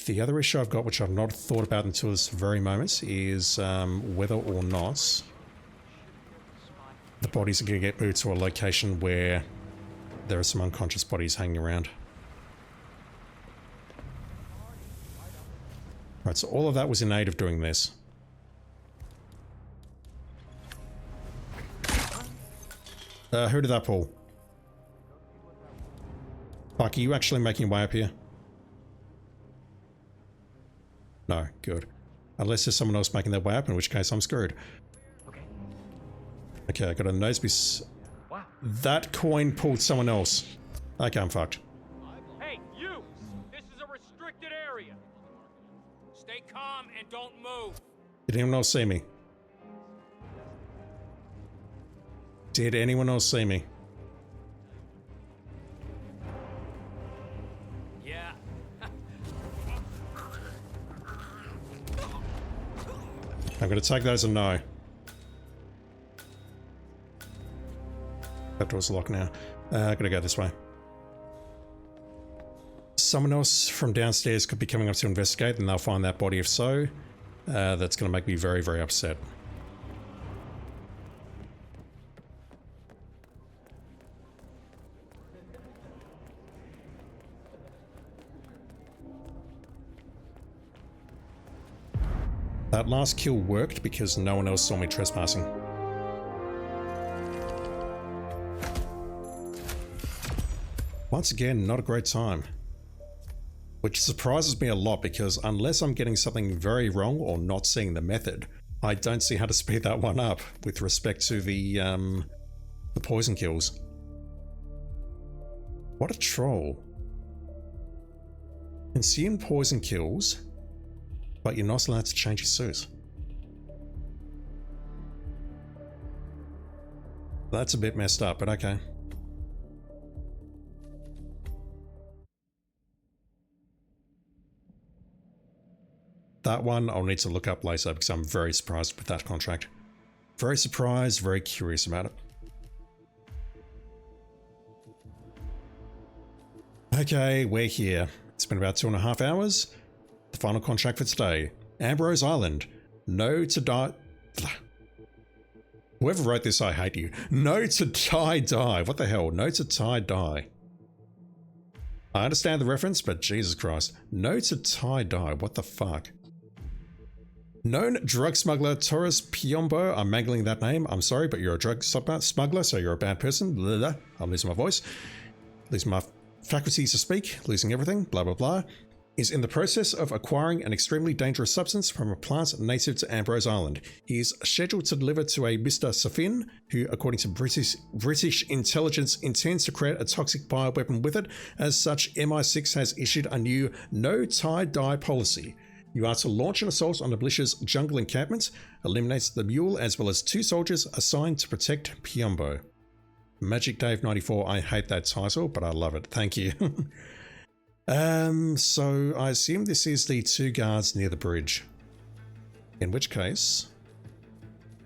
The other issue I've got, which I've not thought about until this very moment, is whether or not the bodies are going to get moved to a location where there are some unconscious bodies hanging around. Right, so all of that was in aid of doing this. Who did that pull? Fuck, are you actually making your way up here? No, good. Unless there's someone else making their way up, in which case I'm screwed. Okay, I got a nosepiece. Wow. That coin pulled someone else. Okay, I'm fucked. Hey, you! This is a restricted area. Stay calm and don't move. Did anyone else see me? Did anyone else see me? Yeah. I'm going to take that as a no. That door's locked now. I gotta go this way. Someone else from downstairs could be coming up to investigate, and they'll find that body. If so, that's going to make me very, very upset. That last kill worked because no one else saw me trespassing. Once again, not a great time. Which surprises me a lot because unless I'm getting something very wrong or not seeing the method, I don't see how to speed that one up with respect to the poison kills. What a troll. Consume poison kills, but you're not allowed to change your suit. That's a bit messed up, but okay. That one I'll need to look up later because I'm very surprised with that contract. Very surprised, very curious about it. Okay, we're here. It's been about 2.5 hours. The final contract for today. Ambrose Island. No to die. Whoever wrote this, I hate you. No to die. What the hell? No to die. I understand the reference, but Jesus Christ. No to die. What the fuck? Known drug smuggler Torres Piombo. I'm mangling that name. I'm sorry, but you're a drug smuggler, so you're a bad person. Blah, blah, blah. I'm losing my voice. Losing my faculties to speak. Losing everything. Blah, blah, blah. Is in the process of acquiring an extremely dangerous substance from a plant native to Ambrose Island. He is scheduled to deliver to a Mr. Safin, who, according to British intelligence, intends to create a toxic bioweapon with it. As such, MI6 has issued a new no-tie-dye policy. You are to launch an assault on the militia's jungle encampment, eliminate the mule as well as 2 soldiers assigned to protect Piombo. Magic Dave 94, I hate that title, but I love it. Thank you. So I assume this is the 2 guards near the bridge. In which case,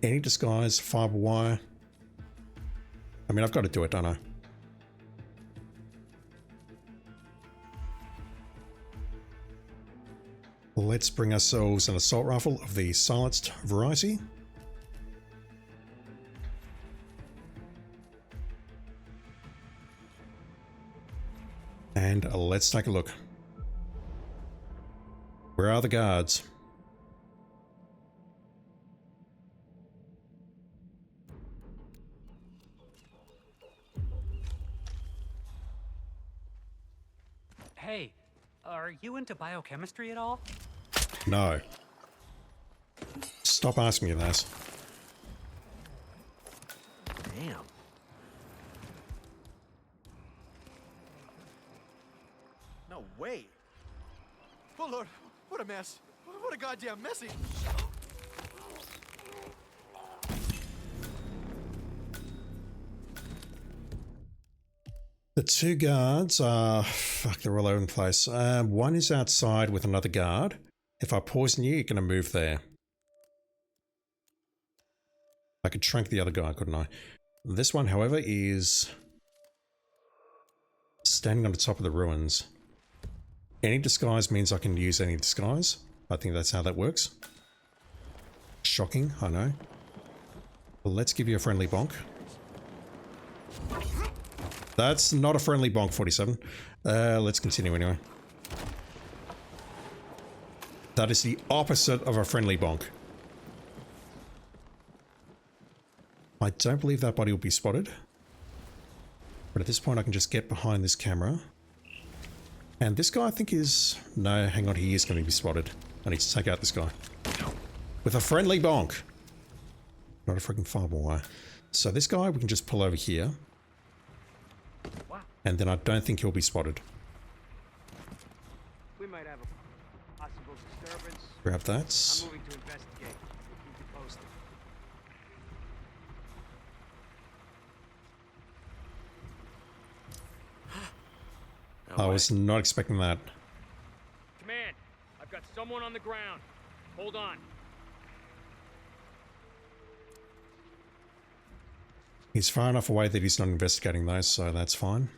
any disguise, fiber wire. I mean, I've got to do it, don't I? Let's bring ourselves an assault rifle of the silenced variety. And let's take a look. Where are the guards? Hey, are you into biochemistry at all? No. Stop asking me that. Damn. No way. Oh Lord, what a mess. What a goddamn messy. The 2 guards are... Fuck, they're all over the place. One is outside with another guard. If I poison you, you're going to move there. I could trank the other guy, couldn't I? This one, however, is... standing on the top of the ruins. Any disguise means I can use any disguise. I think that's how that works. Shocking, I know. Well, let's give you a friendly bonk. That's not a friendly bonk, 47. Let's continue anyway. That is the opposite of a friendly bonk. I don't believe that body will be spotted. But at this point I can just get behind this camera. And this guy I think is... No, hang on, he is going to be spotted. I need to take out this guy. With a friendly bonk. Not a freaking fiber wire. So this guy we can just pull over here. And then I don't think he'll be spotted. We might have a possible disturbance. Grab that. I'm moving to investigate. Keep you posted. I was not expecting that. Command, I've got someone on the ground. Hold on. He's far enough away that he's not investigating those, so that's fine.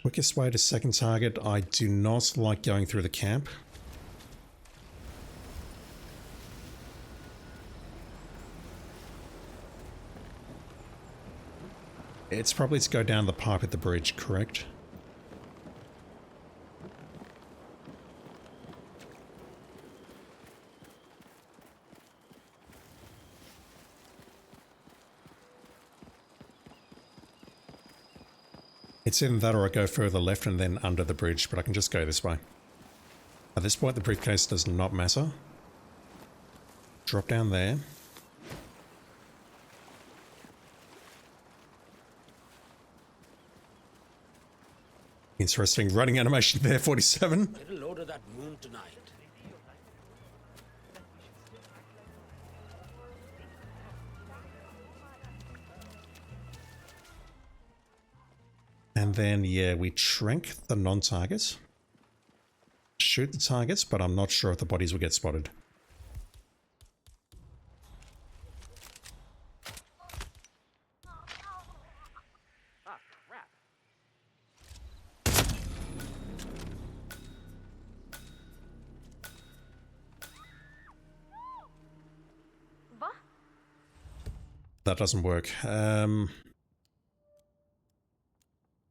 Quickest way to second target. I do not like going through the camp. It's probably to go down the pipe at the bridge, correct? It's either that or I go further left and then under the bridge, but I can just go this way. At this point, the briefcase does not matter. Drop down there. Interesting running animation there, 47. Get a load of that moon tonight. And then, yeah, we trank the non-targets. Shoot the targets, but I'm not sure if the bodies will get spotted. That doesn't work.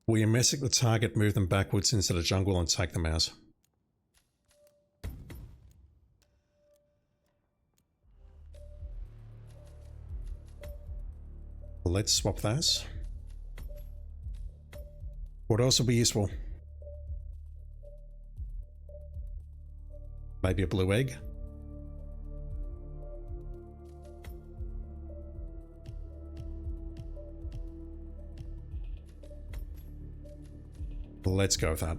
We messick the target, move them backwards into the jungle and take them out. Let's swap those. What else will be useful? Maybe a blue egg? Let's go with that.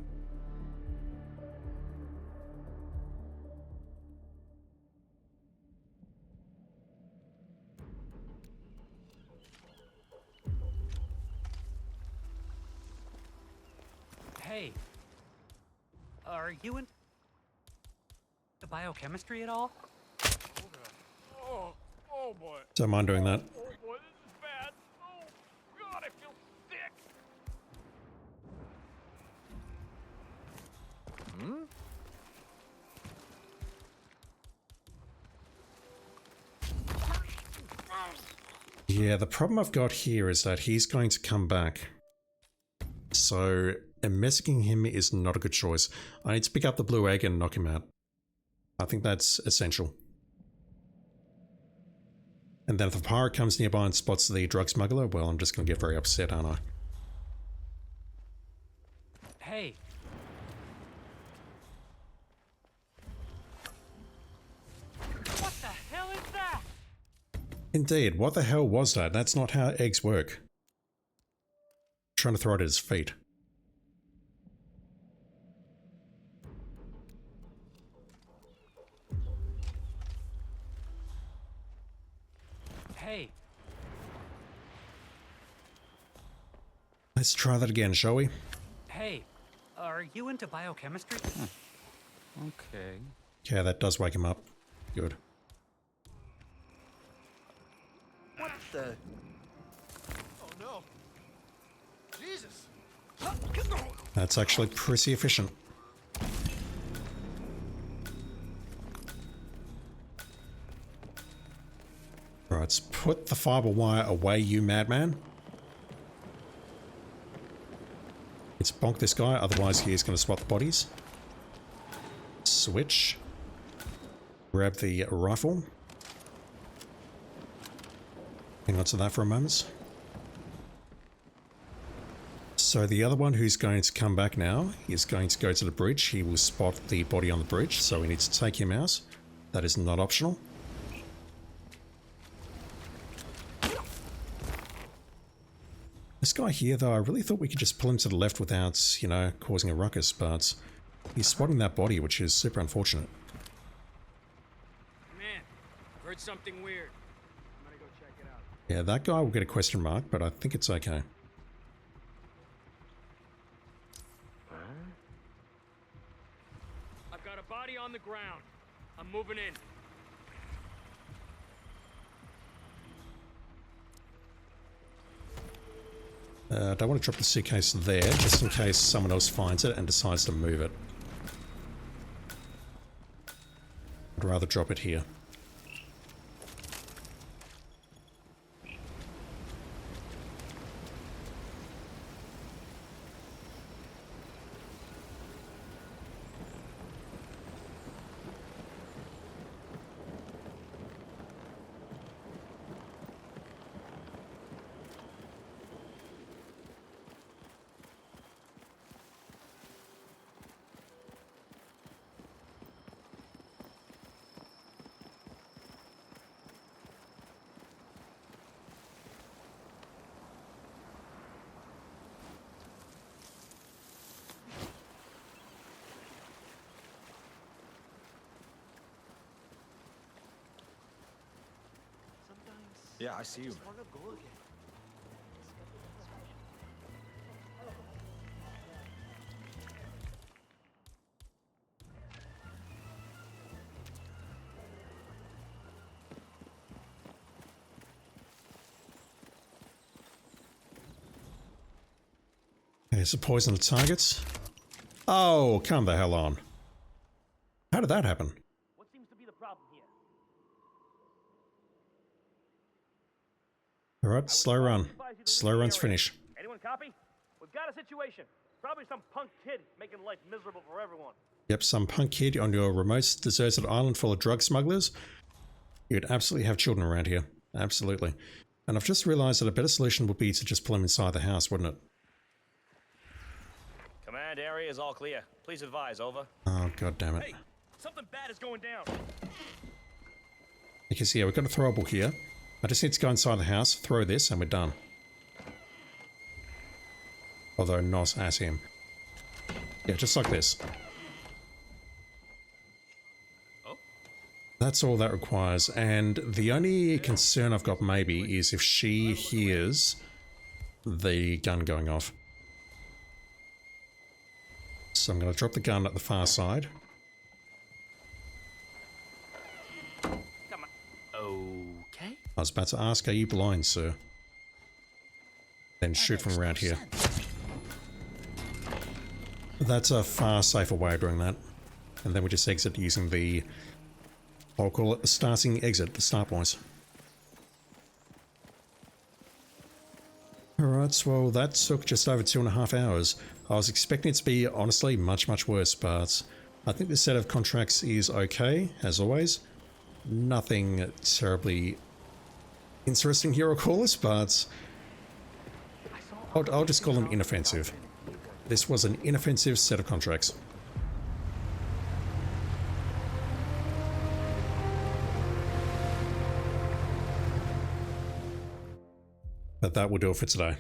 Hey, are you into biochemistry at all? Oh boy. Don't mind doing that. Oh boy, this is bad. Oh God, I feel sick. Yeah, the problem I've got here is that he's going to come back. So, messaging him is not a good choice. I need to pick up the blue egg and knock him out. I think that's essential. And then if the pirate comes nearby and spots the drug smuggler, well, I'm just going to get very upset, aren't I? Hey. What the hell is that? Indeed, what the hell was that? That's not how eggs work. Trying to throw it at his feet. Hey. Let's try that again, shall we? Hey, are you into biochemistry? Okay. Yeah, that does wake him up. Good. What the? Oh no. Jesus. That's actually pretty efficient. Right, let's put the fiber wire away, you madman. Let's bonk this guy, otherwise he is going to swap the bodies. Switch. Grab the rifle. Hang on to that for a moment. So the other one who's going to come back now is going to go to the bridge. He will spot the body on the bridge, so we need to take him out. That is not optional. This guy here, though, I really thought we could just pull him to the left without, you know, causing a ruckus, but he's spotting that body, which is super unfortunate. Man, I've heard something weird. I'm gonna go check it out. Yeah, that guy will get a question mark, but I think it's okay. I've got a body on the ground. I'm moving in. I don't want to drop the suitcase there, just in case someone else finds it and decides to move it. I'd rather drop it here. Yeah, I see you. Okay, so poison the targets. Oh, come the hell on. How did that happen? What seems to be the problem here? Alright, slow run. Slow run's finish. Anyone copy? We've got a situation. Probably some punk kid making life miserable for everyone. Yep, some punk kid on your remote deserted island full of drug smugglers. You'd absolutely have children around here. Absolutely. And I've just realized that a better solution would be to just pull them inside the house, wouldn't it? Command area is all clear. Please advise, over. Oh, god damn it. Hey, something bad is going down. Because, yeah, we've got a throwable here. I just need to go inside the house, throw this, and we're done. Although not at him. Yeah, just like this. Oh? That's all that requires, and the only concern I've got maybe is if she hears the gun going off. So I'm going to drop the gun at the far side. Okay. I was about to ask, are you blind, sir? Then shoot from around here. That's a far safer way of doing that. And then we just exit using the, I'll call it the starting exit, the start points. Alright, well that took just over 2.5 hours. I was expecting it to be, honestly, much worse, but I think this set of contracts is okay, as always. Nothing terribly interesting here, I'll call this, but I'll just call them inoffensive. This was an inoffensive set of contracts. But that will do it for today.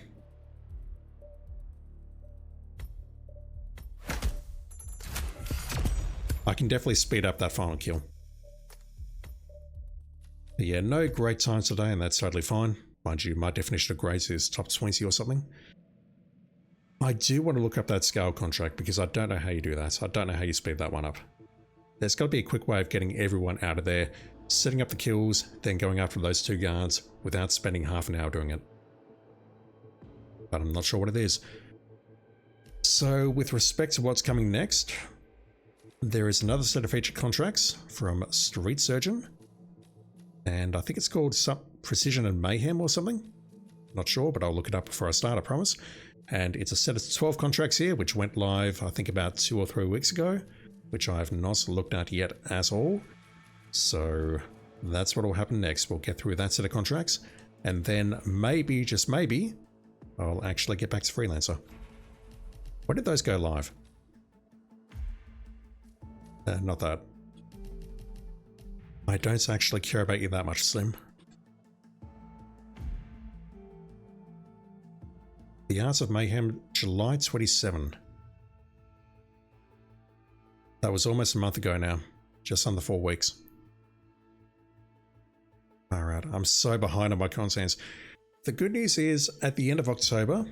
I can definitely speed up that final kill. But yeah, no great times today, and that's totally fine. Mind you, my definition of great is top 20 or something. I do want to look up that Sgail contract because I don't know how you do that. I don't know how you speed that one up. There's got to be a quick way of getting everyone out of there, setting up the kills, then going after those 2 guards without spending half an hour doing it. But I'm not sure what it is. So with respect to what's coming next, there is another set of featured contracts from Street Surgeon. And I think it's called Precision and Mayhem or something. Not sure, but I'll look it up before I start, I promise. And it's a set of 12 contracts here, which went live, I think, about 2 or 3 weeks ago, which I've not looked at yet at all. So that's what will happen next. We'll get through that set of contracts, and then maybe, just maybe, I'll actually get back to Freelancer. When did those go live? Not that. I don't actually care about you that much, Slim. The Arts of Mayhem, July 27. That was almost a month ago now. Just under 4 weeks. Alright, I'm so behind on my content. The good news is, at the end of October,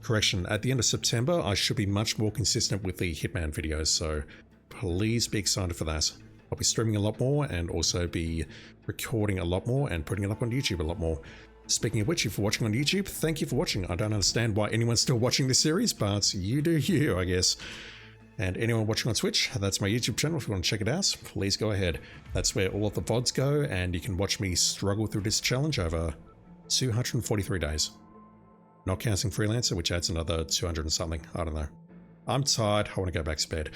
correction, at the end of September, I should be much more consistent with the Hitman videos, so please be excited for that. I'll be streaming a lot more and also be recording a lot more and putting it up on YouTube a lot more. Speaking of which, if you're watching on YouTube, thank you for watching. I don't understand why anyone's still watching this series, but you do you, I guess. And anyone watching on Twitch, that's my YouTube channel. If you want to check it out, please go ahead. That's where all of the VODs go, and you can watch me struggle through this challenge over 243 days. Not counting Freelancer, which adds another 200 and something. I don't know. I'm tired. I want to go back to bed.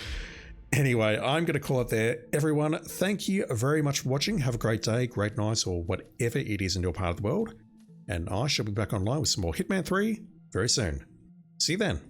Anyway, I'm going to call it there. Everyone, thank you very much for watching. Have a great day, great night, or whatever it is in your part of the world. And I shall be back online with some more Hitman 3 very soon. See you then.